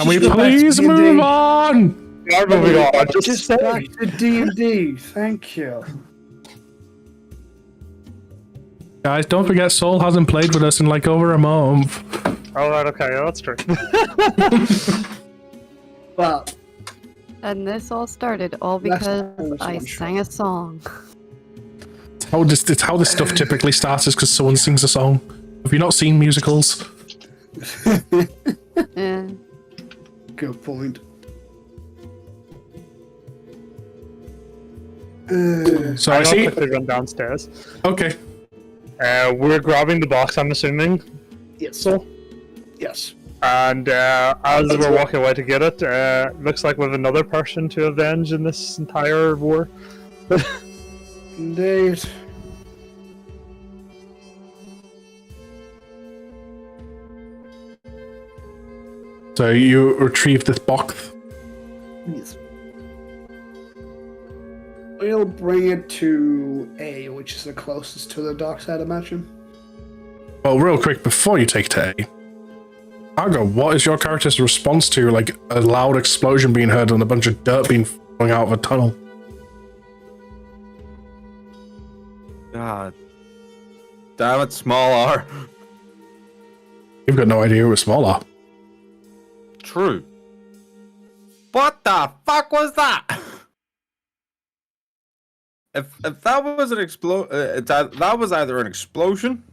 we please move on? We are moving on. Just back to D&D, thank you. Guys, don't forget Soul hasn't played with us in like over a month. Oh, right, okay, yeah, that's true. Well, and this all started all because I sang a song. It's how this stuff typically starts, is because someone sings a song. Have you not seen musicals? Yeah. Good point. So I see. Quickly run downstairs. Okay. We're grabbing the box, I'm assuming. Yes. So. Yes. And as we're walking away to get it, looks like we have another person to avenge in this entire war. Indeed. So you retrieve this box. Yes. We'll bring it to A, which is the closest to the docks, I'd imagine. Well, real quick, before you take it to A, Argo, what is your character's response to like a loud explosion being heard and a bunch of dirt being falling out of a tunnel? God damn it, small R. You've got no idea who was smaller. True. What the fuck was that? If that was an that was either an explosion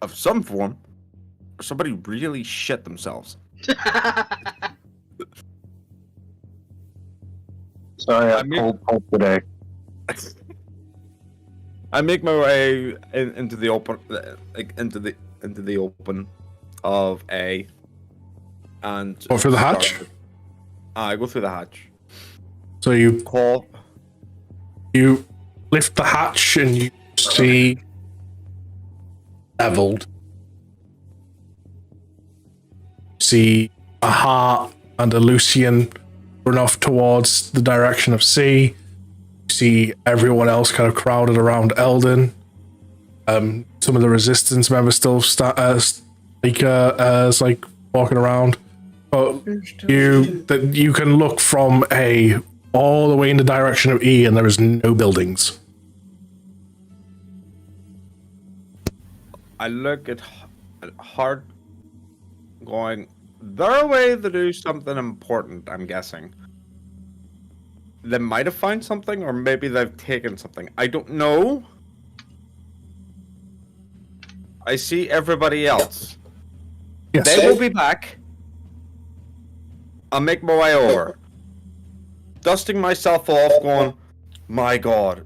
of some form, somebody really shit themselves. Sorry, I cold pulp today. I make my way into the open, into the open of A, and Go through the hatch. I go through the hatch. So you Call. You lift the hatch and you see leveled. See a heart and a Lucian run off towards the direction of C. You see everyone else kind of crowded around Eldon. Some of the resistance members still like walking around. But you can look from A all the way in the direction of E, and there is no buildings. I look at Hart, going, they're away to do something important, I'm guessing. They might have found something, or maybe they've taken something. I don't know. I see everybody else. Yes. They will be back. I'll make my way over. Dusting myself off, going, my god.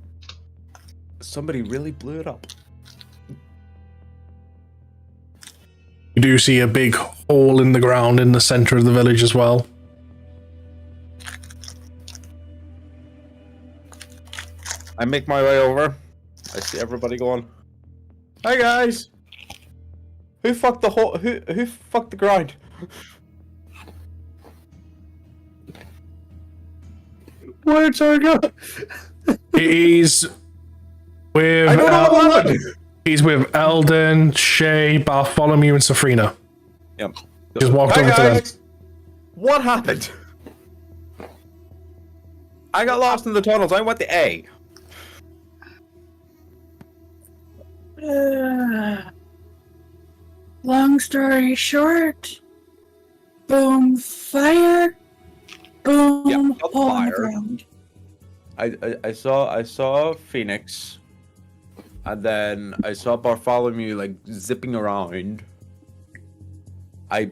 Somebody really blew it up. You do see a big hole in the ground in the center of the village as well. I make my way over. I see everybody going, hi guys. Who fucked the whole, who fucked the grind? Where's our go? He's with I don't know what happened. He's with Eldon, Shay, Bartholomew, and Safrina. Yep. Just walked Hi over to them. guys. What happened? I got lost in the tunnels. I went to A. Long story short, boom, fire, boom, hole in the ground. I saw Phoenix, and then I saw Bartholomew like zipping around. I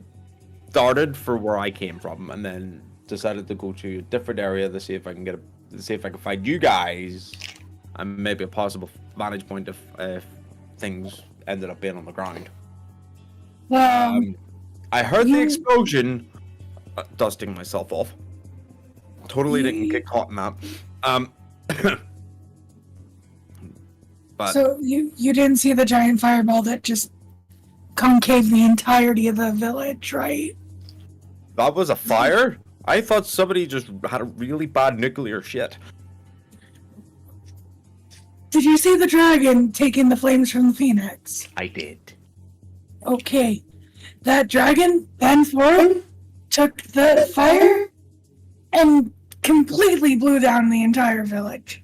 darted for where I came from, and then decided to go to a different area to see if I can find you guys, and maybe a possible vantage point if things ended up being on the ground. I heard the explosion, dusting myself off. Totally didn't get caught in that. But So you didn't see the giant fireball that just concaved the entirety of the village, right? that was a fire? I thought somebody just had a really bad nuclear shit. Did you see the dragon taking the flames from the phoenix? I did. Okay. That dragon, then forward, took the fire and completely blew down the entire village.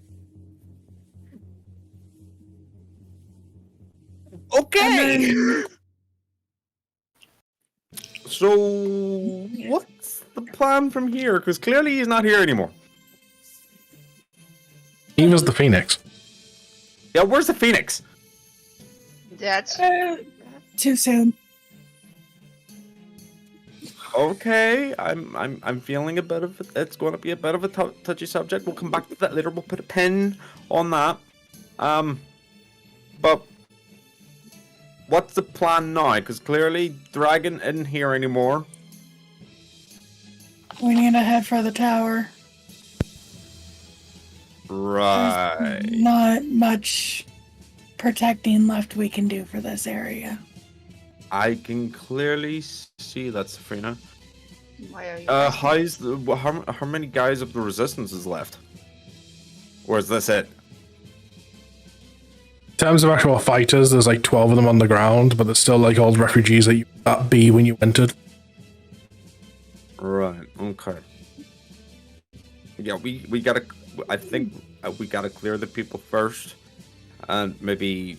Okay. So, what's the plan from here? Because clearly he's not here anymore. He was the Phoenix. Yeah, where's the Phoenix? That's Too soon. Okay, I'm feeling a bit of it's going to be a bit of a touchy subject. We'll come back to that later. We'll put a pin on that. But what's the plan now? Because clearly Dragon isn't here anymore. We need to head for the tower. Right. There's not much protecting left we can do for this area. I can clearly see that, Safrina. why are you? How many guys of the Resistance is left? Or is this it? In terms of actual fighters, there's like 12 of them on the ground, but there's still like old refugees that you at B when you entered. Right. Okay. Yeah, we gotta. I think we gotta clear the people first, and maybe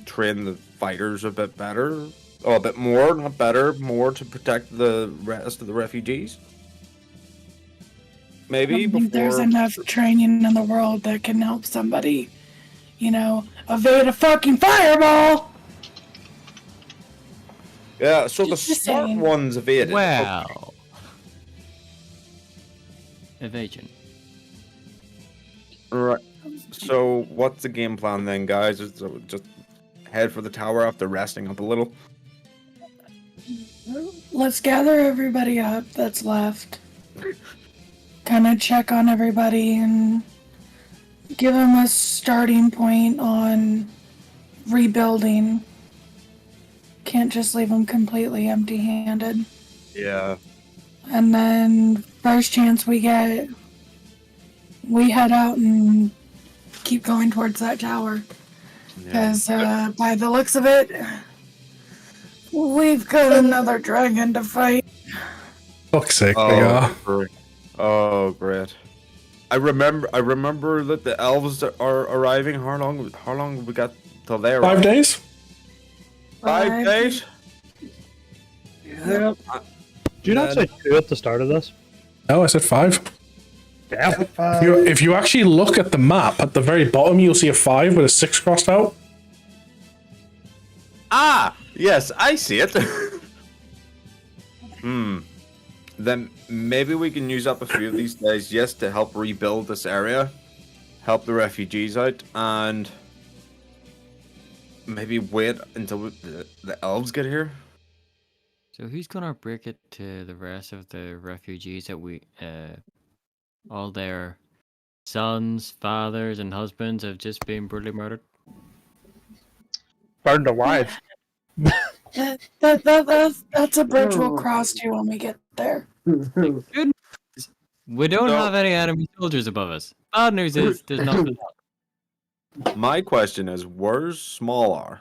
train the fighters a bit better, or a bit more, not better, more to protect the rest of the refugees. Maybe I don't before think there's enough training in the world that can help somebody, evade a fucking fireball. Yeah, so the Just smart saying. ones evaded. Well, evasion. Right. So what's the game plan then, guys? Just head for the tower after resting up a little. Let's gather everybody up that's left. Kind of check on everybody and give them a starting point on rebuilding. Can't just leave them completely empty-handed. Yeah. And then first chance we get, we head out and keep going towards that tower. Because by the looks of it, we've got another dragon to fight. Fuck's sake, they are. Great. Oh, great. I remember that the elves are arriving. How long have we got till they arrive? 5 days? 5 days? Yep. Do you not say 2 at the start of this? No, I said 5. Damn. If you actually look at the map, at the very bottom, you'll see a 5 with a 6 crossed out. Ah! Yes, I see it. Then maybe we can use up a few of these days, yes, to help rebuild this area, help the refugees out, and maybe wait until the elves get here. So who's gonna break it to the rest of the refugees that we, all their sons, fathers, and husbands have just been brutally murdered? Burned alive. That's a bridge we'll cross to when we get there. Good news, we don't have any enemy soldiers above us. Bad news is there's nothing else. My question is, where's Smaller?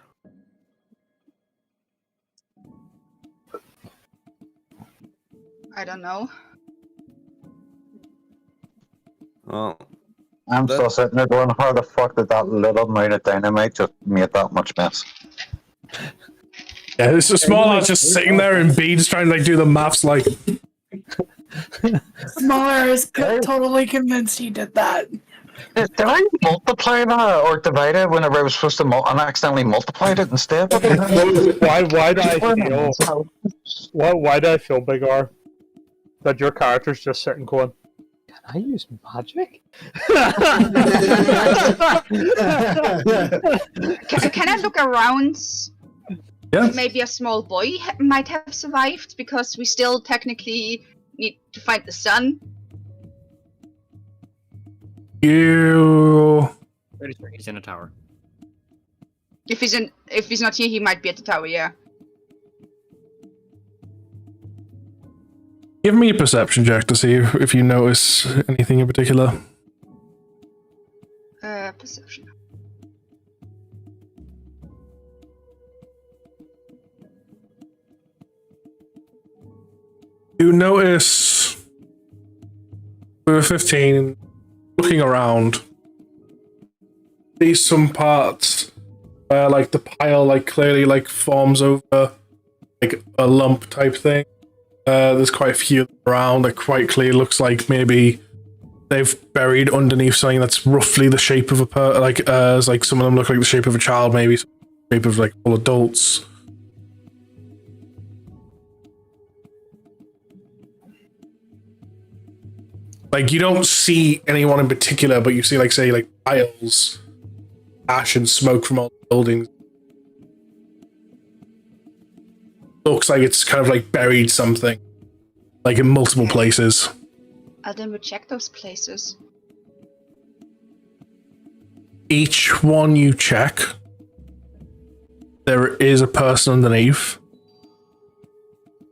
I don't know. Well, I'm still sitting there going, how the fuck did that little amount of dynamite just make that much mess? Yeah, this is Smaller just sitting there in beads trying to do the maths like... Smaller is totally convinced he did that. Did I multiply that or divide it whenever I was supposed to and accidentally multiplied it instead? Why do I feel? Why do I feel, Big R, that your character's just sitting going, "Can I use magic?" Can I look around? Yeah. Maybe a small boy might have survived because we still technically need to find the sun. You... Pretty sure he's in a tower. If he's not here, he might be at the tower. Yeah. Give me a perception check to see if you notice anything in particular. Perception. You notice with a 15, looking around, see some parts where like the pile like clearly like forms over like a lump type thing. There's quite a few around that quite clearly looks like maybe they've buried underneath something that's roughly the shape of a like some of them look like the shape of a child, maybe some shape of like full adults. Like, you don't see anyone in particular, but you see, like, say, like, piles, ash and smoke from all the buildings. Looks like it's kind of, like, buried something. Like, in multiple places. Then we check those places. Each one you check, there is a person underneath.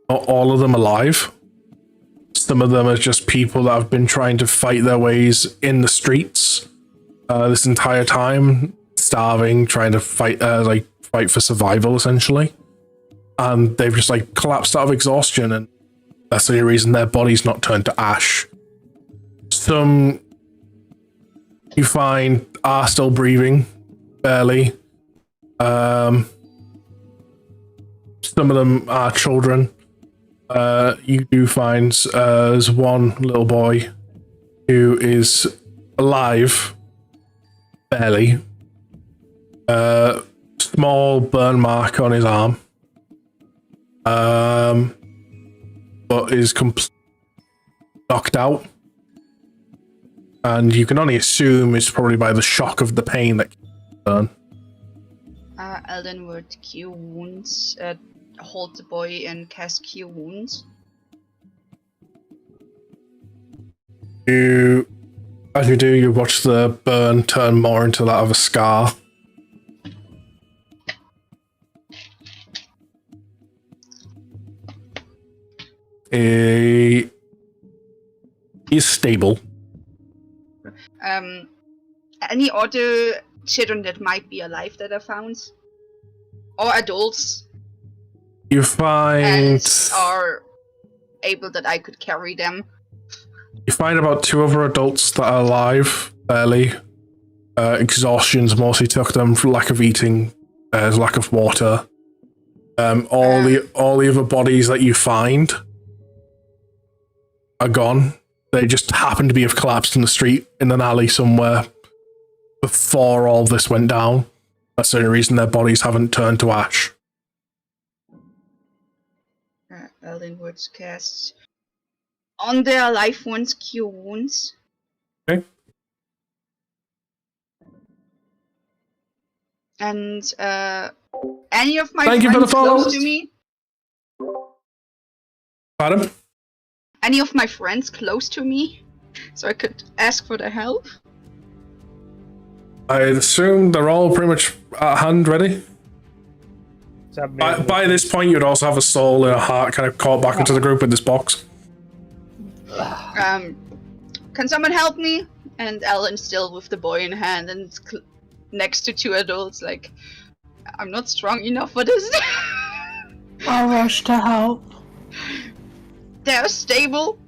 Not all of them alive. Some of them are just people that have been trying to fight their ways in the streets this entire time, starving, trying to fight for survival, essentially. And they've just like collapsed out of exhaustion, and that's the only reason their body's not turned to ash. Some you find are still breathing, barely. Some of them are children. You do find there's one little boy who is alive, barely. Small burn mark on his arm. but is knocked out. And you can only assume it's probably by the shock of the pain that done. Elden would cure wounds, hold the boy and cast cure wounds. As you do, you watch the burn turn more into that of a scar. He's stable. Any other children that might be alive that I found? Or adults? You find... And are able that I could carry them. You find about 2 other adults that are alive, barely. Exhaustion's mostly took them for lack of eating, lack of water. All the other bodies that you find are gone. They just happen to have collapsed in the street in an alley somewhere before all this went down. That's the only reason their bodies haven't turned to ash. Elden Woods casts on their life ones cure wounds. Okay. And any of my Thank you for the friends follow. close to me? Pardon? Any of my friends close to me? So I could ask for their help? I assume they're all pretty much at hand ready. By this point, you'd also have a soul and a heart kind of caught back into the group in this box. Can someone help me? And Ellen's still with the boy in hand and next to 2 adults, like, I'm not strong enough for this. I'll rush to help. They're stable.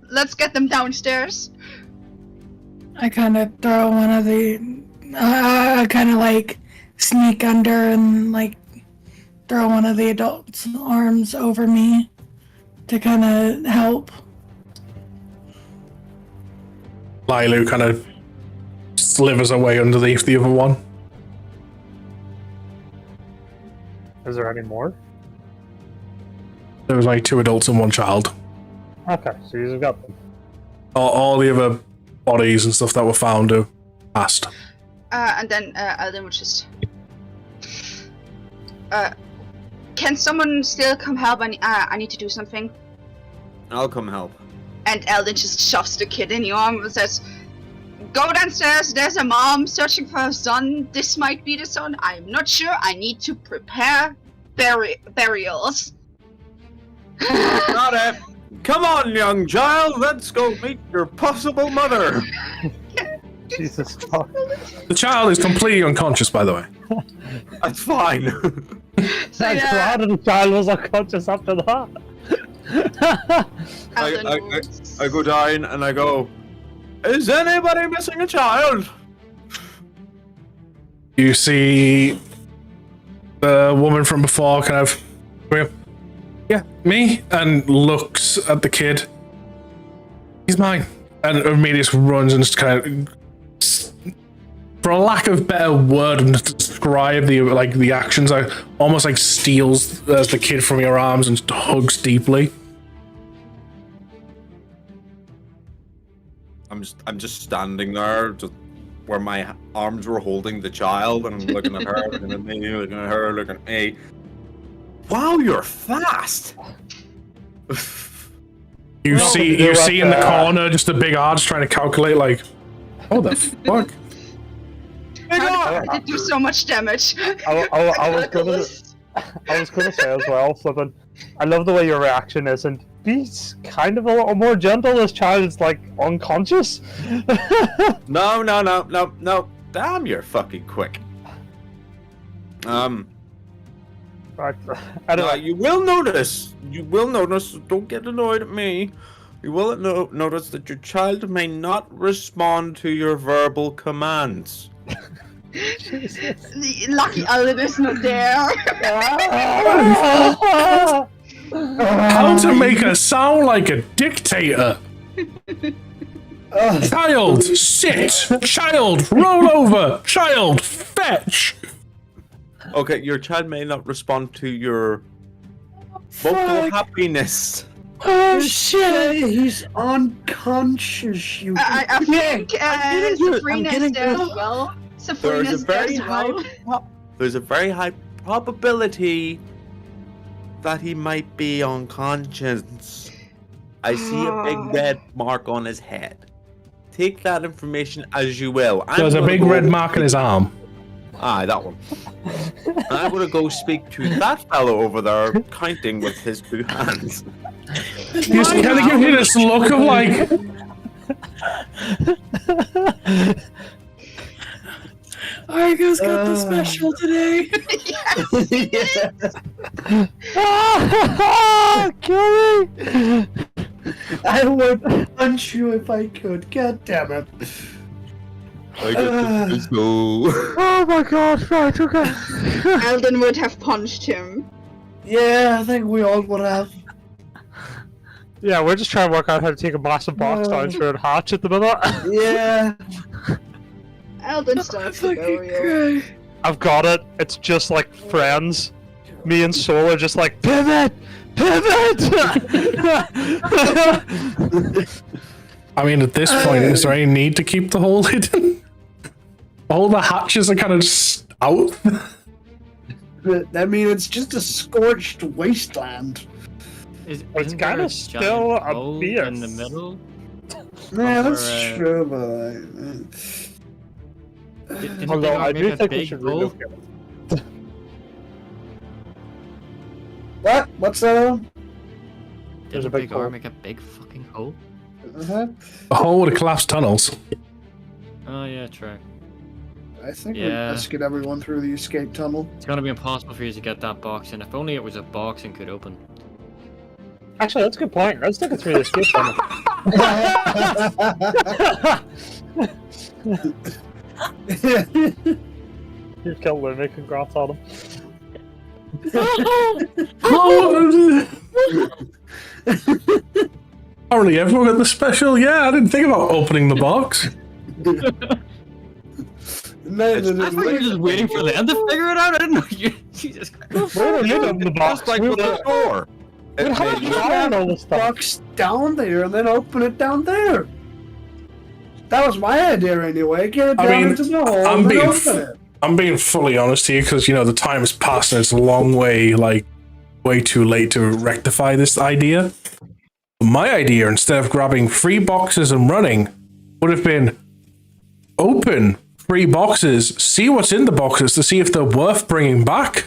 Let's get them downstairs. I kind of throw one of the... I kind of like sneak under and like throw one of the adults' arms over me to kind of help. Lilu kind of slivers away underneath the other one. Is there any more? There was like 2 adults and 1 child. Okay, so you've got them. All the other bodies and stuff that were found are passed. And then Elden would just... can someone still come help? I need to do something. I'll come help. And Elden just shoves the kid in your arm and says, go downstairs, there's a mom searching for her son. This might be the son, I'm not sure. I need to prepare burials. Got it. Come on, young child, let's go meet your possible mother. Jesus fuck. The child is completely unconscious, by the way. That's fine. So, I'm glad the child was unconscious after that. I go down and I go, is anybody missing a child? You see the woman from before kind of, yeah, me, and looks at the kid. He's mine. And immediately runs and just kind of, for a lack of better word to describe the actions, I almost like steals the kid from your arms and hugs deeply. I'm just standing there, just where my arms were holding the child, and I'm looking at her, looking at me, looking at her, looking at me. Wow, you're fast. You see in the corner just a big odds trying to calculate, like, oh the fuck. How did it do so much damage? I was gonna say as well something. I love the way your reaction is, and be kind of a little more gentle. This child's like unconscious. No. Damn, you're fucking quick. Right. Anyway, you will notice. Don't get annoyed at me. You will notice that your child may not respond to your verbal commands. Lucky Elden is not there. How to make her sound like a dictator? Child, sit. Child, roll over. Child, fetch. Okay, your child may not respond to your vocal happiness. Oh shit! He's unconscious, you I think Sabrina's getting there good. as well. There's Sabrina's a there very as well. there's a very high probability that he might be unconscious. I see a big red mark on his head. Take that information as you will. There's a big red mark on his arm. Aye, that one. And I'm gonna go speak to that fellow over there, counting with his two hands. He's kind of giving you this look of like. Argo's got the special today. Kill me! I would punch you if I could. God damn it. I get this go. Oh my god, right, okay. Eldon would have punched him. Yeah, I think we all would have. Yeah, we're just trying to work out how to take a massive box down through a hatch at the minute. Yeah. Eldon starts to go real. I've got it. It's just like Friends. Me and Soul are just like, pivot! Pivot! I mean, at this point, is there any need to keep the hole hidden? All the hatches are kind of just out. I mean, it's just a scorched wasteland. It's kind of still a beer in the middle. Yeah, Over, that's true, but... Although I do think we big should hole. relocate it. What? What's that? There's Did a a big big hole. R make a big fucking hole? Uh-huh. A hole with collapsed tunnels. Oh yeah, true. I think Yeah. let's get everyone through the escape tunnel. It's gonna be impossible for you to get that box in. If only it was a box and could open. Actually, that's a good point. Let's take it through the escape tunnel. You killed Lumi, congrats on him. Apparently everyone got the special. Yeah, I didn't think about opening the box. I thought you were just waiting for them to figure it out. I didn't know you. Jesus Christ. Where did you open the box? Just like with the door. How did you find all this stuff? Box down there and then open it down there. That was my idea anyway. Get it down into the hole and then open it. I'm being fully honest here because, you know, the time has passed and it's a long way, like, way too late to rectify this idea. My idea, instead of grabbing 3 boxes and running, would have been open 3 boxes, see what's in the boxes to see if they're worth bringing back.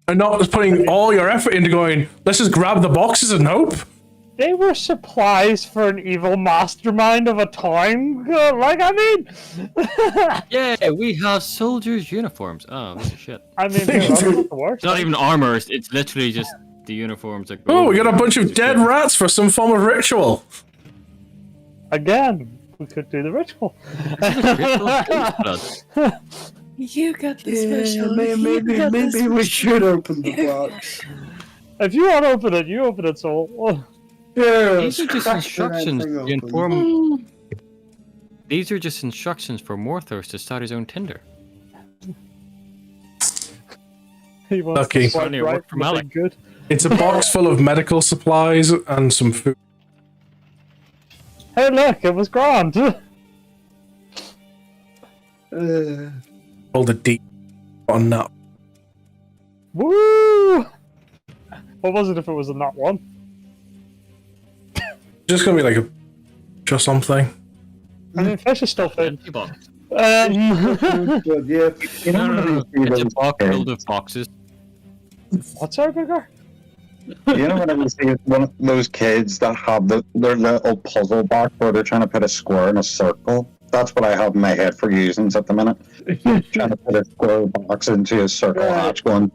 And not just putting all your effort into going, let's just grab the boxes and hope. They were supplies for an evil mastermind of a town. Like, I mean... Yeah, we have soldiers' uniforms. Oh, this is shit. I mean, It's not even armor. It's literally just the uniforms that go. Oh, we got a bunch of dead rats for some form of ritual. Again, we could do the ritual. You got the Yeah, special. maybe we should open the box. If you want to open it, you open it, Soul. Yeah, These are just crack instructions that thing to open. inform. These are just instructions for Morthos to start his own Tinder. He wants Lucky. to swipe Funny, it right worked for and be Malik. good. It's a box full of medical supplies and some food. Hey, look, it was grand. All the deep on that. Woo! What was it if it was a nut one? Just gonna be like a or something. I mean, fish is still fit. Empty box. Good, yeah. No. It's a box filled with boxes. What's our bigger? You know, whenever you see one of those kids that have their little puzzle box where they're trying to put a square in a circle, that's what I have in my head for using at the minute. Trying to put a square box into a circle hatch going,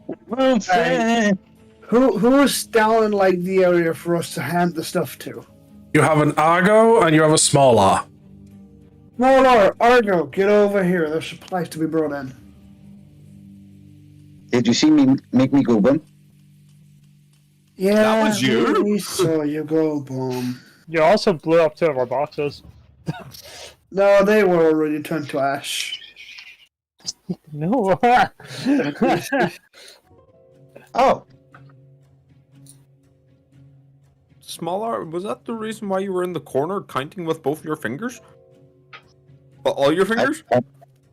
Who is down in like the area for us to hand the stuff to? You have an Argo and you have a small R. No, Argo, get over here. There's supplies to be brought in. did you see me make me go boom? Yeah, That was you? we saw you go boom. You also blew up 2 of our boxes. No, they were already turned to ash. No. Oh, Smaller, was that the reason why you were in the corner counting with both your fingers? Well, all your fingers?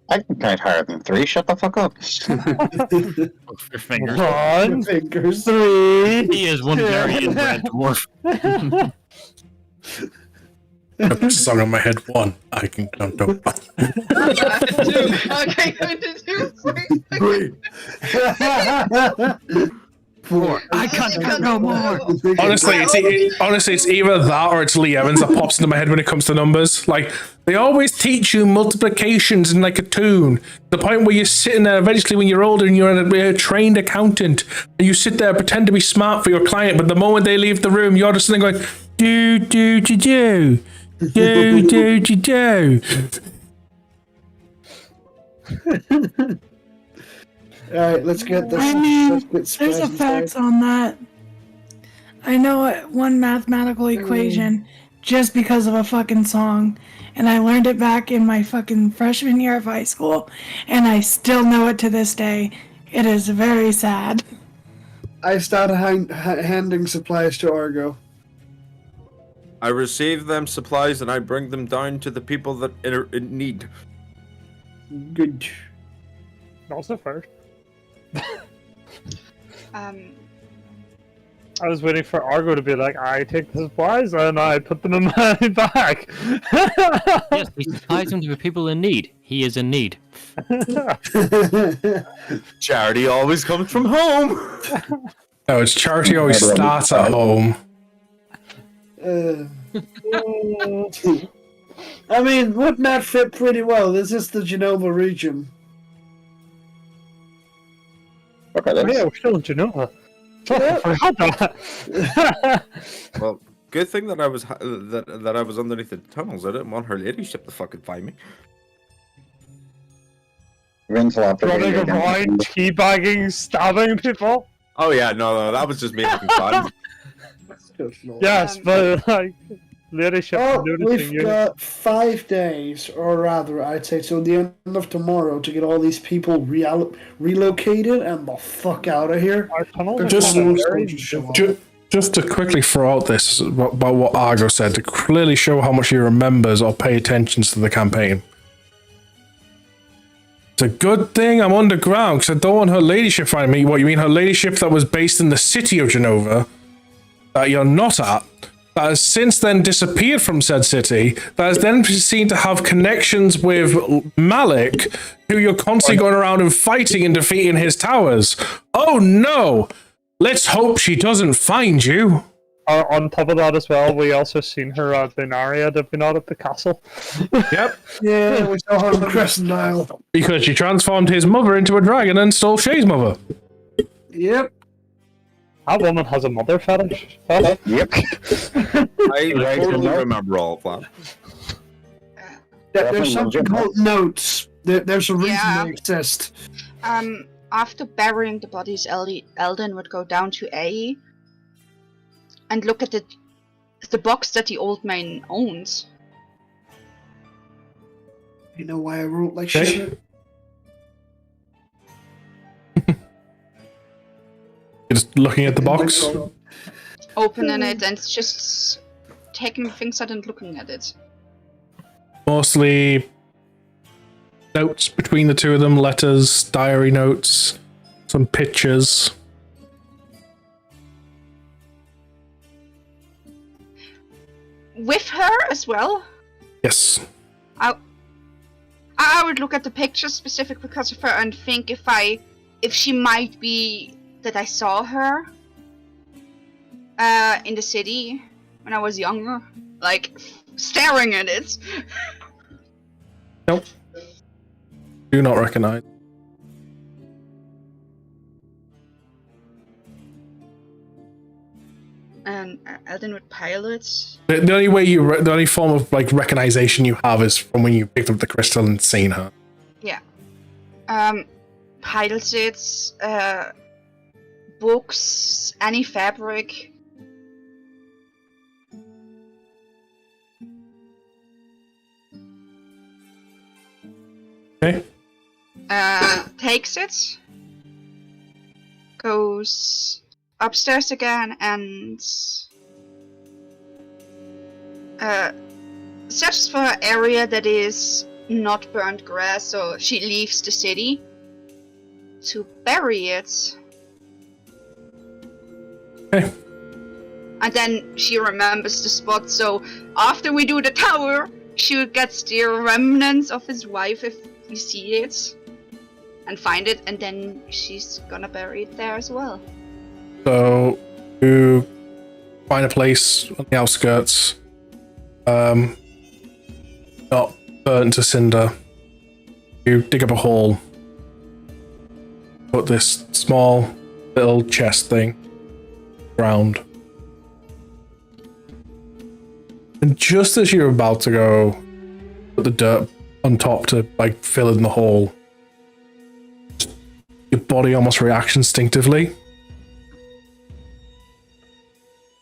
I can count higher than 3. Shut the fuck up. Both your fingers. One, Fingers. 3. He is one very inbred dwarf. I put a song on my head. 1. I can count up. 2. Okay, going to do 3. 4. I can't count no more. Honestly, it's either that or it's Lee Evans that pops into my head when it comes to numbers. Like, they always teach you multiplications in like a tune. The point where you're sitting there eventually when you're older and you're a trained accountant and you sit there pretend to be smart for your client, but the moment they leave the room, you're just sitting going, do, do, do, do, do, do, do, do. Alright, let's get this. I mean, let's get there's Spice effects on that. I know one mathematical equation just because of a fucking song, and I learned it back in my fucking freshman year of high school, and I still know it to this day. It is very sad. I started handing supplies to Argo. I receive them supplies and I bring them down to the people that are in need. Good. Also first. Um, I was waiting for Argo to be like, I take the supplies and I put them in my bag. Yes, he supplies them to people in need. He is in need. Charity always comes from home. No, it's charity always starts at home. I mean, wouldn't that fit pretty well? This is the Genova region. Okay, Oh, yeah, we're still in Genova. I forgot that. Well, good thing that I was that I was underneath the tunnels. I didn't want her ladyship to fucking find me. Running around, teabagging, stabbing people. Oh yeah, no, that was just me having fun. Yes, but like leadership. Oh, noticing we've got 5 days, or rather, I'd say till the end of tomorrow, to get all these people relocated and the fuck out of here. Just to quickly throw out this about what Argo said, to clearly show how much he remembers or pay attention to the campaign. It's a good thing I'm underground, because I don't want her ladyship finding me. What, you mean her ladyship that was based in the city of Genova, that you're not at, that has since then disappeared from said city, that has then been seen to have connections with Malik, who you're constantly going around and fighting and defeating his towers. Oh no! Let's hope she doesn't find you. On top of that as well, we also seen her at Lunaria. They've been out at the castle. Yep. Yeah, we saw her on Crescent Isle. Because she transformed his mother into a dragon and stole Shay's mother. Yep. That woman has a mother fetish. Huh? Yep. I totally remember all of that. There's something called notes. There's a reason they exist. After burying the bodies, Eldon would go down to A and look at the box that the old man owns. You know why I wrote like shit? Just looking at the box. Opening it and just taking things out and looking at it. Mostly notes between the two of them, letters, diary notes, some pictures. With her as well? Yes. I would look at the pictures specific because of her and think if she might be that I saw her in the city when I was younger, like staring at it. Nope. Do not recognize. And Eldon would pilot. The only way the only form of like recognition you have is from when you picked up the crystal and seen her. Yeah. Pilots it, books, any fabric. Okay. takes it, goes upstairs again, and searches for an area that is not burnt grass, so she leaves the city to bury it. Okay. And then she remembers the spot, so after we do the tower, she gets the remnants of his wife if we see it and find it, and then she's gonna bury it there as well. So you find a place on the outskirts, not burnt to cinder. You dig up a hole, put this small little chest thing ground. And just as you're about to go put the dirt on top to like fill in the hole, your body almost reacts instinctively.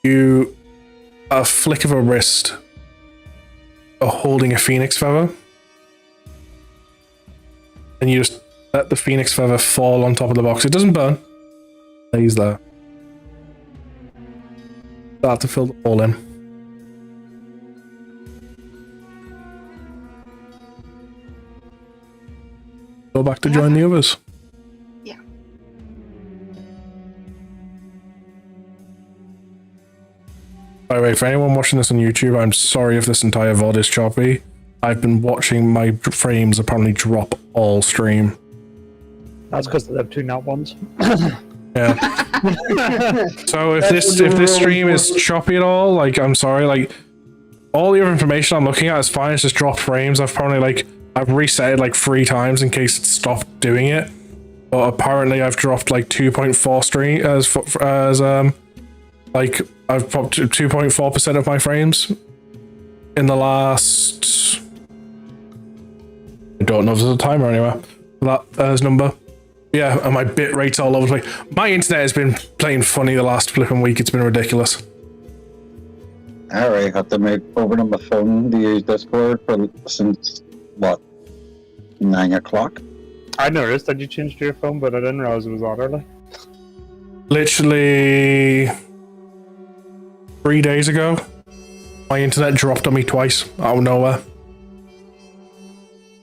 You, a flick of a wrist, are holding a phoenix feather, and you just let the phoenix feather fall on top of the box. It doesn't burn, it stays there. Start to fill the hole in. Go back to join the others. Yeah. By the way, for anyone watching this on YouTube, I'm sorry if this entire VOD is choppy. I've been watching my frames apparently drop all stream. That's because they have two not ones. Yeah. So if this stream is choppy at all, like, I'm sorry, like, all the other information I'm looking at is fine. It's just dropped frames. I've reset it like 3 times in case it stopped doing it. But apparently I've dropped like 2.4 stream like I've dropped 2.4% of my frames in the last, I don't know if there's a timer anywhere for that number. Yeah, and my bit rate's all over the place. My internet has been playing funny the last flipping week. It's been ridiculous. Alright, have to make over on my phone to use Discord since what, 9 o'clock? I noticed that you changed your phone, but I didn't realize it was that early. Literally 3 days ago, my internet dropped on me twice out of nowhere.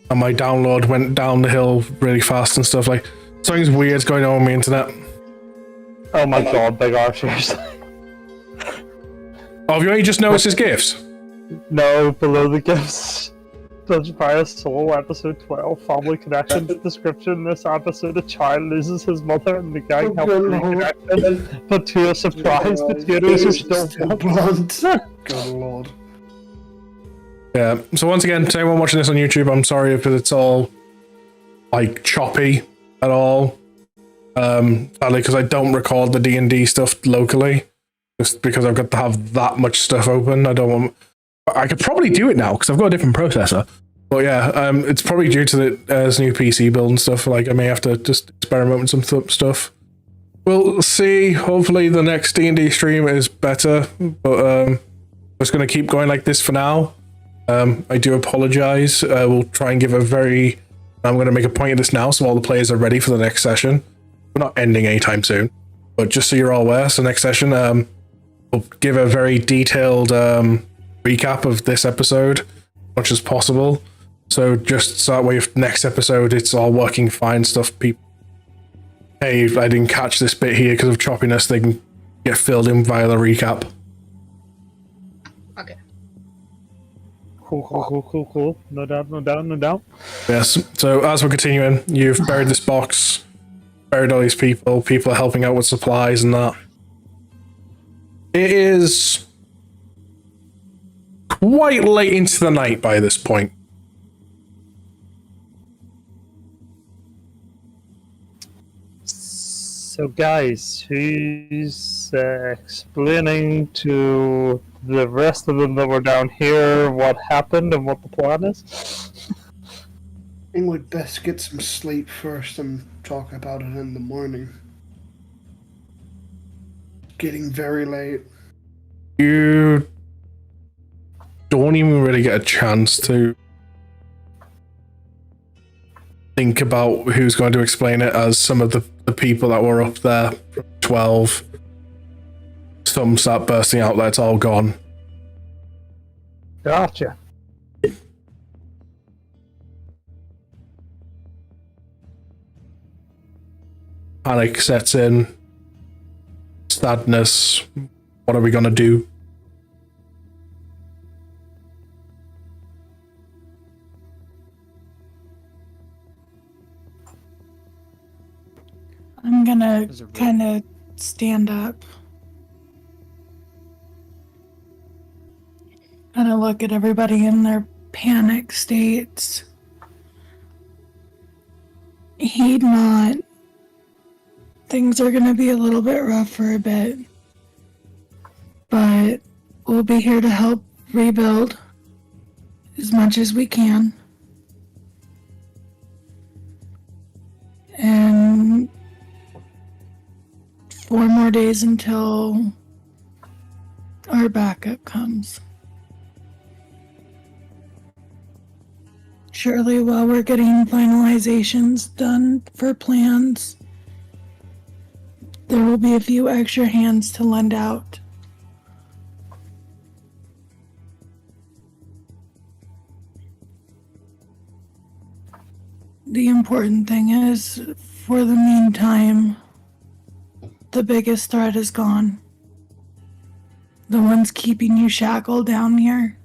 And my download went down the hill really fast and stuff. Like, something's weird's going on with my internet. Oh my god, big R, seriously. Oh, have you only just noticed his gifts? No, below the gifts. Dungeon Fire Soul, episode 12, family connection description. This episode, a child loses his mother and the gang helps reconnect them, but to a surprise, potatoes are still blunt. Good lord. Yeah, so once again, to anyone watching this on YouTube, I'm sorry if it's all, like, choppy at all. Sadly, because I don't record the D&D stuff locally, just because I've got to have that much stuff open. I could probably do it now because I've got a different processor. But yeah, it's probably due to the new PC build and stuff. Like, I may have to just experiment with some stuff. We'll see. Hopefully the next D&D stream is better. But I'm just going to keep going like this for now. I do apologize. We'll try and give I'm going to make a point of this now so all the players are ready for the next session. We're not ending anytime soon. But just so you're all aware, so next session, we'll give a very detailed recap of this episode, as much as possible. So just so that way, if next episode it's all working fine stuff, people, hey, I didn't catch this bit here because of choppiness, they can get filled in via the recap. Okay. Cool. No doubt. Yes, so as we're continuing, you've buried this box, buried all these people are helping out with supplies and that. It is quite late into the night by this point. So guys, who's explaining to the rest of them that were down here what happened and what the plan is? I think we'd best get some sleep first and talk about it in the morning. Getting very late. You don't even really get a chance to think about who's going to explain it, as some of the people that were up there, 12, some start bursting out that it's all gone. Gotcha. Panic sets in. Sadness. What are we gonna do? I'm gonna kind of stand up. Kind of look at everybody in their panic states. Heed not. Things are gonna be a little bit rough for a bit. But we'll be here to help rebuild as much as we can. And 4 more days until our backup comes. Surely while we're getting finalizations done for plans, there will be a few extra hands to lend out. The important thing is, for the meantime, the biggest threat is gone. The ones keeping you shackled down here.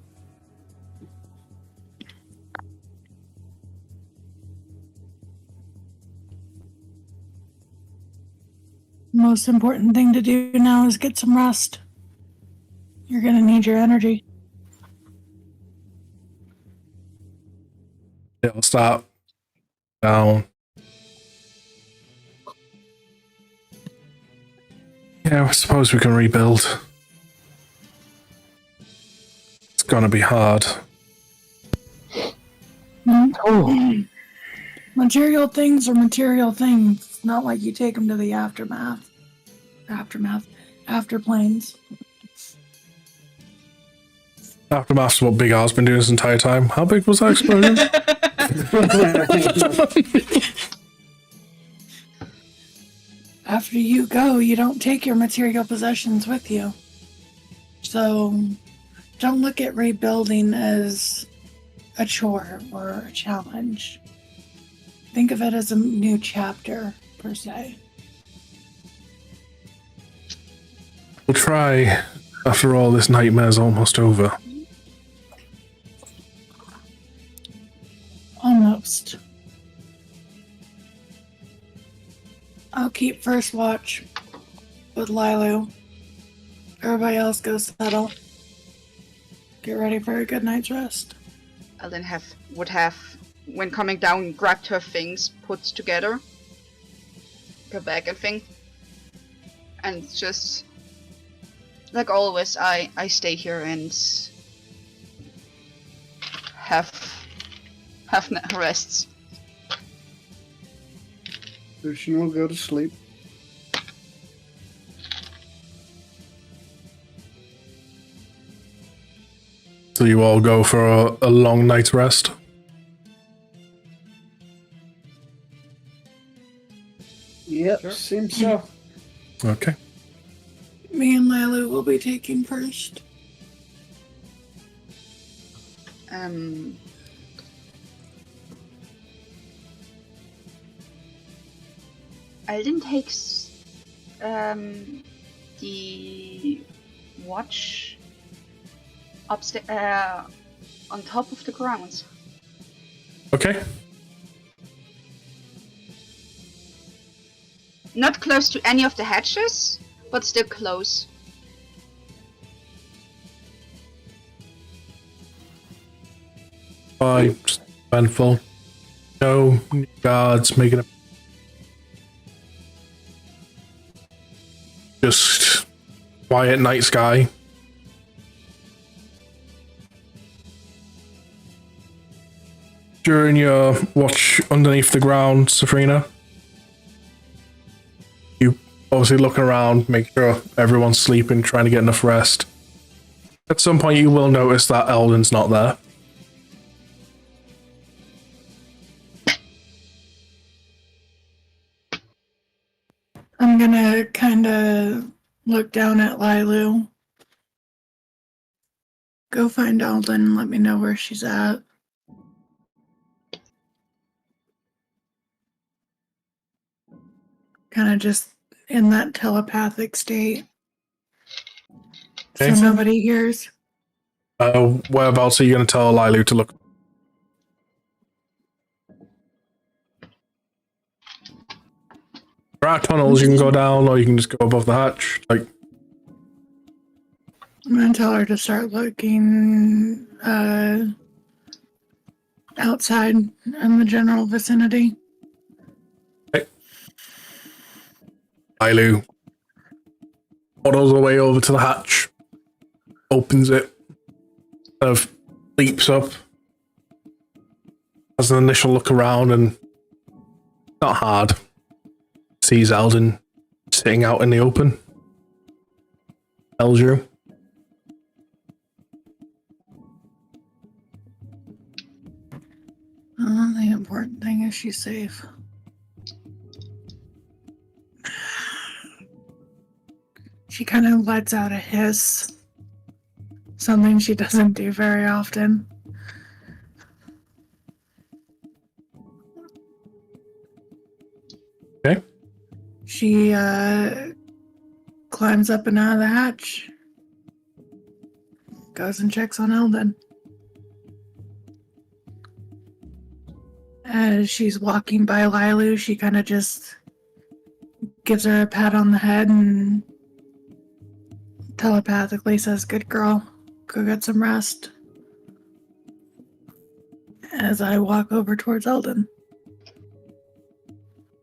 Most important thing to do now is get some rest. You're gonna need your energy. It'll stop. Down. Yeah, I suppose we can rebuild. It's gonna be hard. Oh. Material things are material things. It's not like you take them to the afterplanes. Aftermath's what Big R's been doing this entire time. How big was that explosion? After you go, you don't take your material possessions with you. So, don't look at rebuilding as a chore or a challenge. Think of it as a new chapter, per se. We'll try. After all, this nightmare's almost over. Almost. I'll keep first watch with Lilu. Everybody else go settle. Get ready for a good night's rest. Ellen would have, when coming down, grabbed her things, put together, her bag and thing, and just like always, I stay here and have rests. Lucian will go to sleep. So you all go for a long night's rest? Yep, sure. Seems so. Okay. Me and Lilu will be taking first. Alden takes the watch upstairs on top of the grounds. Okay. Not close to any of the hatches, but still close. Just eventful. No guards making a. Just quiet night sky. During your watch underneath the ground, Safrina, you obviously looking around, make sure everyone's sleeping, trying to get enough rest. At some point you will notice that Eldon's not there. kind of look down at Lilu. Go find Alden and let me know where she's at. Kind of just in that telepathic state. So nobody hears. Whereabouts are you going to tell Lilu to look? There are tunnels you can go down, or you can just go above the hatch. Like, I'm going to tell her to start looking outside in the general vicinity. okay. Lilu waddles her way over to the hatch, opens it, kind of leaps up, has an initial look around, and not hard. Sees Alden sitting out in the open. Tells you. The important thing is she's safe. She kind of lets out a hiss. Something she doesn't do very often. Okay. She climbs up and out of the hatch. Goes and checks on Eldon. As she's walking by Lilu, she kind of just gives her a pat on the head and telepathically says, "Good girl, go get some rest." As I walk over towards Eldon.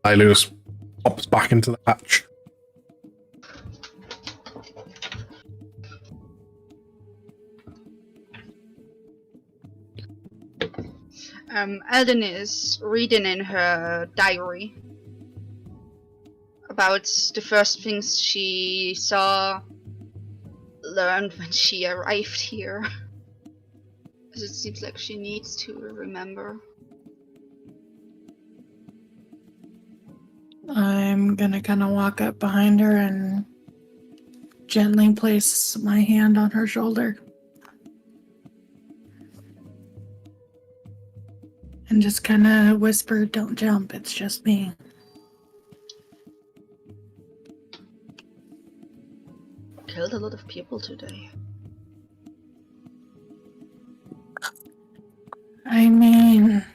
Lilu just pops back into the hatch. Alden is reading in her diary about the first things she learned when she arrived here. As it seems like she needs to remember. I'm gonna kind of walk up behind her and gently place my hand on her shoulder. And just kind of whisper, "Don't jump, it's just me." Killed a lot of people today. I mean,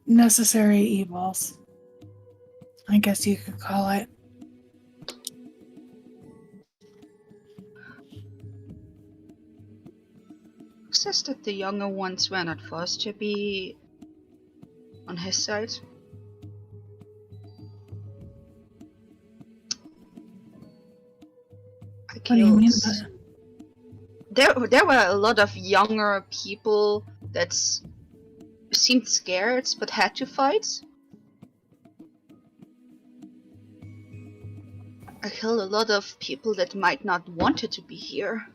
necessary evils, I guess you could call it. Who says that the younger ones were not forced to be on his side? What do you mean by that? There were a lot of younger people that seemed scared but had to fight. I killed a lot of people that might not wanted to be here.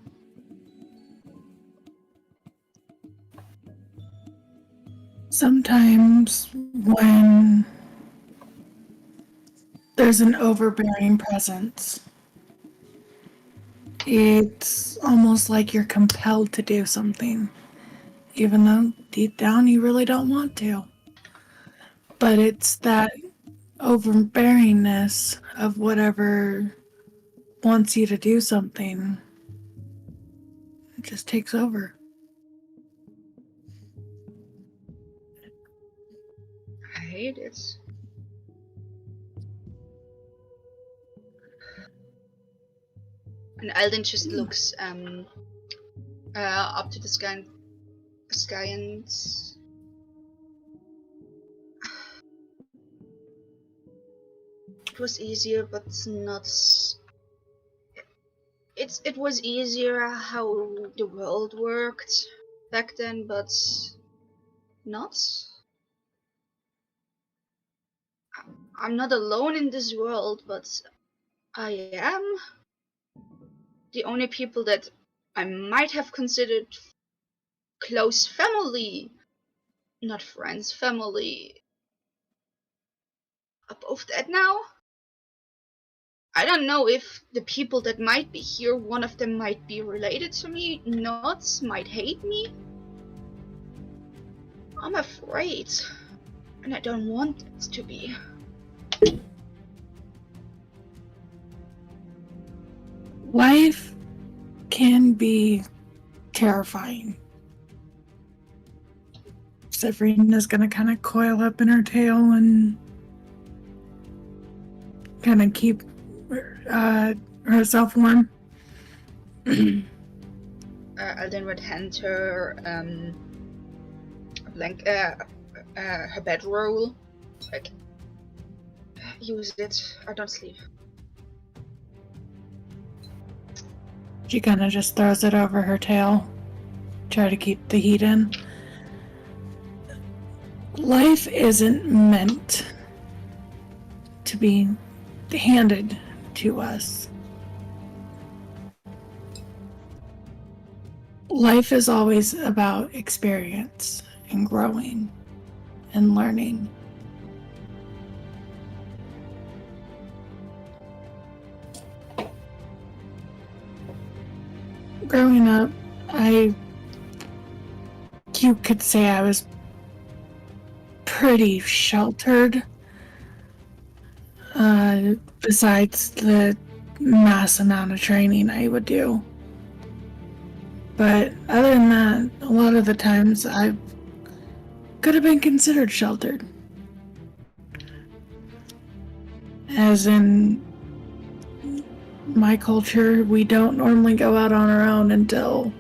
Sometimes when there's an overbearing presence, it's almost like you're compelled to do something, even though deep down you really don't want to. But it's that overbearingness of whatever wants you to do something. It just takes over. I hate it. And Alden just looks up to the sky and it was easier, but not. It was easier how the world worked back then, but not. I'm not alone in this world, but I am. The only people that I might have considered close family, not friends, family, are both dead now. I don't know if the people that might be here, one of them might be related to me, not, might hate me. I'm afraid, and I don't want it to be. Life can be terrifying. Sabrina's gonna kind of coil up in her tail and kind of keep herself warm. Alden would hand her her bedroll. Like, use it. I don't sleep. She kind of just throws it over her tail, try to keep the heat in. Life isn't meant to be handed to us. Life is always about experience and growing and learning. Growing up, you could say I was pretty sheltered, besides the mass amount of training I would do. But other than that, a lot of the times I could have been considered sheltered. As in my culture, we don't normally go out on our own until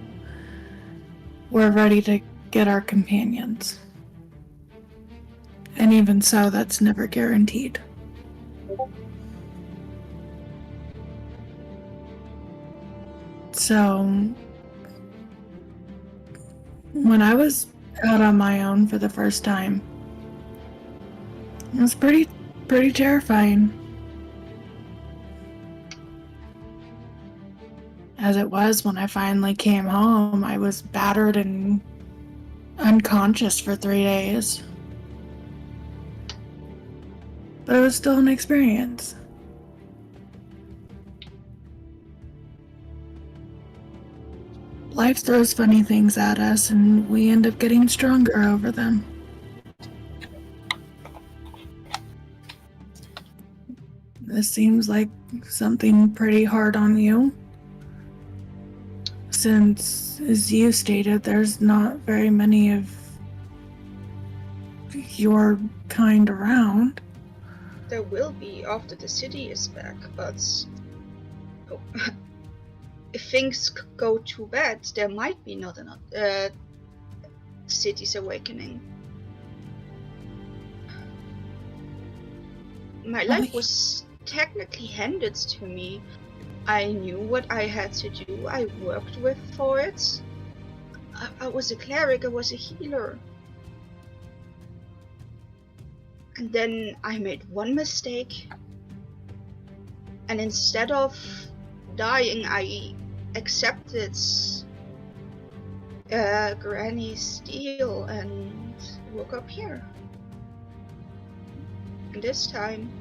we're ready to get our companions. And even so, that's never guaranteed. So, when I was out on my own for the first time, it was pretty terrifying. As it was when I finally came home, I was battered and unconscious for 3 days. But it was still an experience. Life throws funny things at us, and we end up getting stronger over them. This seems like something pretty hard on you. Since, as you stated, there's not very many of your kind around. There will be after the city is back, but if things go too bad, there might be not another city's awakening. My life was technically handed to me. I knew what I had to do. I worked for it. I was a cleric. I was a healer. And then I made one mistake. And instead of dying, I accepted Granny's deal and woke up here. And this time,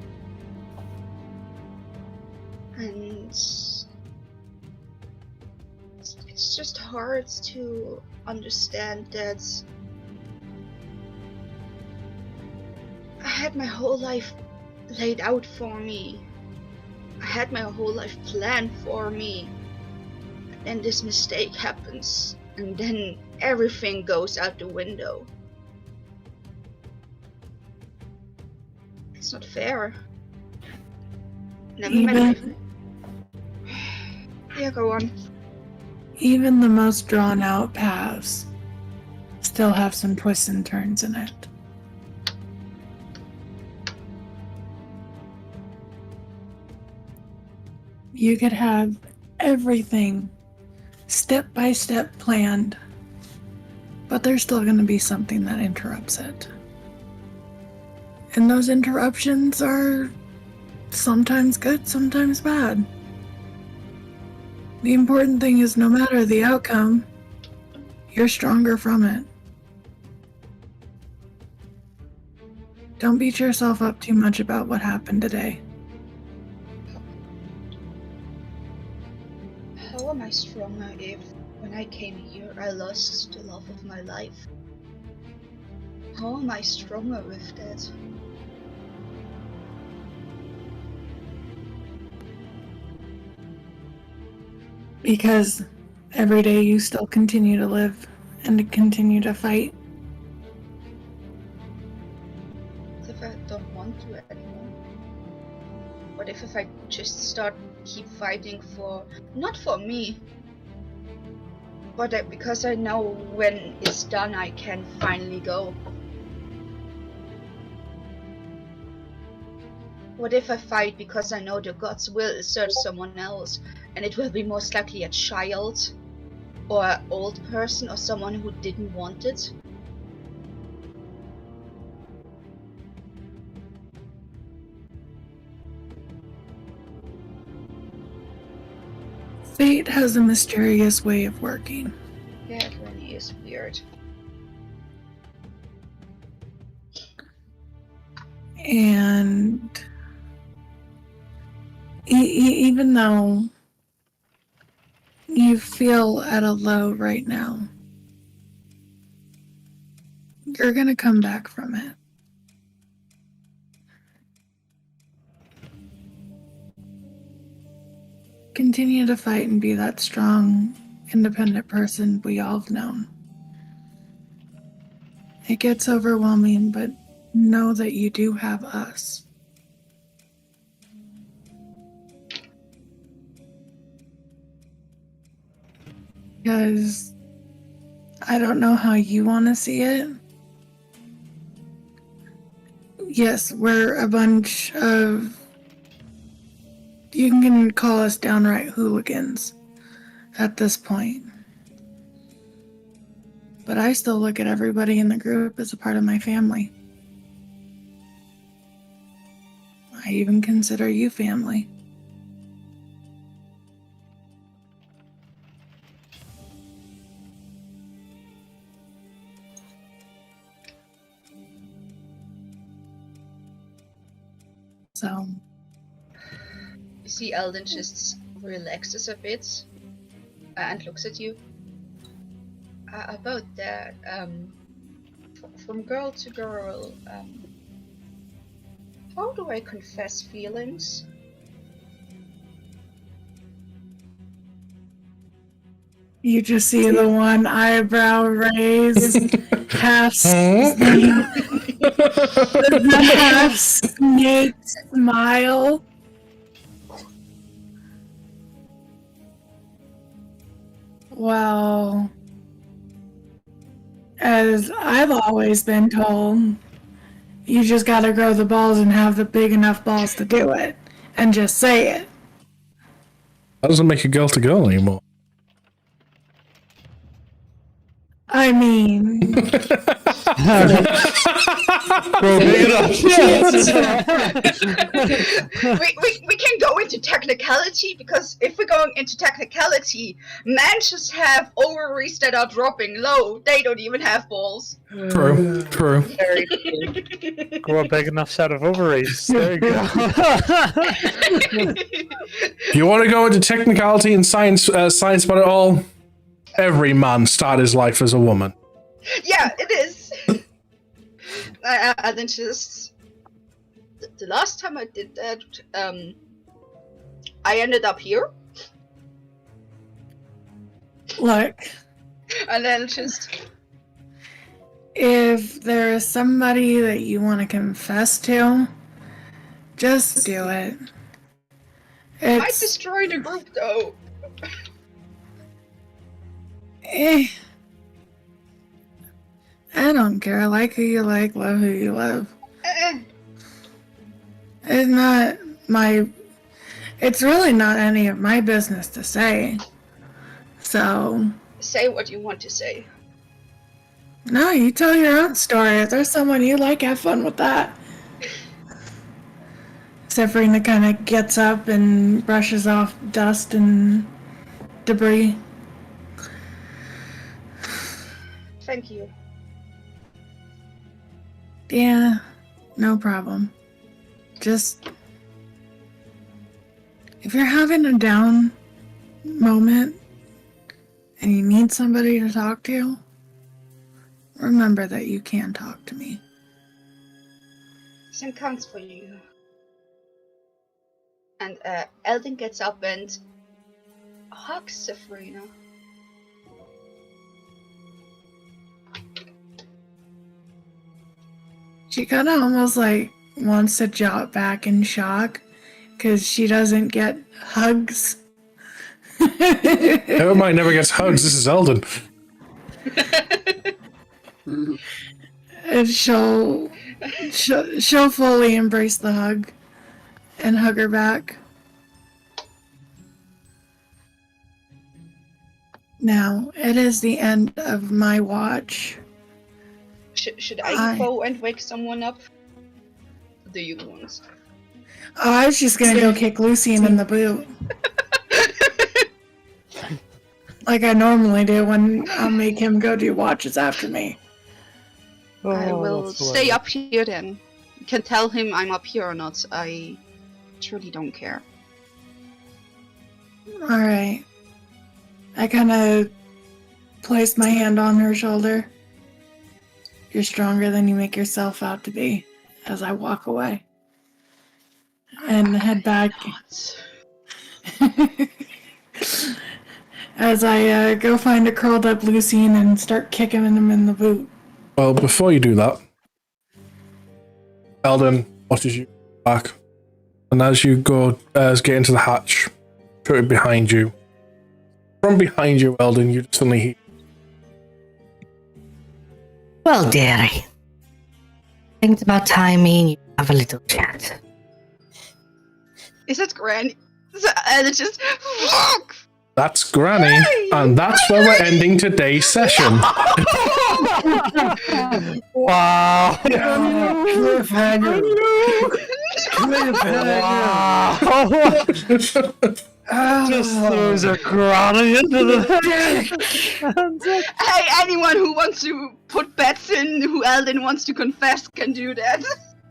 and it's just hard to understand that I had my whole life laid out for me. I had my whole life planned for me. And this mistake happens, and then everything goes out the window. It's not fair. Never mind. Yeah, go on. Even the most drawn out paths still have some twists and turns in it. You could have everything step by step planned, but there's still going to be something that interrupts it. And those interruptions are sometimes good, sometimes bad. The important thing is no matter the outcome, you're stronger from it. Don't beat yourself up too much about what happened today. How am I stronger if, when I came here, I lost the love of my life? How am I stronger with that? Because every day you still continue to live and to continue to fight. What if I don't want to anymore? What if I just keep fighting for, not for me, but because I know when it's done I can finally go? What if I fight because I know the gods will search someone else, and it will be most likely a child, or an old person, or someone who didn't want it? Fate has a mysterious way of working. Yeah, it really is weird. And even though you feel at a low right now, you're gonna come back from it. Continue to fight and be that strong, independent person we all have known. It gets overwhelming, but know that you do have us. Because I don't know how you want to see it. Yes, we're a bunch of, you can call us downright hooligans at this point. But I still look at everybody in the group as a part of my family. I even consider you family. So, You see Eldon just relaxes a bit and looks at you. About that, from girl to girl, how do I confess feelings? you just see the one eyebrow raised, half the half snake smile. Well, as I've always been told, you just gotta grow the balls and have the big enough balls to do it. And just say it. That doesn't make a girl to girl anymore. I mean... Well, big enough. we can go into technicality, because if we're going into technicality, men just have ovaries that are dropping low. They don't even have balls. True. Grow a big enough set of ovaries. There you go. If you want to go into technicality and science about it all, every man started his life as a woman. Yeah, it is. I then just the last time I did that, I ended up here. Look, And then just if there is somebody that you want to confess to, just do it. might destroy the group though. I don't care. Like who you like, love who you love. Eh. It's really not any of my business to say. So... Say what you want to say. No, you tell your own story. If there's someone you like, have fun with that. Severina kind of gets up and brushes off dust and debris. Thank you. Yeah, no problem. Just... if you're having a down moment and you need somebody to talk to, remember that you can talk to me. Same counts for you. And Eldon gets up and hugs Sabrina. She kind of almost like wants to drop back in shock because she doesn't get hugs. Never mind, never gets hugs. This is Eldon. And she'll fully embrace the hug and hug her back. Now, it is the end of my watch. Should I go and wake someone up? Do you want? Oh, I was just gonna go kick Lucien in the boot. Like I normally do when I make him go do watches after me. I will stay up here then. You can tell him I'm up here or not. I truly don't care. Alright. I kind of place my hand on her shoulder. You're stronger than you make yourself out to be, as I walk away. And head back. As I go find a curled up Lucien and start kicking him in the boot. Well, before you do that, Eldon watches you back. And as you get into the hatch, shut behind you. From behind you, Eldon, you suddenly hear. Well, dearie, I think it's about time me and you have a little chat. Is it Granny? And it's just fuck. That's Granny, and that's where we're ending today's session. Wow! Cliffhanger! Just throws a granny into the Hey, anyone who wants to put bets in who Eldon wants to confess can do that.